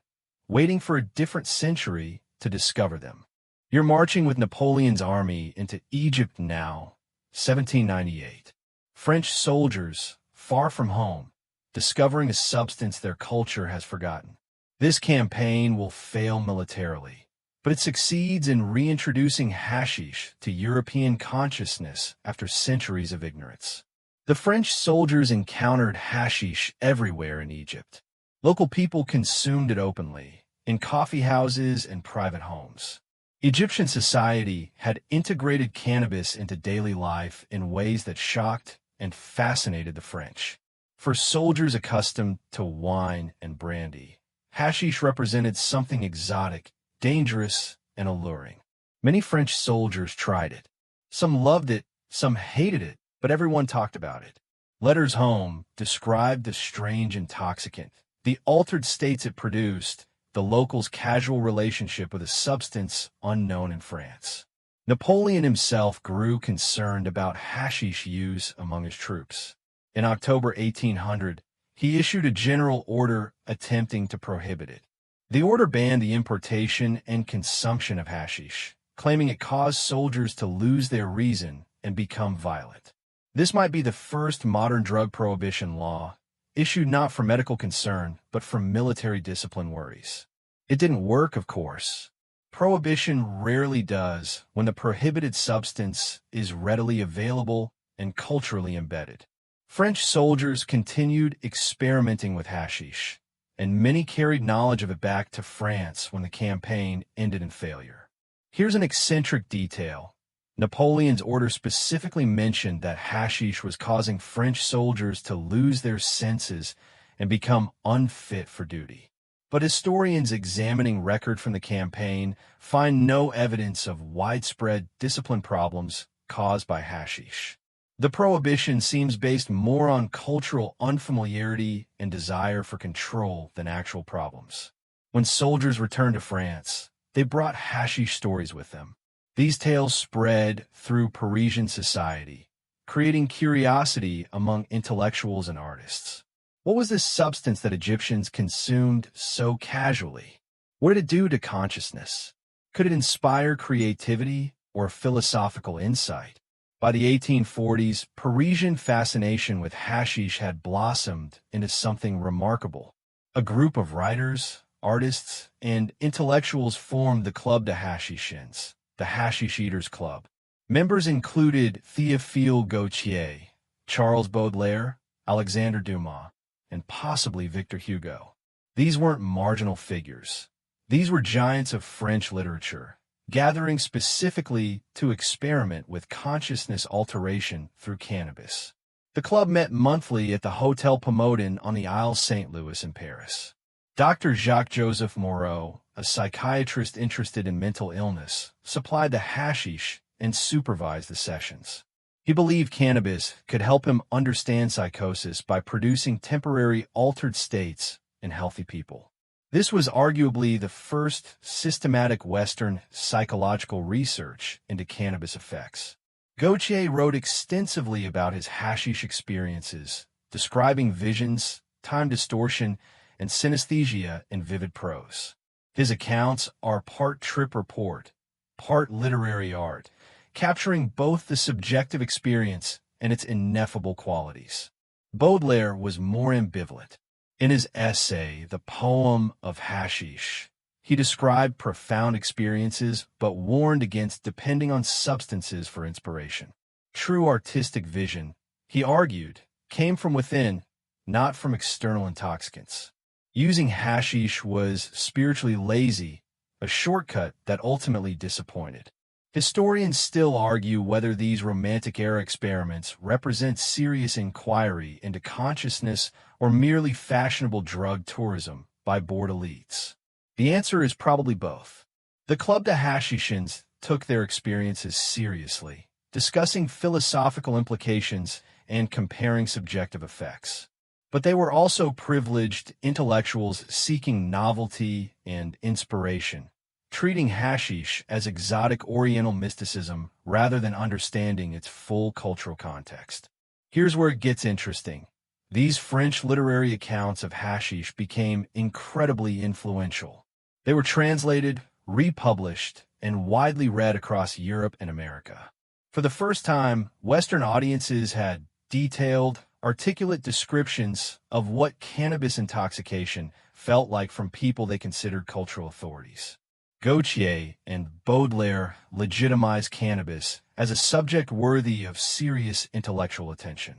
waiting for a different century to discover them. You're marching with Napoleon's army into Egypt now, 1798. French soldiers, far from home, discovering a substance their culture has forgotten. This campaign will fail militarily, but it succeeds in reintroducing hashish to European consciousness after centuries of ignorance. The French soldiers encountered hashish everywhere in Egypt. Local people consumed it openly, in coffee houses and private homes. Egyptian society had integrated cannabis into daily life in ways that shocked and fascinated the French. For soldiers accustomed to wine and brandy, hashish represented something exotic, dangerous, and alluring. Many French soldiers tried it. Some loved it, some hated it, but everyone talked about it. Letters home described the strange intoxicant, the altered states it produced, the locals' casual relationship with a substance unknown in France. Napoleon himself grew concerned about hashish use among his troops. In October 1800, he issued a general order attempting to prohibit it. The order banned the importation and consumption of hashish, claiming it caused soldiers to lose their reason and become violent. This might be the first modern drug prohibition law, issued not for medical concern, but for military discipline worries. It didn't work, of course. Prohibition rarely does when the prohibited substance is readily available and culturally embedded. French soldiers continued experimenting with hashish, and many carried knowledge of it back to France when the campaign ended in failure. Here's an eccentric detail. Napoleon's order specifically mentioned that hashish was causing French soldiers to lose their senses and become unfit for duty. But historians examining record from the campaign find no evidence of widespread discipline problems caused by hashish. The prohibition seems based more on cultural unfamiliarity and desire for control than actual problems. When soldiers returned to France, they brought hashish stories with them. These tales spread through Parisian society, creating curiosity among intellectuals and artists. What was this substance that Egyptians consumed so casually? What did it do to consciousness? Could it inspire creativity or philosophical insight? By the 1840s, Parisian fascination with hashish had blossomed into something remarkable. A group of writers, artists, and intellectuals formed the Club de Hashishins, the Hashish Eaters Club. Members included Théophile Gautier, Charles Baudelaire, Alexandre Dumas, and possibly Victor Hugo. These weren't marginal figures. These were giants of French literature, gathering specifically to experiment with consciousness alteration through cannabis. The club met monthly at the Hotel Pomodin on the Isle St. Louis in Paris. Dr. Jacques-Joseph Moreau, a psychiatrist interested in mental illness, supplied the hashish and supervised the sessions. He believed cannabis could help him understand psychosis by producing temporary altered states in healthy people. This was arguably the first systematic Western psychological research into cannabis effects. Gautier wrote extensively about his hashish experiences, describing visions, time distortion, and synesthesia in vivid prose. His accounts are part trip report, part literary art, capturing both the subjective experience and its ineffable qualities. Baudelaire was more ambivalent. In his essay, The Poem of Hashish, he described profound experiences but warned against depending on substances for inspiration. True artistic vision, he argued, came from within, not from external intoxicants. Using hashish was spiritually lazy, a shortcut that ultimately disappointed. Historians still argue whether these Romantic-era experiments represent serious inquiry into consciousness or merely fashionable drug tourism by bored elites. The answer is probably both. The Club de Hashishins took their experiences seriously, discussing philosophical implications and comparing subjective effects. But they were also privileged intellectuals seeking novelty and inspiration, treating hashish as exotic Oriental mysticism rather than understanding its full cultural context. Here's where it gets interesting. These French literary accounts of hashish became incredibly influential. They were translated, republished, and widely read across Europe and America. For the first time, Western audiences had detailed, articulate descriptions of what cannabis intoxication felt like from people they considered cultural authorities. Gautier and Baudelaire legitimized cannabis as a subject worthy of serious intellectual attention.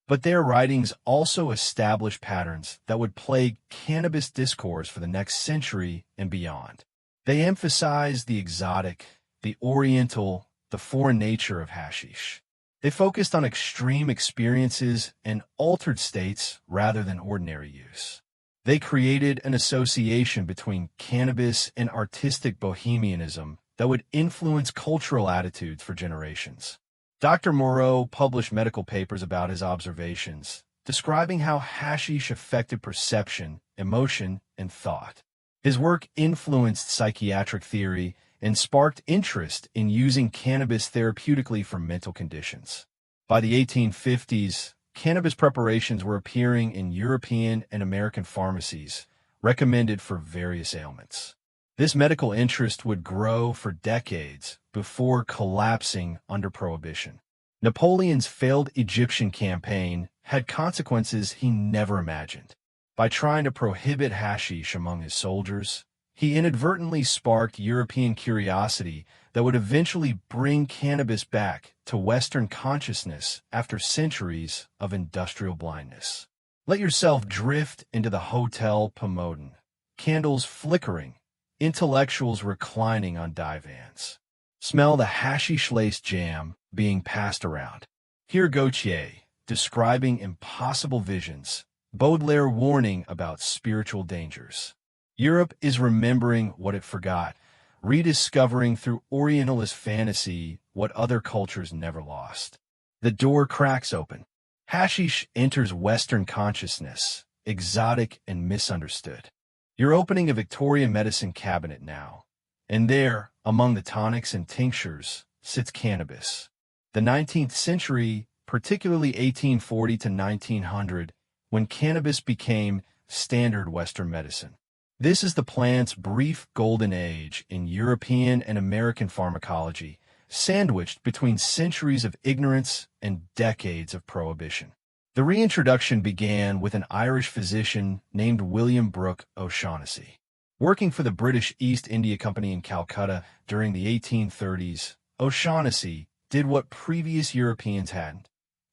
But their writings also established patterns that would plague cannabis discourse for the next century and beyond. They emphasized the exotic, the oriental, the foreign nature of hashish. They focused on extreme experiences and altered states rather than ordinary use. They created an association between cannabis and artistic bohemianism that would influence cultural attitudes for generations. Dr. Moreau published medical papers about his observations, describing how hashish affected perception, emotion, and thought. His work influenced psychiatric theory and sparked interest in using cannabis therapeutically for mental conditions. By the 1850s, cannabis preparations were appearing in European and American pharmacies, recommended for various ailments. This medical interest would grow for decades before collapsing under Prohibition. Napoleon's failed Egyptian campaign had consequences he never imagined. By trying to prohibit hashish among his soldiers, he inadvertently sparked European curiosity that would eventually bring cannabis back to Western consciousness after centuries of industrial blindness. Let yourself drift into the Hotel Pomodan, candles flickering, intellectuals reclining on divans. Smell the hashish-laced jam being passed around. Hear Gautier describing impossible visions, Baudelaire warning about spiritual dangers. Europe is remembering what it forgot, rediscovering through Orientalist fantasy what other cultures never lost. The door cracks open. Hashish enters Western consciousness, exotic and misunderstood. You're opening a Victorian medicine cabinet now, and there, among the tonics and tinctures, sits cannabis. The 19th century, particularly 1840 to 1900, when cannabis became standard Western medicine. This is the plant's brief golden age in European and American pharmacology, sandwiched between centuries of ignorance and decades of prohibition. The reintroduction began with an Irish physician named William Brooke O'Shaughnessy. Working for the British East India Company in Calcutta during the 1830s, O'Shaughnessy did what previous Europeans hadn't.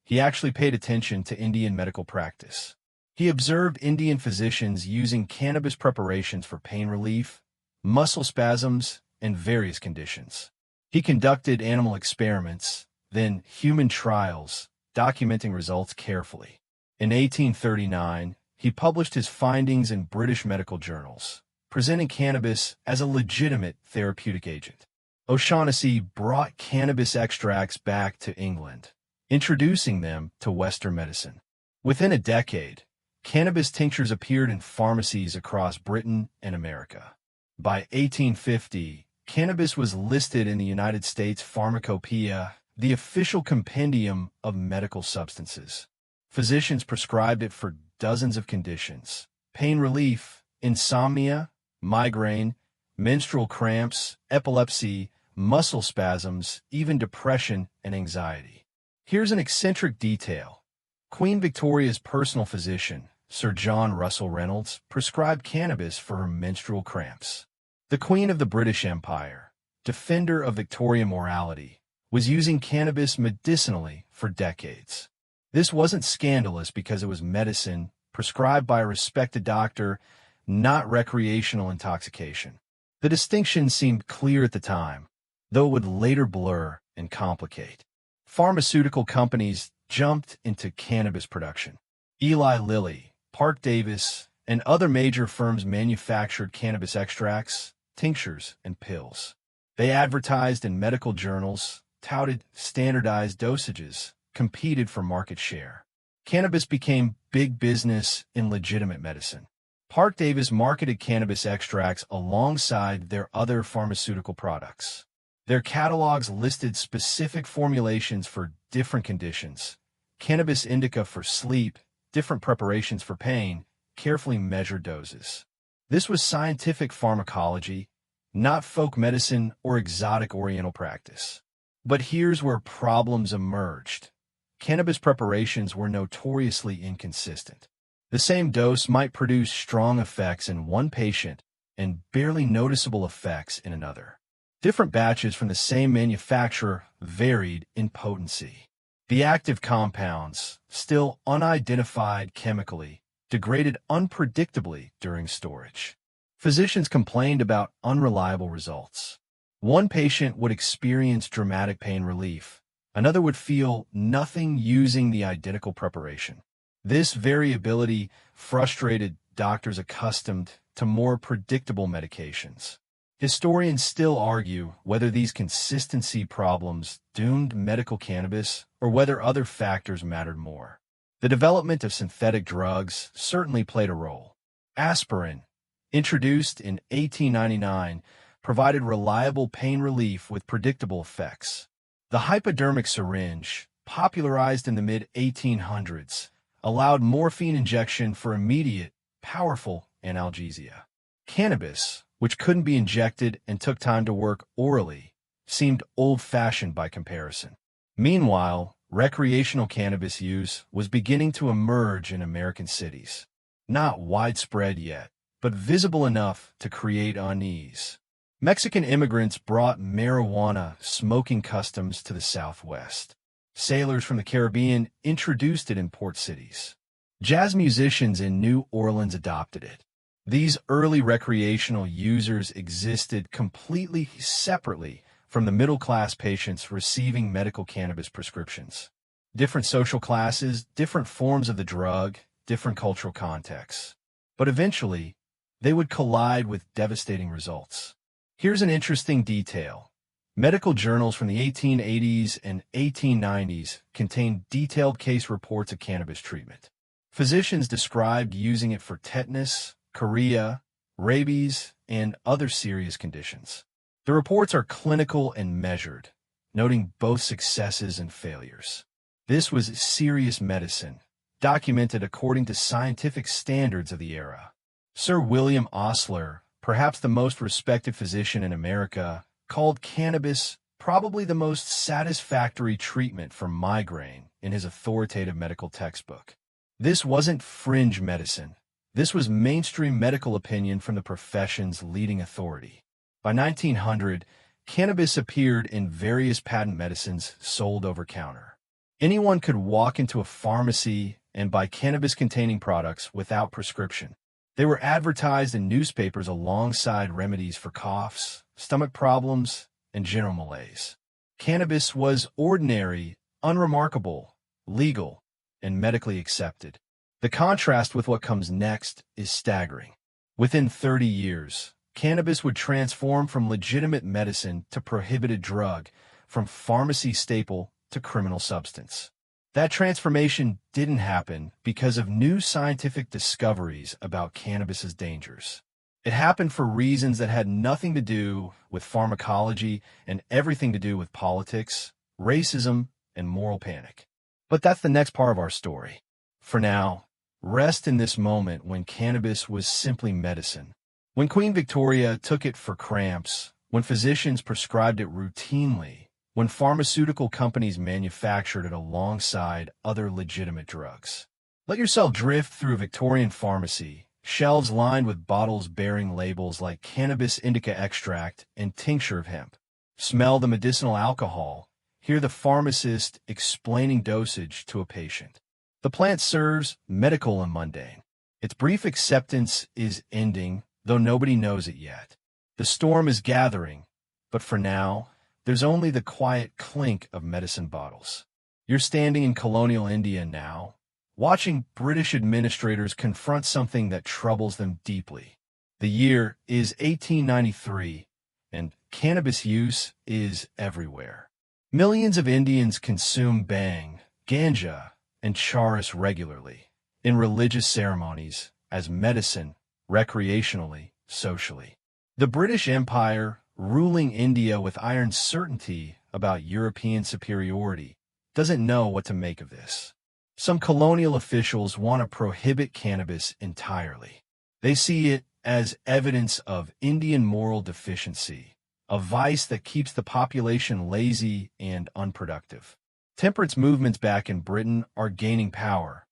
He actually paid attention to Indian medical practice. He observed Indian physicians using cannabis preparations for pain relief, muscle spasms, and various conditions. He conducted animal experiments, then human trials, documenting results carefully. In 1839, he published his findings in British medical journals, presenting cannabis as a legitimate therapeutic agent. O'Shaughnessy brought cannabis extracts back to England, introducing them to Western medicine. Within a decade, cannabis tinctures appeared in pharmacies across Britain and America. By 1850, cannabis was listed in the United States Pharmacopoeia, the official compendium of medical substances. Physicians prescribed it for dozens of conditions: pain relief, insomnia, migraine, menstrual cramps, epilepsy, muscle spasms, even depression and anxiety. Here's an eccentric detail. Queen Victoria's personal physician, Sir John Russell Reynolds, prescribed cannabis for her menstrual cramps. The Queen of the British Empire, defender of Victorian morality, was using cannabis medicinally for decades. This wasn't scandalous because it was medicine prescribed by a respected doctor, not recreational intoxication. The distinction seemed clear at the time, though it would later blur and complicate. Pharmaceutical companies jumped into cannabis production. Eli Lilly, Park Davis, and other major firms manufactured cannabis extracts, tinctures, and pills. They advertised in medical journals, touted standardized dosages, competed for market share. Cannabis became big business in legitimate medicine. Parke-Davis marketed cannabis extracts alongside their other pharmaceutical products. Their catalogs listed specific formulations for different conditions: cannabis indica for sleep, different preparations for pain, carefully measured doses. This was scientific pharmacology, not folk medicine or exotic Oriental practice. But here's where problems emerged. Cannabis preparations were notoriously inconsistent. The same dose might produce strong effects in one patient and barely noticeable effects in another. Different batches from the same manufacturer varied in potency. The active compounds, still unidentified chemically, degraded unpredictably during storage. Physicians complained about unreliable results. One patient would experience dramatic pain relief. Another would feel nothing using the identical preparation. This variability frustrated doctors accustomed to more predictable medications. Historians still argue whether these consistency problems doomed medical cannabis or whether other factors mattered more. The development of synthetic drugs certainly played a role. Aspirin, introduced in 1899, provided reliable pain relief with predictable effects. The hypodermic syringe, popularized in the mid-1800s, allowed morphine injection for immediate, powerful analgesia. Cannabis, which couldn't be injected and took time to work orally, seemed old-fashioned by comparison. Meanwhile, recreational cannabis use was beginning to emerge in American cities. Not widespread yet, but visible enough to create unease. Mexican immigrants brought marijuana smoking customs to the Southwest. Sailors from the Caribbean introduced it in port cities. Jazz musicians in New Orleans adopted it. These early recreational users existed completely separately from the middle-class patients receiving medical cannabis prescriptions. Different social classes, different forms of the drug, different cultural contexts. But eventually, they would collide with devastating results. Here's an interesting detail. Medical journals from the 1880s and 1890s contained detailed case reports of cannabis treatment. Physicians described using it for tetanus, chorea, rabies, and other serious conditions. The reports are clinical and measured, noting both successes and failures. This was serious medicine, documented according to scientific standards of the era. Sir William Osler, perhaps the most respected physician in America, called cannabis probably the most satisfactory treatment for migraine in his authoritative medical textbook. This wasn't fringe medicine. This was mainstream medical opinion from the profession's leading authority. By 1900, cannabis appeared in various patent medicines sold over-counter. Anyone could walk into a pharmacy and buy cannabis-containing products without prescription. They were advertised in newspapers alongside remedies for coughs, stomach problems, and general malaise. Cannabis was ordinary, unremarkable, legal, and medically accepted. The contrast with what comes next is staggering. Within 30 years, cannabis would transform from legitimate medicine to prohibited drug, from pharmacy staple to criminal substance. That transformation didn't happen because of new scientific discoveries about cannabis's dangers. It happened for reasons that had nothing to do with pharmacology and everything to do with politics, racism, and moral panic. But that's the next part of our story. For now, rest in this moment when cannabis was simply medicine. When Queen Victoria took it for cramps, when physicians prescribed it routinely, when pharmaceutical companies manufactured it alongside other legitimate drugs. Let yourself drift through a Victorian pharmacy, shelves lined with bottles bearing labels like cannabis indica extract and tincture of hemp. Smell the medicinal alcohol. Hear the pharmacist explaining dosage to a patient. The plant serves medical and mundane. Its brief acceptance is ending, though nobody knows it yet. The storm is gathering, but for now, there's only the quiet clink of medicine bottles. You're standing in colonial India now, watching British administrators confront something that troubles them deeply. The year is 1893, and cannabis use is everywhere. Millions of Indians consume bhang, ganja, and charas regularly, in religious ceremonies, as medicine, recreationally, socially. The British Empire, ruling India with iron certainty about European superiority, doesn't know what to make of this. Some colonial officials want to prohibit cannabis entirely. They see it as evidence of Indian moral deficiency, a vice that keeps the population lazy and unproductive. Temperance movements back in Britain are gaining power,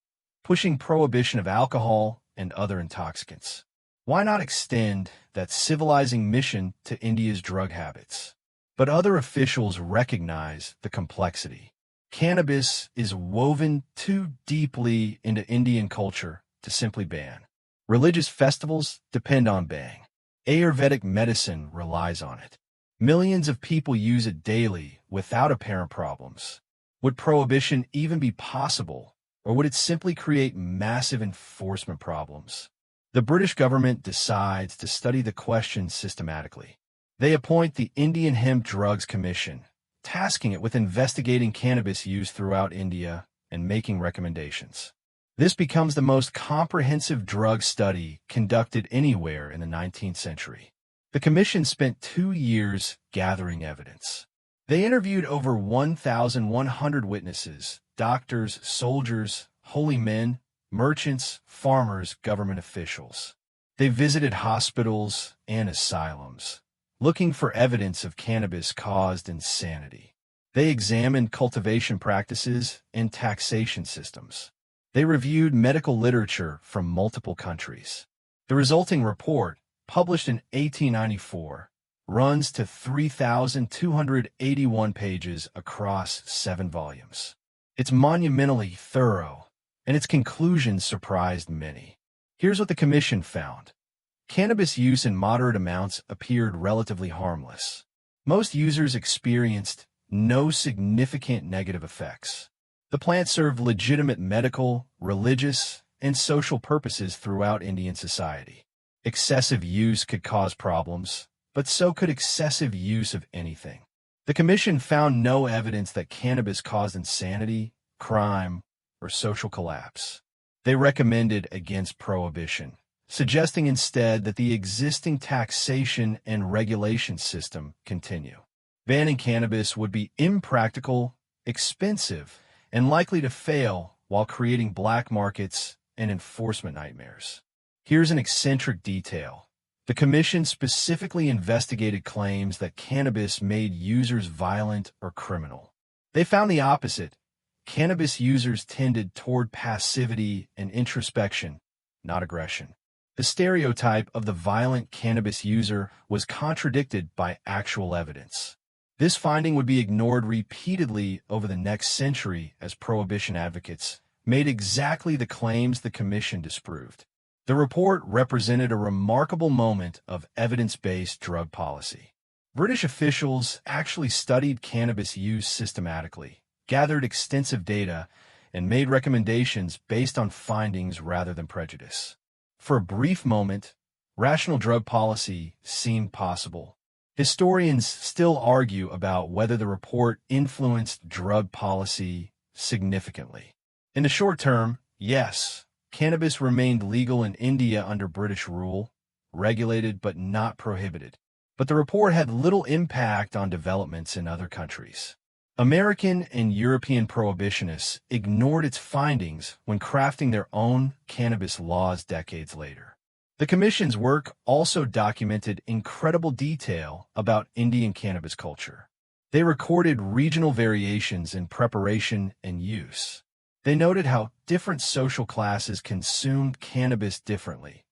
pushing prohibition of alcohol and other intoxicants. Why not extend that civilizing mission to India's drug habits? But other officials recognize the complexity. Cannabis is woven too deeply into Indian culture to simply ban. Religious festivals depend on bhang. Ayurvedic medicine relies on it. Millions of people use it daily without apparent problems. Would prohibition even be possible, or would it simply create massive enforcement problems? The British government decides to study the question systematically. They appoint the Indian Hemp Drugs Commission, tasking it with investigating cannabis use throughout India and making recommendations. This becomes the most comprehensive drug study conducted anywhere in the 19th century. The commission spent 2 years gathering evidence. They interviewed over 1,100 witnesses, doctors, soldiers, holy men, merchants, farmers, government officials. They visited hospitals and asylums, looking for evidence of cannabis-caused insanity. They examined cultivation practices and taxation systems. They reviewed medical literature from multiple countries. The resulting report, published in 1894, runs to 3,281 pages across 7 volumes. It's monumentally thorough, and its conclusions surprised many. Here's what the commission found. Cannabis use in moderate amounts appeared relatively harmless. Most users experienced no significant negative effects. The plant served legitimate medical, religious, and social purposes throughout Indian society. Excessive use could cause problems, but so could excessive use of anything. The commission found no evidence that cannabis caused insanity, crime, or social collapse. They recommended against prohibition, suggesting instead that the existing taxation and regulation system continue. Banning cannabis would be impractical, expensive, and likely to fail while creating black markets and enforcement nightmares. Here's an eccentric detail. The commission specifically investigated claims that cannabis made users violent or criminal. They found the opposite. Cannabis users tended toward passivity and introspection, not aggression. The stereotype of the violent cannabis user was contradicted by actual evidence. This finding would be ignored repeatedly over the next century as prohibition advocates made exactly the claims the commission disproved. The report represented a remarkable moment of evidence-based drug policy. British officials actually studied cannabis use systematically, gathered extensive data, and made recommendations based on findings rather than prejudice. For a brief moment, rational drug policy seemed possible. Historians still argue about whether the report influenced drug policy significantly. In the short term, yes, cannabis remained legal in India under British rule, regulated but not prohibited. But the report had little impact on developments in other countries. American and European prohibitionists ignored its findings when crafting their own cannabis laws decades later. The Commission's work also documented incredible detail about Indian cannabis culture. They recorded regional variations in preparation and use. They noted how different social classes consumed cannabis differently.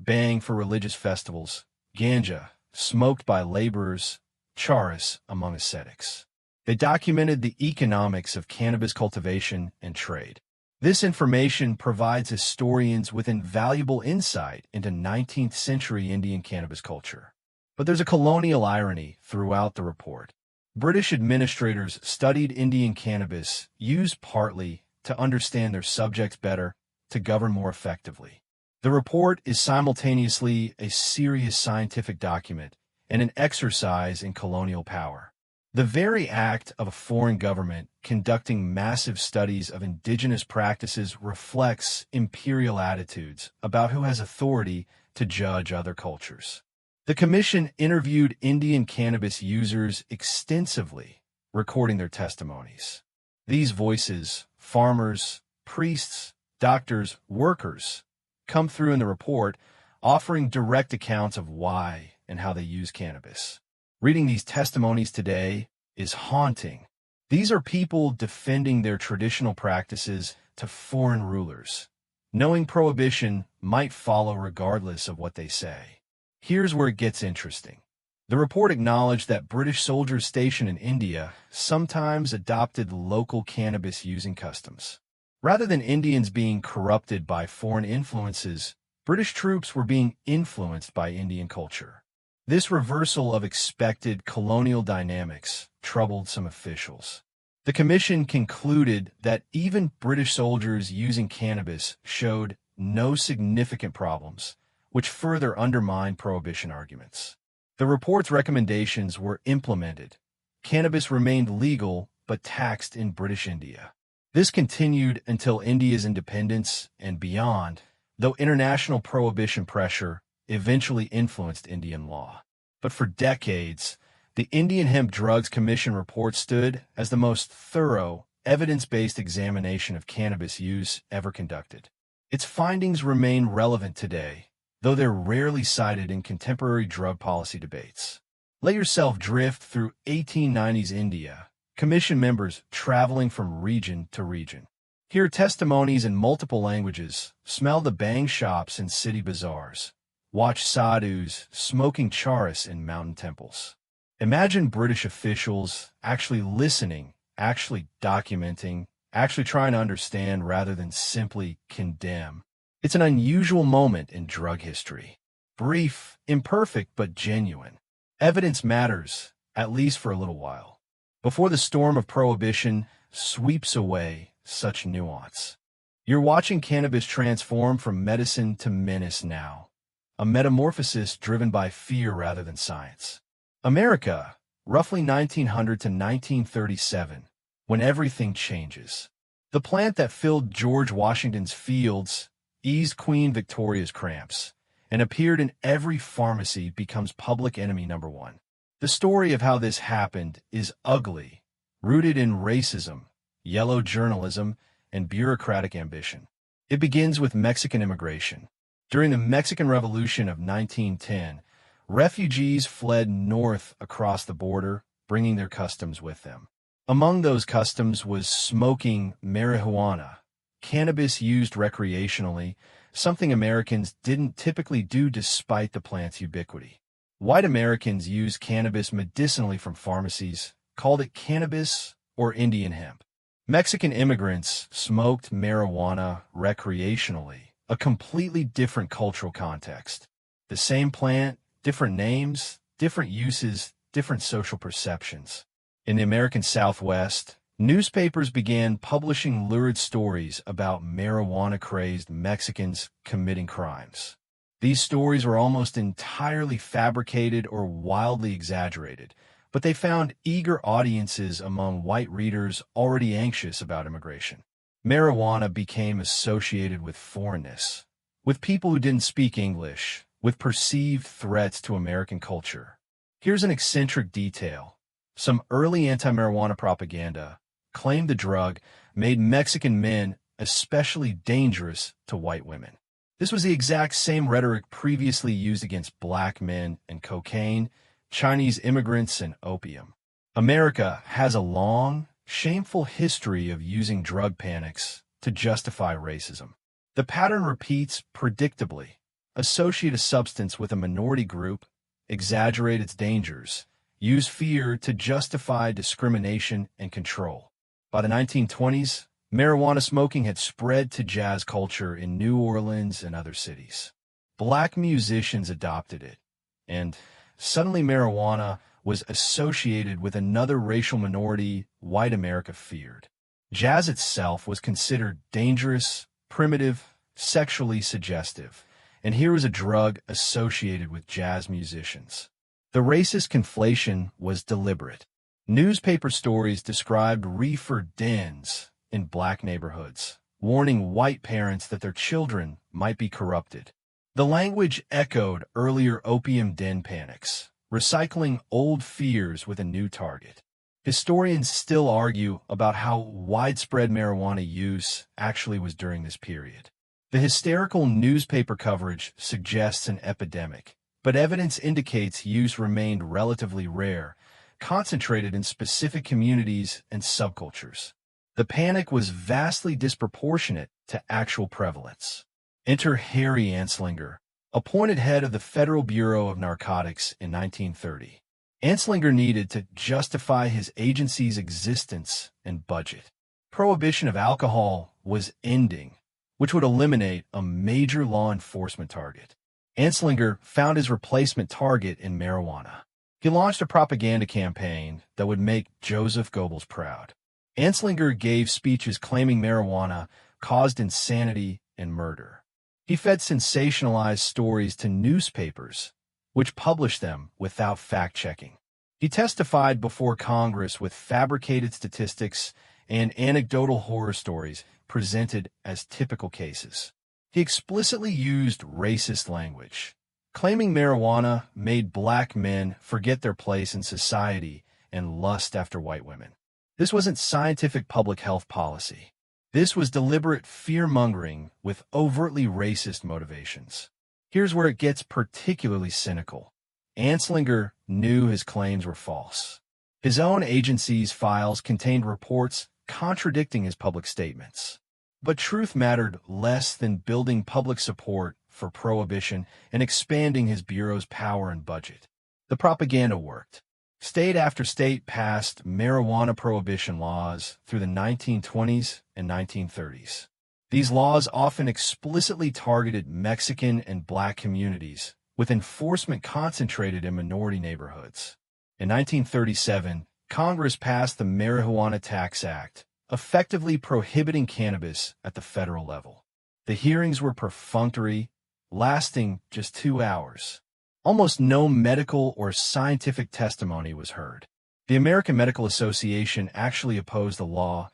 Bhang for religious festivals, ganja, smoked by laborers, charas among ascetics. They documented the economics of cannabis cultivation and trade. This information provides historians with invaluable insight into 19th century Indian cannabis culture. But there's a colonial irony throughout the report. British administrators studied Indian cannabis use partly to understand their subjects better, to govern more effectively. The report is simultaneously a serious scientific document and an exercise in colonial power. The very act of a foreign government conducting massive studies of indigenous practices reflects imperial attitudes about who has authority to judge other cultures. The commission interviewed Indian cannabis users extensively, recording their testimonies. These voices, farmers, priests, doctors, workers, come through in the report, offering direct accounts of why and how they use cannabis. Reading these testimonies today is haunting. These are people defending their traditional practices to foreign rulers, knowing prohibition might follow regardless of what they say. Here's where it gets interesting. The report acknowledged that British soldiers stationed in India sometimes adopted local cannabis-using customs. Rather than Indians being corrupted by foreign influences, British troops were being influenced by Indian culture. This reversal of expected colonial dynamics troubled some officials. The commission concluded that even British soldiers using cannabis showed no significant problems, which further undermined prohibition arguments. The report's recommendations were implemented. Cannabis remained legal but taxed in British India. This continued until India's independence and beyond, though international prohibition pressure eventually influenced Indian law. But for decades, the Indian Hemp Drugs Commission report stood as the most thorough, evidence-based examination of cannabis use ever conducted. Its findings remain relevant today, though they're rarely cited in contemporary drug policy debates. Let yourself drift through 1890s India, commission members traveling from region to region. Hear testimonies in multiple languages, smell the bang shops in city bazaars, watch sadhus smoking charas in mountain temples. Imagine British officials actually listening, actually documenting, actually trying to understand rather than simply condemn. It's an unusual moment in drug history. Brief, imperfect, but genuine. Evidence matters, at least for a little while, before the storm of prohibition sweeps away such nuance. You're watching cannabis transform from medicine to menace now, a metamorphosis driven by fear rather than science. America, roughly 1900 to 1937, when everything changes. The plant that filled George Washington's fields, eased Queen Victoria's cramps, and appeared in every pharmacy becomes public enemy number one. The story of how this happened is ugly, rooted in racism, yellow journalism, and bureaucratic ambition. It begins with Mexican immigration. During the Mexican Revolution of 1910, refugees fled north across the border, bringing their customs with them. Among those customs was smoking marijuana, cannabis used recreationally, something Americans didn't typically do despite the plant's ubiquity. White Americans used cannabis medicinally from pharmacies, called it cannabis or Indian hemp. Mexican immigrants smoked marijuana recreationally, a completely different cultural context. The same plant, different names, different uses, different social perceptions. In the American Southwest, newspapers began publishing lurid stories about marijuana-crazed Mexicans committing crimes. These stories were almost entirely fabricated or wildly exaggerated, but they found eager audiences among white readers already anxious about immigration. Marijuana became associated with foreignness, with people who didn't speak English, with perceived threats to American culture. Here's an eccentric detail. Some early anti-marijuana propaganda claimed the drug made Mexican men especially dangerous to white women. This was the exact same rhetoric previously used against black men and cocaine, Chinese immigrants and opium. America has a long, shameful history of using drug panics to justify racism. The pattern repeats predictably. Associate a substance with a minority group, exaggerate its dangers, use fear to justify discrimination and control. By the 1920s, marijuana smoking had spread to jazz culture in New Orleans and other cities. Black musicians adopted it, and suddenly marijuana was associated with another racial minority white America feared. Jazz itself was considered dangerous, primitive, sexually suggestive, and here was a drug associated with jazz musicians. The racist conflation was deliberate. Newspaper stories described reefer dens in black neighborhoods, warning white parents that their children might be corrupted. The language echoed earlier opium den panics, recycling old fears with a new target. Historians still argue about how widespread marijuana use actually was during this period. The hysterical newspaper coverage suggests an epidemic, but evidence indicates use remained relatively rare, concentrated in specific communities and subcultures. The panic was vastly disproportionate to actual prevalence. Enter Harry Anslinger, appointed head of the Federal Bureau of Narcotics in 1930. Anslinger needed to justify his agency's existence and budget. Prohibition of alcohol was ending, which would eliminate a major law enforcement target. Anslinger found his replacement target in marijuana. He launched a propaganda campaign that would make Joseph Goebbels proud. Anslinger gave speeches claiming marijuana caused insanity and murder. He fed sensationalized stories to newspapers, which published them without fact-checking. He testified before Congress with fabricated statistics and anecdotal horror stories presented as typical cases. He explicitly used racist language, claiming marijuana made black men forget their place in society and lust after white women. This wasn't scientific public health policy. This was deliberate fear-mongering with overtly racist motivations. Here's where it gets particularly cynical. Anslinger knew his claims were false. His own agency's files contained reports contradicting his public statements. But truth mattered less than building public support for prohibition and expanding his bureau's power and budget. The propaganda worked. State after state passed marijuana prohibition laws through the 1920s and 1930s. These laws often explicitly targeted Mexican and black communities, with enforcement concentrated in minority neighborhoods. In 1937, Congress passed the Marijuana Tax Act, effectively prohibiting cannabis at the federal level. The hearings were perfunctory, lasting just 2 hours. Almost no medical or scientific testimony was heard. The American Medical Association actually opposed the law,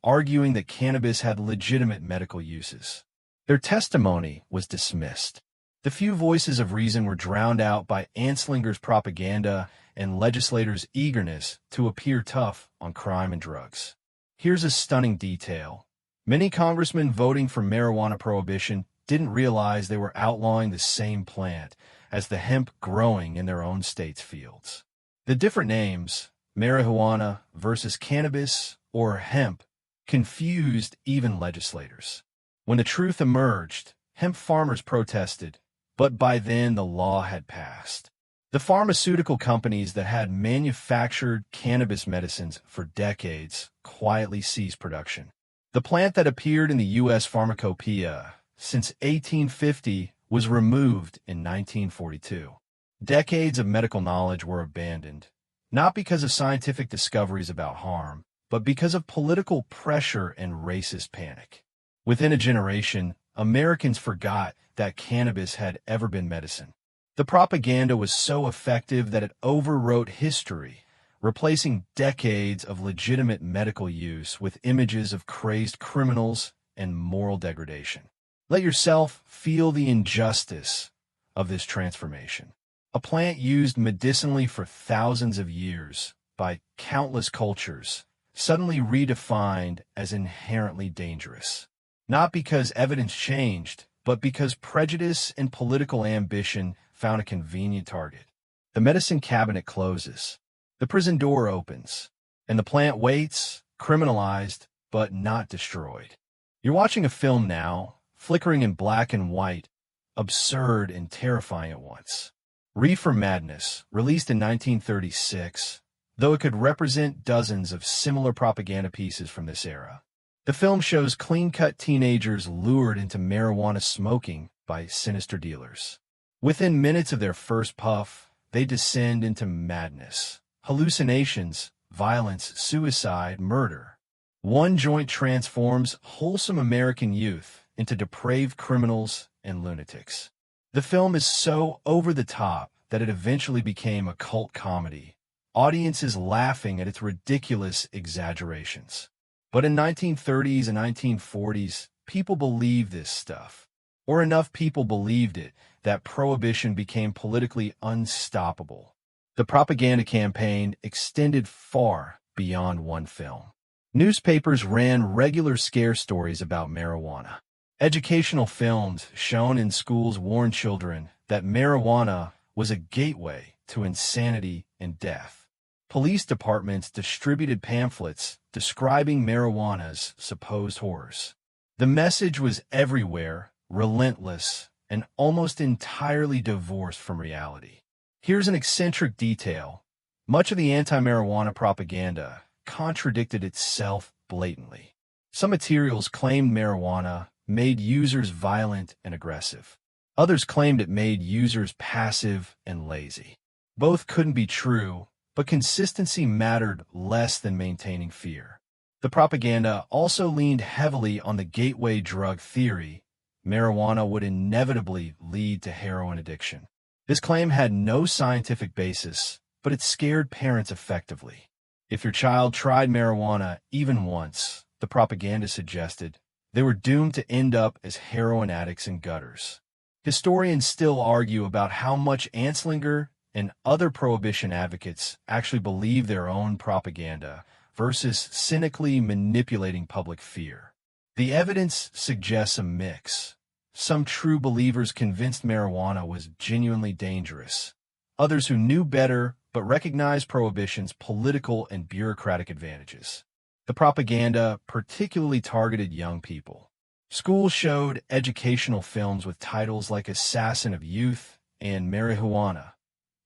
arguing that cannabis had legitimate medical uses. Their testimony was dismissed. The few voices of reason were drowned out by Anslinger's propaganda and legislators' eagerness to appear tough on crime and drugs. Here's a stunning detail. Many congressmen voting for marijuana prohibition didn't realize they were outlawing the same plant as the hemp growing in their own state's fields. The different names, marijuana versus cannabis or hemp, confused even legislators. When the truth emerged, hemp farmers protested, but by then the law had passed. The pharmaceutical companies that had manufactured cannabis medicines for decades quietly ceased production. The plant that appeared in the U.S. pharmacopoeia since 1850 was removed in 1942. Decades of medical knowledge were abandoned, not because of scientific discoveries about harm, but because of political pressure and racist panic. Within a generation, Americans forgot that cannabis had ever been medicine. The propaganda was so effective that it overwrote history, replacing decades of legitimate medical use with images of crazed criminals and moral degradation. Let yourself feel the injustice of this transformation. A plant used medicinally for thousands of years by countless cultures, suddenly redefined as inherently dangerous. Not because evidence changed, but because prejudice and political ambition found a convenient target. The medicine cabinet closes. The prison door opens. And the plant waits, criminalized, but not destroyed. You're watching a film now, flickering in black and white, absurd and terrifying at once. Reefer Madness, released in 1936, though it could represent dozens of similar propaganda pieces from this era. The film shows clean-cut teenagers lured into marijuana smoking by sinister dealers. Within minutes of their first puff, they descend into madness, hallucinations, violence, suicide, murder. One joint transforms wholesome American youth into depraved criminals and lunatics. The film is so over the top that it eventually became a cult comedy, audiences laughing at its ridiculous exaggerations. But in 1930s and 1940s, people believed this stuff. or enough people believed it that prohibition became politically unstoppable. The propaganda campaign extended far beyond one film. Newspapers ran regular scare stories about marijuana. Educational films shown in schools warned children that marijuana was a gateway to insanity and death. Police departments distributed pamphlets describing marijuana's supposed horrors. The message was everywhere, relentless, and almost entirely divorced from reality. Here's an eccentric detail. Much of the anti-marijuana propaganda contradicted itself blatantly. Some materials claimed marijuana made users violent and aggressive. Others claimed it made users passive and lazy. Both couldn't be true, but consistency mattered less than maintaining fear. The propaganda also leaned heavily on the gateway drug theory. Marijuana would inevitably lead to heroin addiction. This claim had no scientific basis, but it scared parents effectively. If your child tried marijuana even once, the propaganda suggested, they were doomed to end up as heroin addicts in gutters. Historians still argue about how much Anslinger and other prohibition advocates actually believe their own propaganda versus cynically manipulating public fear. The evidence suggests a mix. Some true believers convinced marijuana was genuinely dangerous. Others who knew better but recognized prohibition's political and bureaucratic advantages. The propaganda particularly targeted young people. Schools showed educational films with titles like Assassin of Youth and Marijuana,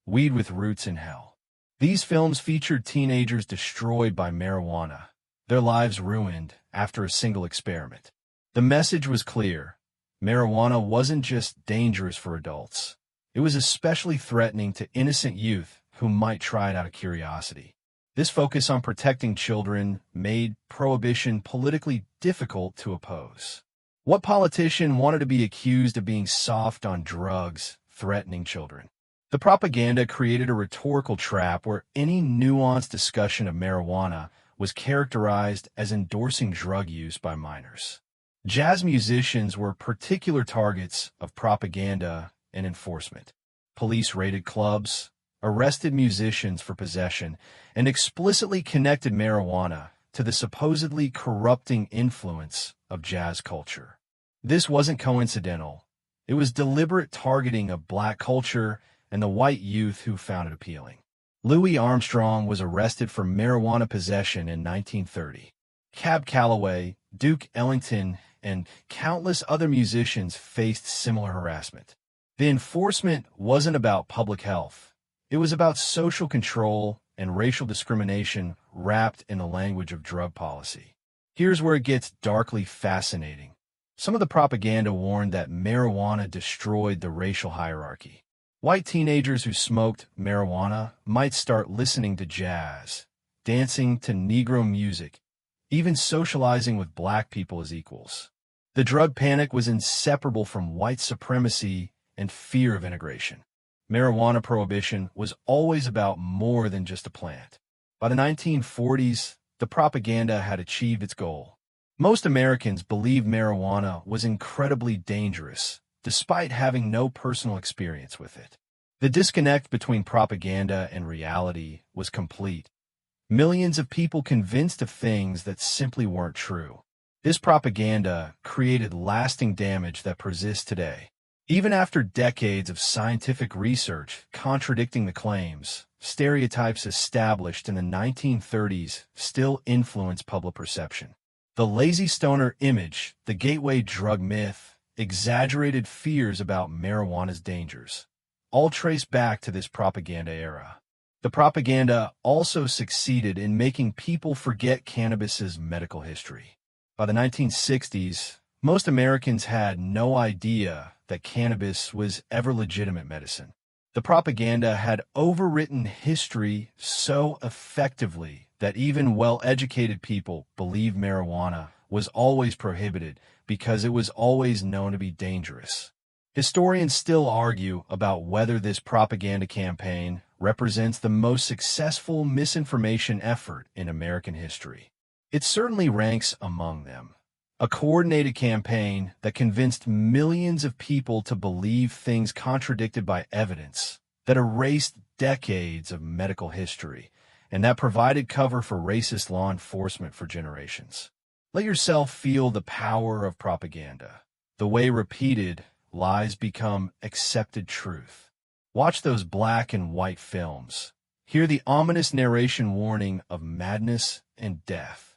Weed with Roots in Hell. These films featured teenagers destroyed by marijuana, their lives ruined after a single experiment. The message was clear. Marijuana wasn't just dangerous for adults. It was especially threatening to innocent youth who might try it out of curiosity. This focus on protecting children made prohibition politically difficult to oppose. What politician wanted to be accused of being soft on drugs, threatening children? The propaganda created a rhetorical trap where any nuanced discussion of marijuana was characterized as endorsing drug use by minors. Jazz musicians were particular targets of propaganda and enforcement. Police raided clubs, arrested musicians for possession, and explicitly connected marijuana to the supposedly corrupting influence of jazz culture. This wasn't coincidental. It was deliberate targeting of black culture and the white youth who found it appealing. Louis Armstrong was arrested for marijuana possession in 1930. Cab Calloway, Duke Ellington, and countless other musicians faced similar harassment. The enforcement wasn't about public health. It was about social control and racial discrimination wrapped in the language of drug policy. Here's where it gets darkly fascinating. Some of the propaganda warned that marijuana destroyed the racial hierarchy. White teenagers who smoked marijuana might start listening to jazz, dancing to Negro music, even socializing with black people as equals. The drug panic was inseparable from white supremacy and fear of integration. Marijuana prohibition was always about more than just a plant. By the 1940s, the propaganda had achieved its goal. Most Americans believed marijuana was incredibly dangerous, despite having no personal experience with it. The disconnect between propaganda and reality was complete. Millions of people convinced of things that simply weren't true. This propaganda created lasting damage that persists today. Even after decades of scientific research contradicting the claims, stereotypes established in the 1930s still influence public perception. The lazy stoner image, the gateway drug myth, exaggerated fears about marijuana's dangers, all trace back to this propaganda era. The propaganda also succeeded in making people forget cannabis's medical history. By the 1960s, most Americans had no idea that cannabis was ever legitimate medicine. The propaganda had overwritten history so effectively that even well-educated people believed marijuana was always prohibited because it was always known to be dangerous. Historians still argue about whether this propaganda campaign represents the most successful misinformation effort in American history. It certainly ranks among them. A coordinated campaign that convinced millions of people to believe things contradicted by evidence, that erased decades of medical history, and that provided cover for racist law enforcement for generations. Let yourself feel the power of propaganda, the way repeated lies become accepted truth. Watch those black and white films. Hear the ominous narration warning of madness and death.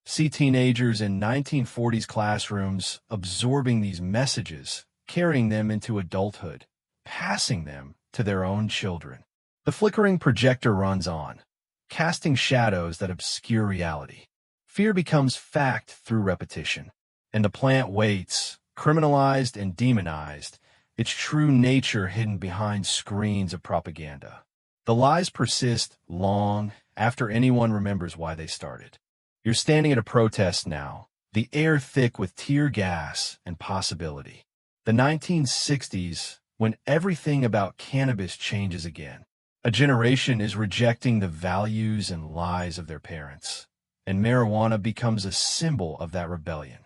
See teenagers in 1940s classrooms absorbing these messages, carrying them into adulthood, passing them to their own children. The flickering projector runs on, casting shadows that obscure reality. Fear becomes fact through repetition, and the plant waits, criminalized and demonized, its true nature hidden behind screens of propaganda. The lies persist long after anyone remembers why they started. You're standing at a protest now, the air thick with tear gas and possibility. The 1960s, when everything about cannabis changes again. A generation is rejecting the values and lies of their parents, and marijuana becomes a symbol of that rebellion.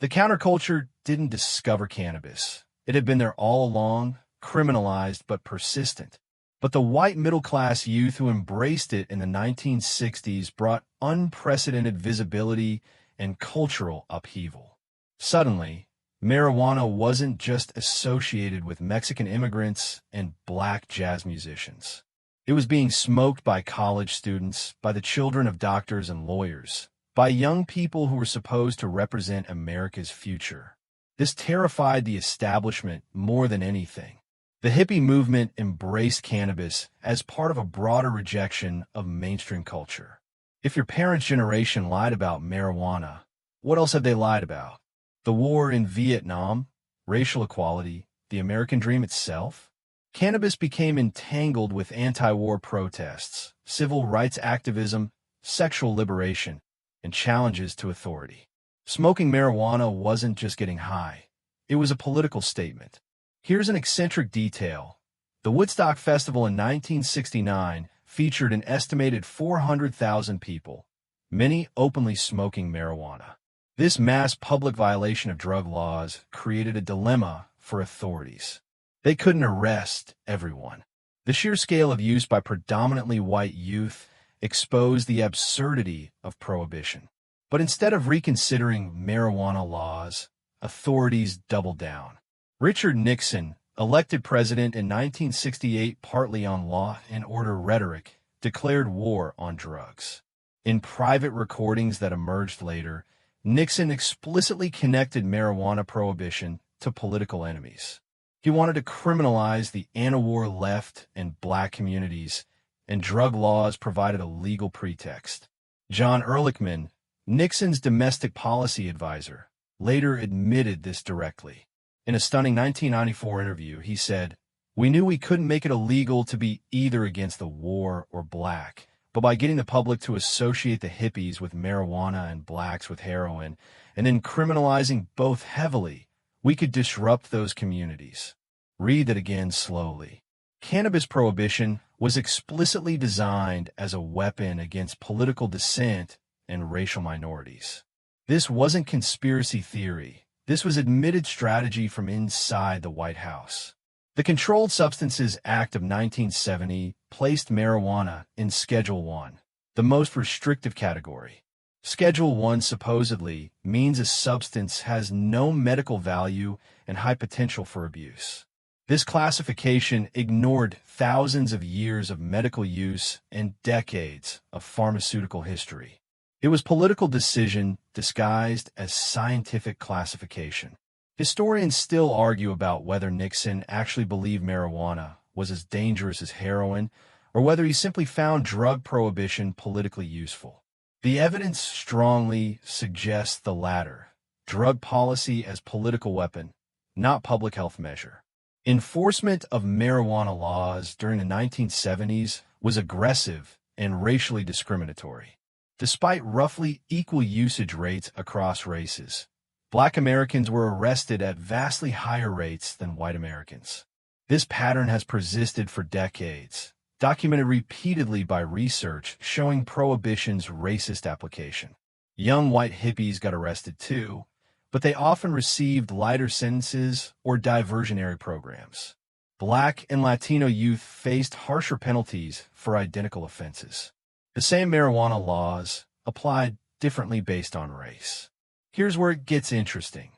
The counterculture didn't discover cannabis. It had been there all along, criminalized but persistent. But the white middle-class youth who embraced it in the 1960s brought unprecedented visibility and cultural upheaval. Suddenly, marijuana wasn't just associated with Mexican immigrants and black jazz musicians. It was being smoked by college students, by the children of doctors and lawyers, by young people who were supposed to represent America's future. This terrified the establishment more than anything. The hippie movement embraced cannabis as part of a broader rejection of mainstream culture. If your parents' generation lied about marijuana, what else have they lied about? The war in Vietnam, racial equality, the American dream itself? Cannabis became entangled with anti-war protests, civil rights activism, sexual liberation, and challenges to authority. Smoking marijuana wasn't just getting high. It was a political statement. Here's an eccentric detail. The Woodstock Festival in 1969 featured an estimated 400,000 people, many openly smoking marijuana. This mass public violation of drug laws created a dilemma for authorities. They couldn't arrest everyone. The sheer scale of use by predominantly white youth exposed the absurdity of prohibition. But instead of reconsidering marijuana laws, authorities doubled down. Richard Nixon, elected president in 1968 partly on law and order rhetoric, declared war on drugs. In private recordings that emerged later, Nixon explicitly connected marijuana prohibition to political enemies. He wanted to criminalize the anti-war left and black communities, and drug laws provided a legal pretext. John Ehrlichman, Nixon's domestic policy advisor, later admitted this directly. In a stunning 1994 interview, he said, "We knew we couldn't make it illegal to be either against the war or black, but by getting the public to associate the hippies with marijuana and blacks with heroin, and then criminalizing both heavily, we could disrupt those communities." Read that again slowly. Cannabis prohibition was explicitly designed as a weapon against political dissent and racial minorities. This wasn't conspiracy theory. This was admitted strategy from inside the White House. The Controlled Substances Act of 1970 placed marijuana in Schedule I, the most restrictive category. Schedule I supposedly means a substance has no medical value and high potential for abuse. This classification ignored thousands of years of medical use and decades of pharmaceutical history. It was political decision disguised as scientific classification. Historians still argue about whether Nixon actually believed marijuana was as dangerous as heroin, or whether he simply found drug prohibition politically useful. The evidence strongly suggests the latter, drug policy as political weapon, not public health measure. Enforcement of marijuana laws during the 1970s was aggressive and racially discriminatory. Despite roughly equal usage rates across races, Black Americans were arrested at vastly higher rates than white Americans. This pattern has persisted for decades, documented repeatedly by research showing prohibition's racist application. Young white hippies got arrested too, but they often received lighter sentences or diversionary programs. Black and Latino youth faced harsher penalties for identical offenses. The same marijuana laws applied differently based on race. Here's where it gets interesting.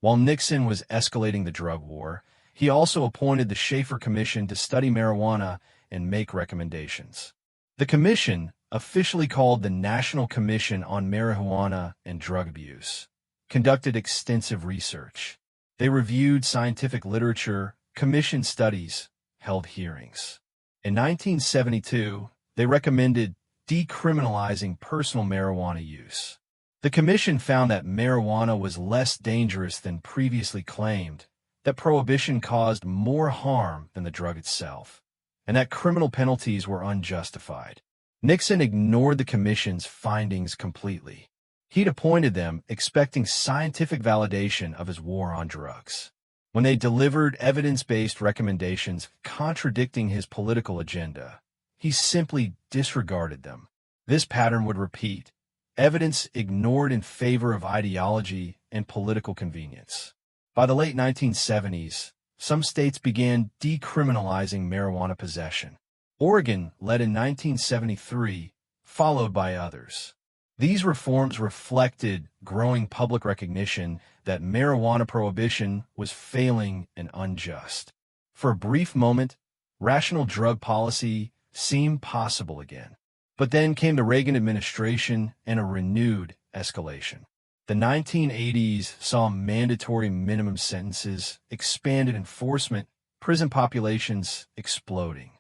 While Nixon was escalating the drug war, he also appointed the Schaefer Commission to study marijuana and make recommendations. The commission, officially called the National Commission on Marijuana and Drug Abuse, conducted extensive research. They reviewed scientific literature, commissioned studies, held hearings. In 1972, they recommended decriminalizing personal marijuana use. The commission found that marijuana was less dangerous than previously claimed, that prohibition caused more harm than the drug itself, and that criminal penalties were unjustified. Nixon ignored the commission's findings completely. He'd appointed them expecting scientific validation of his war on drugs. When they delivered evidence-based recommendations contradicting his political agenda, he simply disregarded them. This pattern would repeat. Evidence ignored in favor of ideology and political convenience. By the late 1970s, some states began decriminalizing marijuana possession. Oregon led in 1973, followed by others. These reforms reflected growing public recognition that marijuana prohibition was failing and unjust. For a brief moment, rational drug policy seemed possible again. But then came the Reagan administration and a renewed escalation. The 1980s saw mandatory minimum sentences, expanded enforcement, prison populations exploding.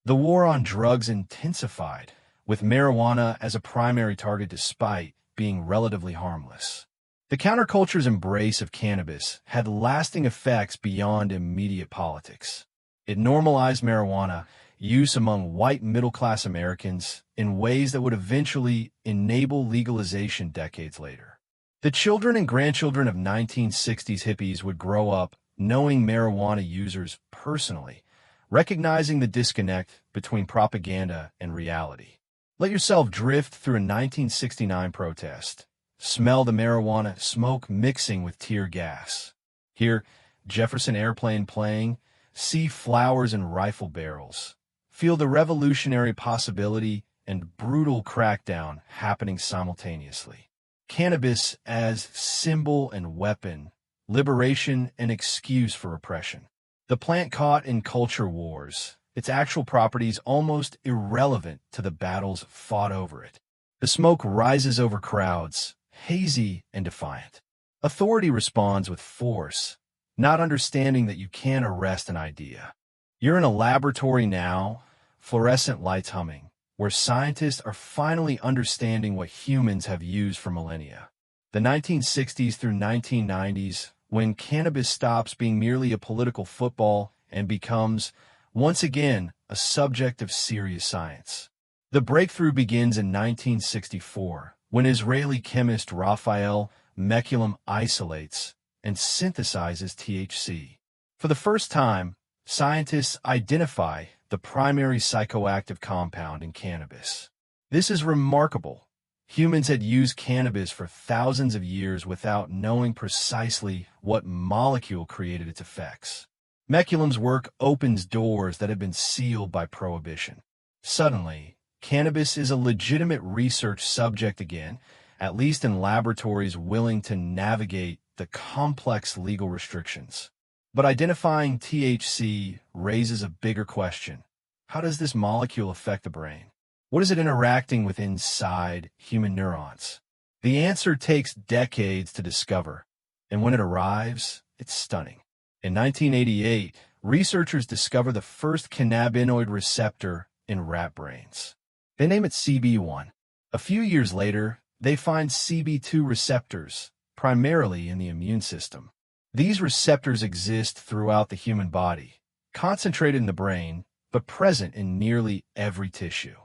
The war on drugs intensified, with marijuana as a primary target despite being relatively harmless. The counterculture's embrace of cannabis had lasting effects beyond immediate politics. It normalized marijuana use among white middle-class Americans in ways that would eventually enable legalization decades later. The children and grandchildren of 1960s hippies would grow up knowing marijuana users personally, recognizing the disconnect between propaganda and reality. Let yourself drift through a 1969 protest. Smell the marijuana smoke mixing with tear gas. Hear Jefferson Airplane playing, see flowers and rifle barrels. Feel the revolutionary possibility and brutal crackdown happening simultaneously. Cannabis as symbol and weapon, liberation and excuse for oppression. The plant caught in culture wars, its actual properties almost irrelevant to the battles fought over it. The smoke rises over crowds, hazy and defiant. Authority responds with force, not understanding that you can't arrest an idea. You're in a laboratory now, fluorescent lights humming, where scientists are finally understanding what humans have used for millennia. The 1960s through 1990s, when cannabis stops being merely a political football and becomes, once again, a subject of serious science. The breakthrough begins in 1964, when Israeli chemist Raphael Mechoulam isolates and synthesizes THC. For the first time, scientists identify the primary psychoactive compound in cannabis. This is remarkable. Humans had used cannabis for thousands of years without knowing precisely what molecule created its effects. Mechoulam's work opens doors that had been sealed by prohibition. Suddenly, cannabis is a legitimate research subject again, at least in laboratories willing to navigate the complex legal restrictions. But identifying THC raises a bigger question. How does this molecule affect the brain? What is it interacting with inside human neurons? The answer takes decades to discover, and when it arrives, it's stunning. In 1988, researchers discover the first cannabinoid receptor in rat brains. They name it CB1. A few years later, they find CB2 receptors, primarily in the immune system. These receptors exist throughout the human body, concentrated in the brain, but present in nearly every tissue.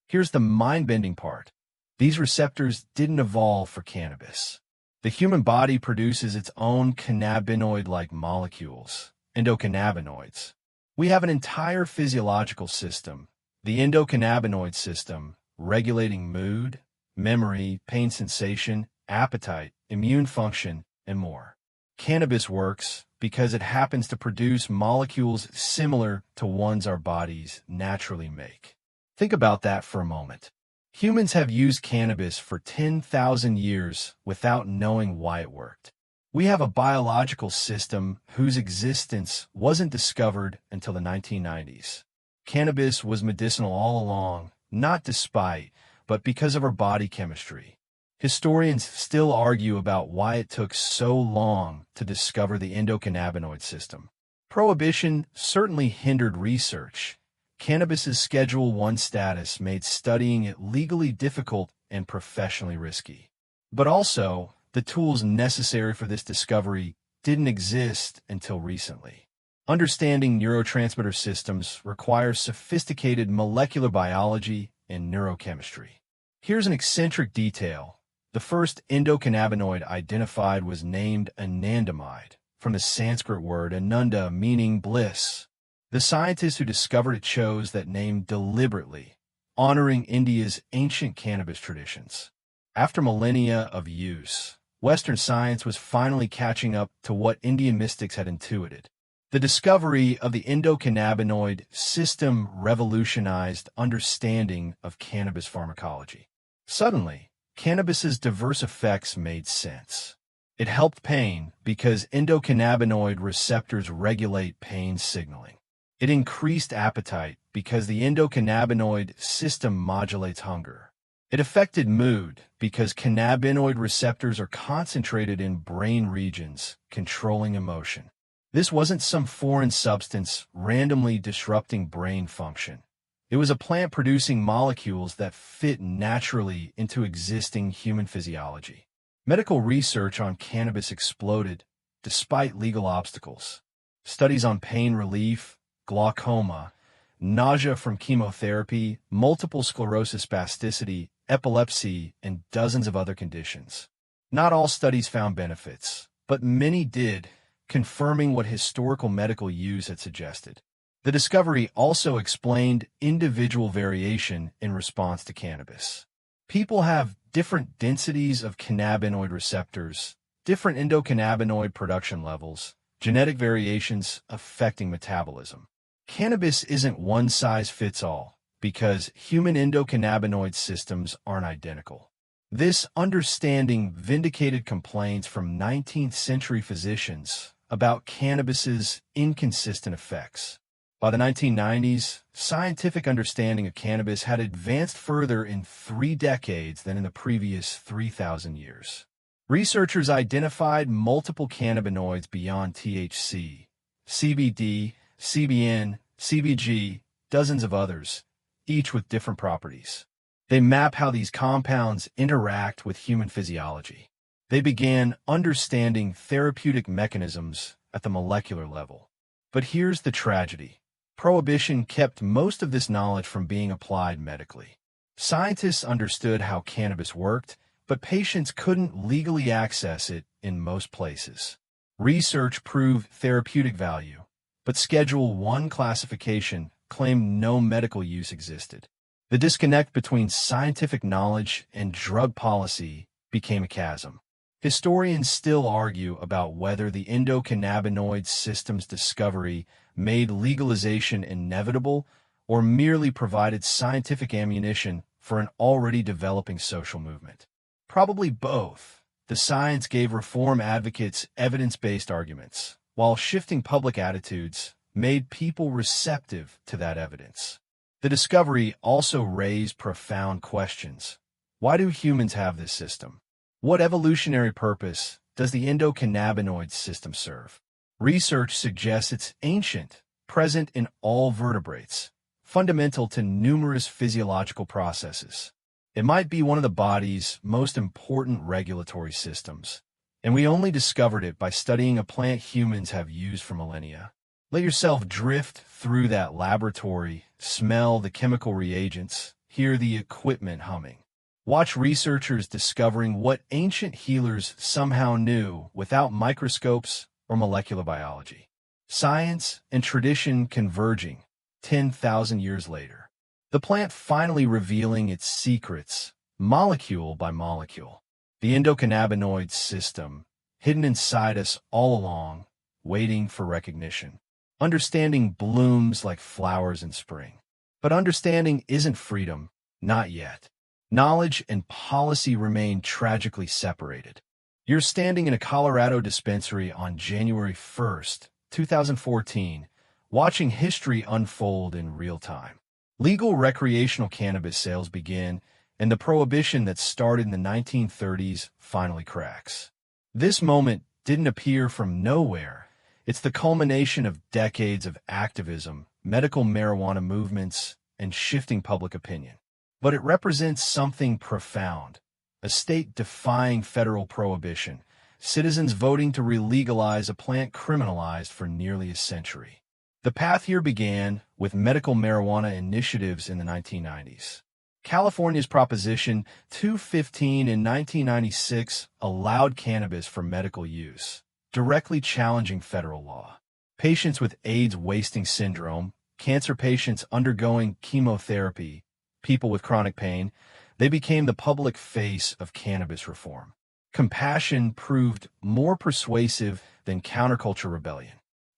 Here's the mind-bending part. These receptors didn't evolve for cannabis. The human body produces its own cannabinoid-like molecules, endocannabinoids. We have an entire physiological system, the endocannabinoid system, regulating mood, memory, pain sensation, appetite, immune function, and more. Cannabis works because it happens to produce molecules similar to ones our bodies naturally make. Think about that for a moment. Humans have used cannabis for 10,000 years without knowing why it worked. We have a biological system whose existence wasn't discovered until the 1990s. Cannabis was medicinal all along, not despite, but because of our body chemistry. Historians still argue about why it took so long to discover the endocannabinoid system. Prohibition certainly hindered research. Cannabis's Schedule I status made studying it legally difficult and professionally risky. But also, the tools necessary for this discovery didn't exist until recently. Understanding neurotransmitter systems requires sophisticated molecular biology and neurochemistry. Here's an eccentric detail. The first endocannabinoid identified was named anandamide, from the Sanskrit word ananda meaning bliss. The scientists who discovered it chose that name deliberately, honoring India's ancient cannabis traditions. After millennia of use, Western science was finally catching up to what Indian mystics had intuited. The discovery of the endocannabinoid system revolutionized understanding of cannabis pharmacology. Suddenly, cannabis's diverse effects made sense. It helped pain because endocannabinoid receptors regulate pain signaling. It increased appetite because the endocannabinoid system modulates hunger. It affected mood because cannabinoid receptors are concentrated in brain regions, controlling emotion. This wasn't some foreign substance randomly disrupting brain function. It was a plant producing molecules that fit naturally into existing human physiology. Medical research on cannabis exploded despite legal obstacles. Studies on pain relief, glaucoma, nausea from chemotherapy, multiple sclerosis spasticity, epilepsy, and dozens of other conditions. Not all studies found benefits, but many did, confirming what historical medical use had suggested. The discovery also explained individual variation in response to cannabis. People have different densities of cannabinoid receptors, different endocannabinoid production levels, genetic variations affecting metabolism. Cannabis isn't one size fits all because human endocannabinoid systems aren't identical. This understanding vindicated complaints from 19th century physicians about cannabis's inconsistent effects. By the 1990s, scientific understanding of cannabis had advanced further in 3 decades than in the previous 3,000 years. Researchers identified multiple cannabinoids beyond THC, CBD, CBN, CBG, dozens of others, each with different properties. They map how these compounds interact with human physiology. They began understanding therapeutic mechanisms at the molecular level. But here's the tragedy. Prohibition kept most of this knowledge from being applied medically. Scientists understood how cannabis worked, but patients couldn't legally access it in most places. Research proved therapeutic value, but Schedule I classification claimed no medical use existed. The disconnect between scientific knowledge and drug policy became a chasm. Historians still argue about whether the endocannabinoid system's discovery made legalization inevitable or merely provided scientific ammunition for an already developing social movement. Probably both. The science gave reform advocates evidence-based arguments, while shifting public attitudes made people receptive to that evidence. The discovery also raised profound questions. Why do humans have this system? What evolutionary purpose does the endocannabinoid system serve? Research suggests it's ancient, present in all vertebrates, fundamental to numerous physiological processes. It might be one of the body's most important regulatory systems, and we only discovered it by studying a plant humans have used for millennia. Let yourself drift through that laboratory, smell the chemical reagents, hear the equipment humming. Watch researchers discovering what ancient healers somehow knew without microscopes or molecular biology. Science and tradition converging 10,000 years later. The plant finally revealing its secrets, molecule by molecule. The endocannabinoid system, hidden inside us all along, waiting for recognition. Understanding blooms like flowers in spring. But understanding isn't freedom, not yet. Knowledge and policy remain tragically separated. You're standing in a Colorado dispensary on January 1st, 2014, watching history unfold in real time. Legal recreational cannabis sales begin, and the prohibition that started in the 1930s finally cracks. This moment didn't appear from nowhere. It's the culmination of decades of activism, medical marijuana movements, and shifting public opinion. But it represents something profound, a state defying federal prohibition, citizens voting to re-legalize a plant criminalized for nearly a century. The path here began with medical marijuana initiatives in the 1990s. California's Proposition 215 in 1996 allowed cannabis for medical use, directly challenging federal law. Patients with AIDS wasting syndrome, cancer patients undergoing chemotherapy, people with chronic pain, they became the public face of cannabis reform. Compassion proved more persuasive than counterculture rebellion.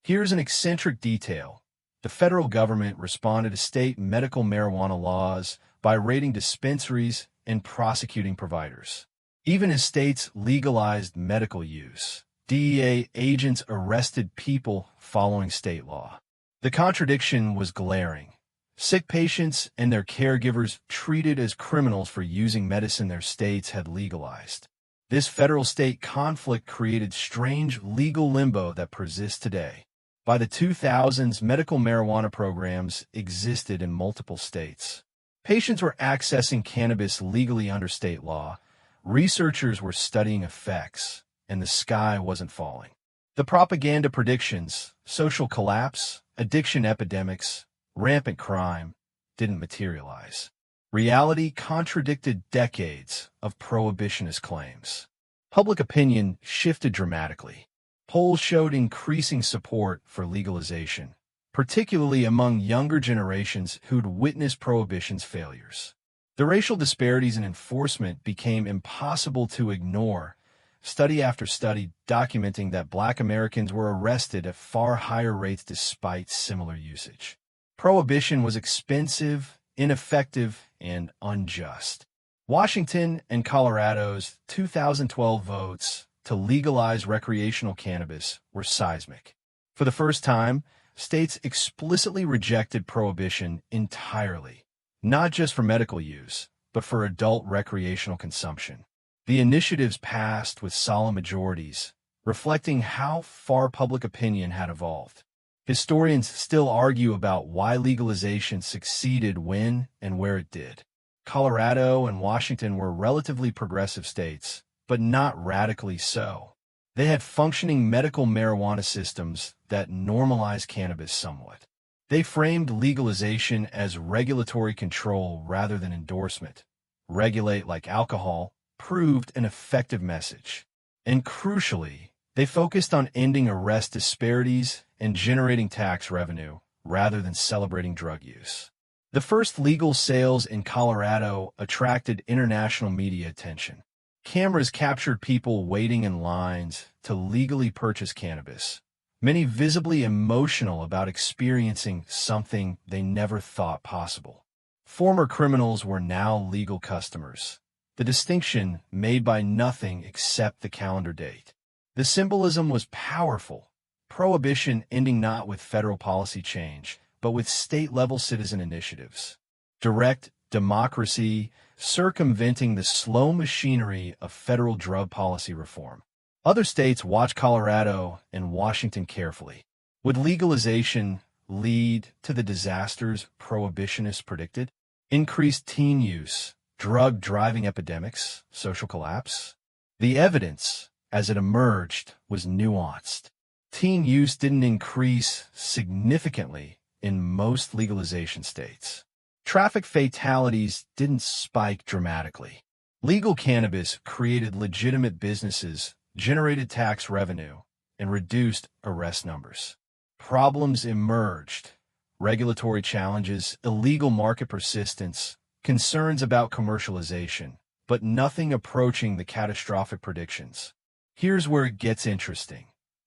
Here's an eccentric detail. The federal government responded to state medical marijuana laws by raiding dispensaries and prosecuting providers. Even as states legalized medical use, DEA agents arrested people following state law. The contradiction was glaring. Sick patients and their caregivers treated as criminals for using medicine their states had legalized. This federal-state conflict created strange legal limbo that persists today. By the 2000s, medical marijuana programs existed in multiple states. Patients were accessing cannabis legally under state law. Researchers were studying effects, and the sky wasn't falling. The propaganda predictions, social collapse, addiction epidemics, rampant crime, didn't materialize. Reality contradicted decades of prohibitionist claims. Public opinion shifted dramatically. Polls showed increasing support for legalization, particularly among younger generations who'd witnessed prohibition's failures. The racial disparities in enforcement became impossible to ignore, study after study documenting that Black Americans were arrested at far higher rates despite similar usage. Prohibition was expensive, ineffective, and unjust. Washington and Colorado's 2012 votes to legalize recreational cannabis were seismic. For the first time, states explicitly rejected prohibition entirely, not just for medical use, but for adult recreational consumption. The initiatives passed with solemn majorities, reflecting how far public opinion had evolved. Historians still argue about why legalization succeeded when and where it did. Colorado and Washington were relatively progressive states, but not radically so. They had functioning medical marijuana systems that normalized cannabis somewhat. They framed legalization as regulatory control rather than endorsement. Regulate like alcohol proved an effective message. And crucially, they focused on ending arrest disparities and generating tax revenue rather than celebrating drug use. The first legal sales in Colorado attracted international media attention. Cameras captured people waiting in lines to legally purchase cannabis, many visibly emotional about experiencing something they never thought possible. Former criminals were now legal customers, the distinction made by nothing except the calendar date. The symbolism was powerful, prohibition ending not with federal policy change, but with state-level citizen initiatives. Direct democracy circumventing the slow machinery of federal drug policy reform. Other states watch Colorado and Washington carefully. Would legalization lead to the disasters prohibitionists predicted? Increased teen use, drug-driving epidemics, social collapse? The evidence, as it emerged, was nuanced. Teen use didn't increase significantly in most legalization states. Traffic fatalities didn't spike dramatically. Legal cannabis created legitimate businesses, generated tax revenue, and reduced arrest numbers. Problems emerged: regulatory challenges, illegal market persistence, concerns about commercialization, but nothing approaching the catastrophic predictions. Here's where it gets interesting.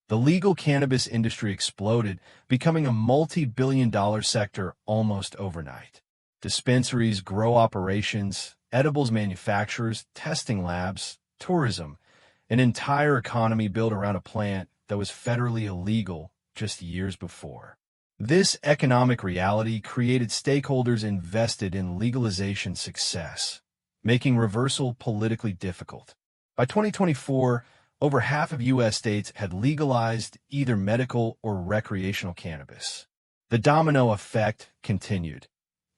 The legal cannabis industry exploded, becoming a multi-billion-dollar sector almost overnight. Dispensaries, grow operations, edibles manufacturers, testing labs, tourism, an entire economy built around a plant that was federally illegal just years before. This economic reality created stakeholders invested in legalization success, making reversal politically difficult. By 2024, over half of U.S. states had legalized either medical or recreational cannabis. The domino effect continued,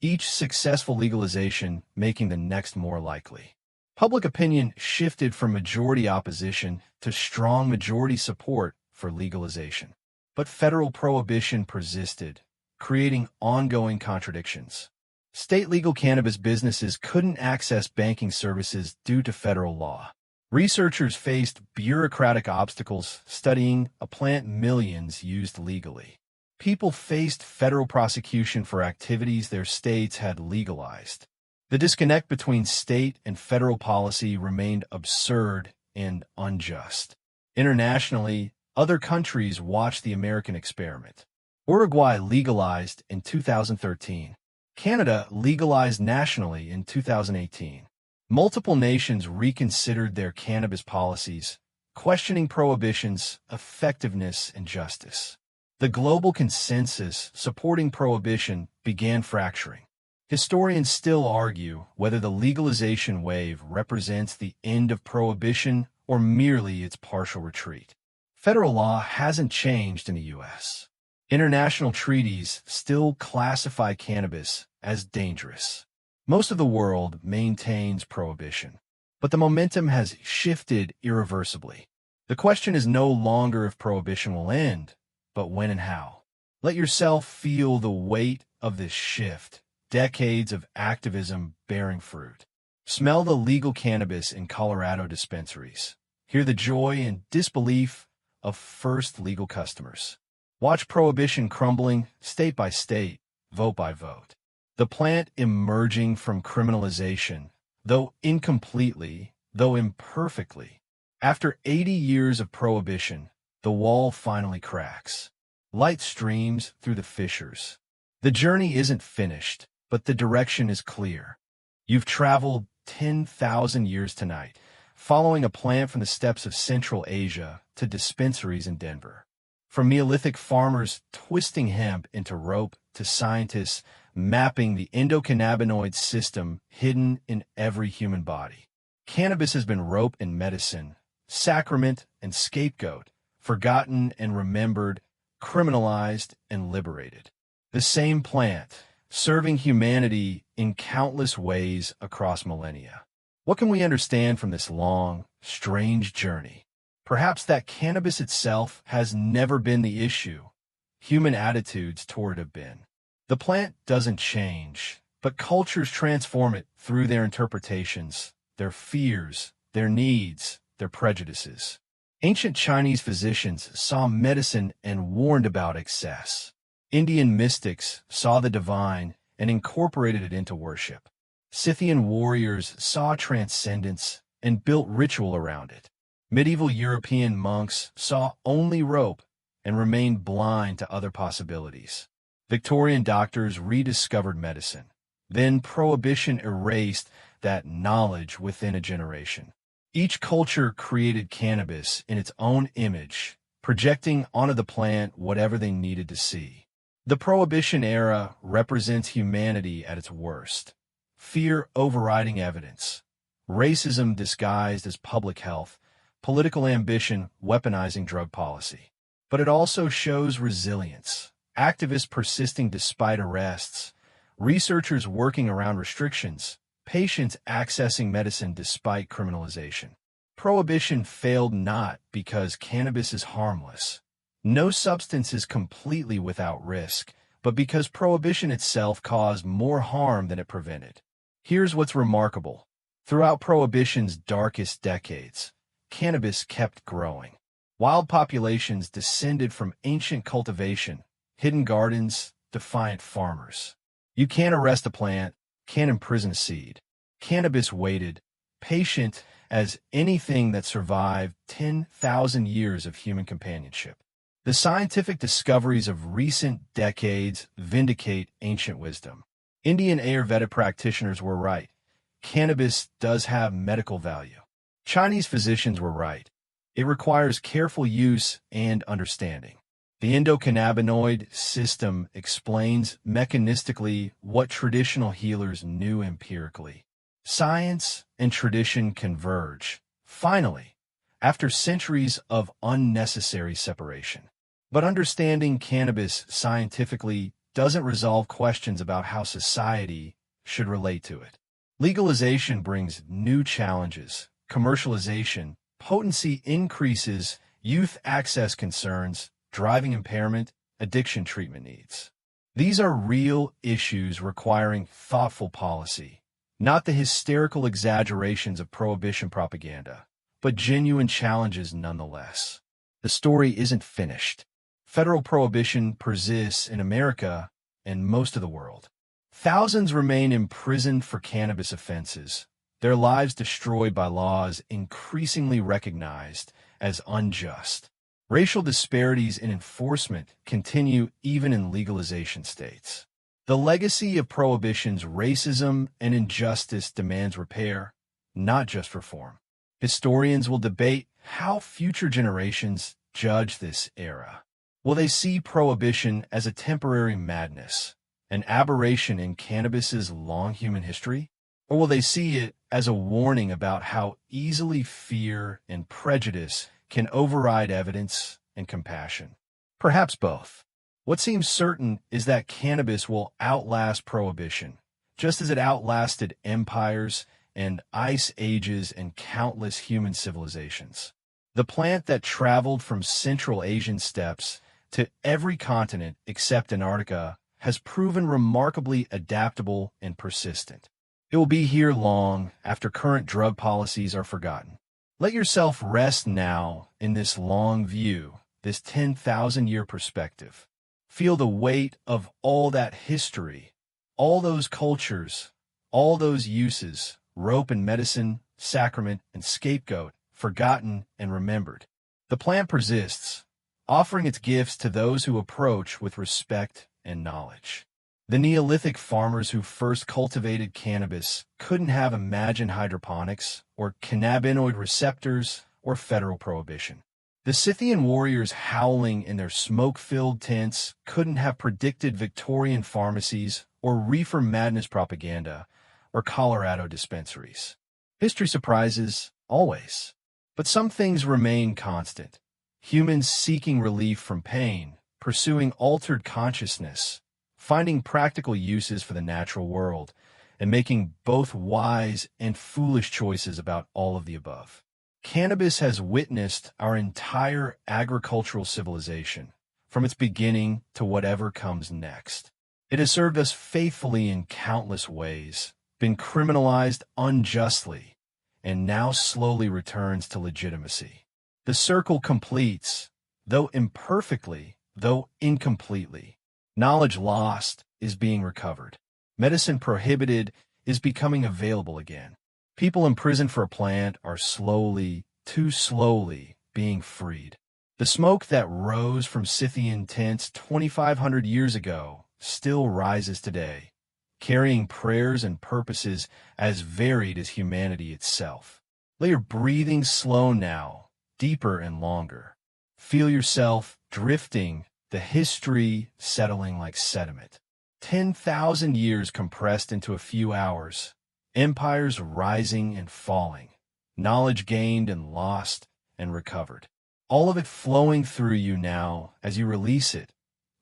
each successful legalization making the next more likely. Public opinion shifted from majority opposition to strong majority support for legalization. But federal prohibition persisted, creating ongoing contradictions. State legal cannabis businesses couldn't access banking services due to federal law. Researchers faced bureaucratic obstacles studying a plant millions used legally. People faced federal prosecution for activities their states had legalized. The disconnect between state and federal policy remained absurd and unjust. Internationally, other countries watched the American experiment. Uruguay legalized in 2013. Canada legalized nationally in 2018. Multiple nations reconsidered their cannabis policies, questioning prohibition's effectiveness and justice. The global consensus supporting prohibition began fracturing. Historians still argue whether the legalization wave represents the end of prohibition or merely its partial retreat. Federal law hasn't changed in the U.S. International treaties still classify cannabis as dangerous. Most of the world maintains prohibition, but the momentum has shifted irreversibly. The question is no longer if prohibition will end, but when and how. Let yourself feel the weight of this shift, decades of activism bearing fruit. Smell the legal cannabis in Colorado dispensaries. Hear the joy and disbelief of first legal customers. Watch prohibition crumbling state by state, vote by vote. The plant emerging from criminalization, though incompletely, though imperfectly. After 80 years of prohibition, the wall finally cracks. Light streams through the fissures. The journey isn't finished, but the direction is clear. You've traveled 10,000 years tonight, following a plant from the steppes of Central Asia to dispensaries in Denver. From Neolithic farmers twisting hemp into rope to scientists mapping the endocannabinoid system hidden in every human body. Cannabis has been rope and medicine, sacrament and scapegoat, forgotten and remembered, criminalized and liberated. The same plant, serving humanity in countless ways across millennia. What can we understand from this long, strange journey? Perhaps that cannabis itself has never been the issue. Human attitudes toward it have been. The plant doesn't change, but cultures transform it through their interpretations, their fears, their needs, their prejudices. Ancient Chinese physicians saw medicine and warned about excess. Indian mystics saw the divine and incorporated it into worship. Scythian warriors saw transcendence and built ritual around it. Medieval European monks saw only rope and remained blind to other possibilities. Victorian doctors rediscovered medicine. Then prohibition erased that knowledge within a generation. Each culture created cannabis in its own image, projecting onto the plant whatever they needed to see. The Prohibition era represents humanity at its worst. Fear overriding evidence. Racism disguised as public health. Political ambition weaponizing drug policy. But it also shows resilience. Activists persisting despite arrests. Researchers working around restrictions. Patients accessing medicine despite criminalization. Prohibition failed not because cannabis is harmless. No substance is completely without risk, but because prohibition itself caused more harm than it prevented. Here's what's remarkable. Throughout prohibition's darkest decades, cannabis kept growing. Wild populations descended from ancient cultivation, hidden gardens, defiant farmers. You can't arrest a plant, can't imprison a seed. Cannabis waited, patient as anything that survived 10,000 years of human companionship. The scientific discoveries of recent decades vindicate ancient wisdom. Indian Ayurveda practitioners were right. Cannabis does have medical value. Chinese physicians were right. It requires careful use and understanding. The endocannabinoid system explains mechanistically what traditional healers knew empirically. Science and tradition converge, finally, after centuries of unnecessary separation. But understanding cannabis scientifically doesn't resolve questions about how society should relate to it. Legalization brings new challenges. Commercialization, potency increases, youth access concerns, driving impairment, addiction treatment needs. These are real issues requiring thoughtful policy, not the hysterical exaggerations of prohibition propaganda, but genuine challenges nonetheless. The story isn't finished. Federal prohibition persists in America and most of the world. Thousands remain imprisoned for cannabis offenses, their lives destroyed by laws increasingly recognized as unjust. Racial disparities in enforcement continue even in legalization states. The legacy of prohibition's racism and injustice demands repair, not just reform. Historians will debate how future generations judge this era. Will they see prohibition as a temporary madness, an aberration in cannabis's long human history? Or will they see it as a warning about how easily fear and prejudice can override evidence and compassion? Perhaps both. What seems certain is that cannabis will outlast prohibition, just as it outlasted empires and ice ages and countless human civilizations. The plant that traveled from Central Asian steppes to every continent except Antarctica has proven remarkably adaptable and persistent. It will be here long after current drug policies are forgotten. Let yourself rest now in this long view, this 10,000-year perspective. Feel the weight of all that history, all those cultures, all those uses, rope and medicine, sacrament and scapegoat, forgotten and remembered. The plant persists, offering its gifts to those who approach with respect and knowledge. The Neolithic farmers who first cultivated cannabis couldn't have imagined hydroponics or cannabinoid receptors or federal prohibition. The Scythian warriors howling in their smoke-filled tents couldn't have predicted Victorian pharmacies or reefer madness propaganda or Colorado dispensaries. History surprises, always. But some things remain constant. Humans seeking relief from pain, pursuing altered consciousness, finding practical uses for the natural world, and making both wise and foolish choices about all of the above. Cannabis has witnessed our entire agricultural civilization, from its beginning to whatever comes next. It has served us faithfully in countless ways, been criminalized unjustly, and now slowly returns to legitimacy. The circle completes, though imperfectly, though incompletely. Knowledge lost is being recovered. Medicine prohibited is becoming available again. People imprisoned for a plant are slowly, too slowly, being freed. The smoke that rose from Scythian tents 2,500 years ago still rises today, carrying prayers and purposes as varied as humanity itself. Let your breathing slow now, deeper and longer. Feel yourself drifting, the history settling like sediment. 10,000 years compressed into a few hours, empires rising and falling, knowledge gained and lost and recovered. All of it flowing through you now as you release it.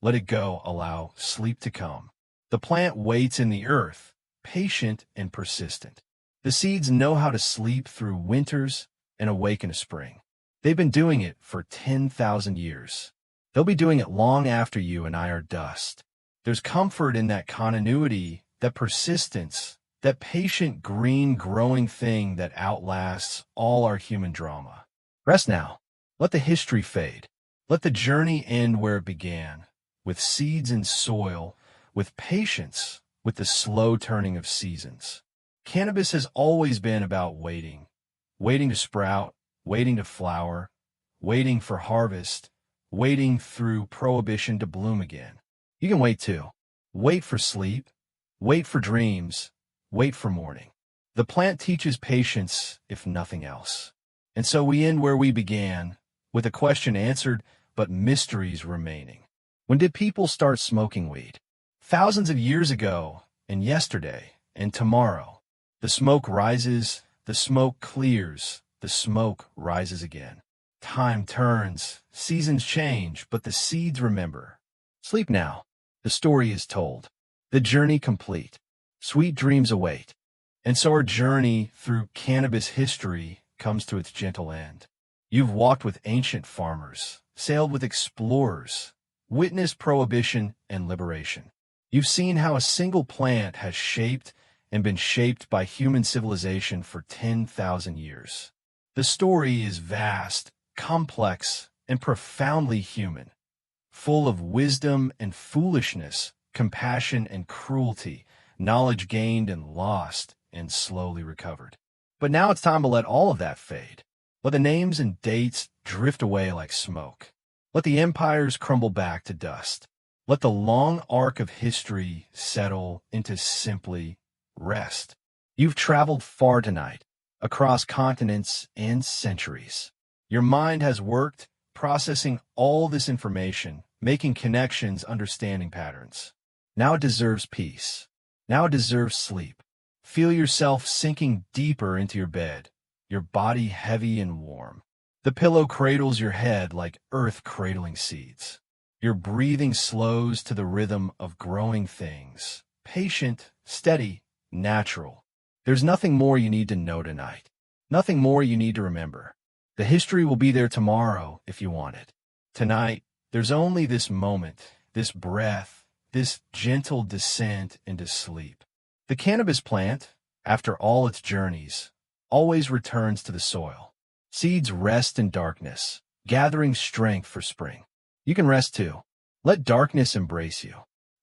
Let it go, allow sleep to come. The plant waits in the earth, patient and persistent. The seeds know how to sleep through winters and awake in a spring. They've been doing it for 10,000 years. They'll be doing it long after you and I are dust. There's comfort in that continuity, that persistence, that patient green growing thing that outlasts all our human drama. Rest now. Let the history fade. Let the journey end where it began, with seeds in soil, with patience, with the slow turning of seasons. Cannabis has always been about waiting, waiting to sprout, waiting to flower, waiting for harvest, waiting through prohibition to bloom again. You can wait too. Wait for sleep, wait for dreams, wait for morning. The plant teaches patience, if nothing else. And so we end where we began, with a question answered, but mysteries remaining. When did people start smoking weed? Thousands of years ago, and yesterday, and tomorrow. The smoke rises, the smoke clears, the smoke rises again. Time turns, seasons change, but the seeds remember. Sleep now. The story is told. The journey complete. Sweet dreams await. And so our journey through cannabis history comes to its gentle end. You've walked with ancient farmers, sailed with explorers, witnessed prohibition and liberation. You've seen how a single plant has shaped and been shaped by human civilization for 10,000 years. The story is vast, complex, and profoundly human, full of wisdom and foolishness, compassion and cruelty, knowledge gained and lost, and slowly recovered. But now it's time to let all of that fade. Let the names and dates drift away like smoke. Let the empires crumble back to dust. Let the long arc of history settle into simply rest. You've traveled far tonight, across continents and centuries. Your mind has worked, processing all this information, making connections, understanding patterns. Now it deserves peace. Now it deserves sleep. Feel yourself sinking deeper into your bed, your body heavy and warm. The pillow cradles your head like earth cradling seeds. Your breathing slows to the rhythm of growing things, patient, steady, natural. There's nothing more you need to know tonight. Nothing more you need to remember. The history will be there tomorrow if you want it. Tonight, there's only this moment, this breath, this gentle descent into sleep. The cannabis plant, after all its journeys, always returns to the soil. Seeds rest in darkness, gathering strength for spring. You can rest too. Let darkness embrace you.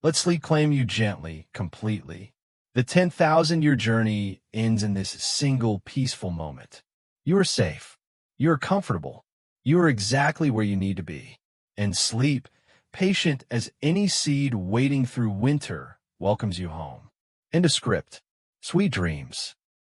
Let sleep claim you gently, completely. The 10,000-year journey ends in this single peaceful moment. You are safe. You are comfortable. You are exactly where you need to be. And sleep, patient as any seed waiting through winter, welcomes you home. End of script. Sweet dreams.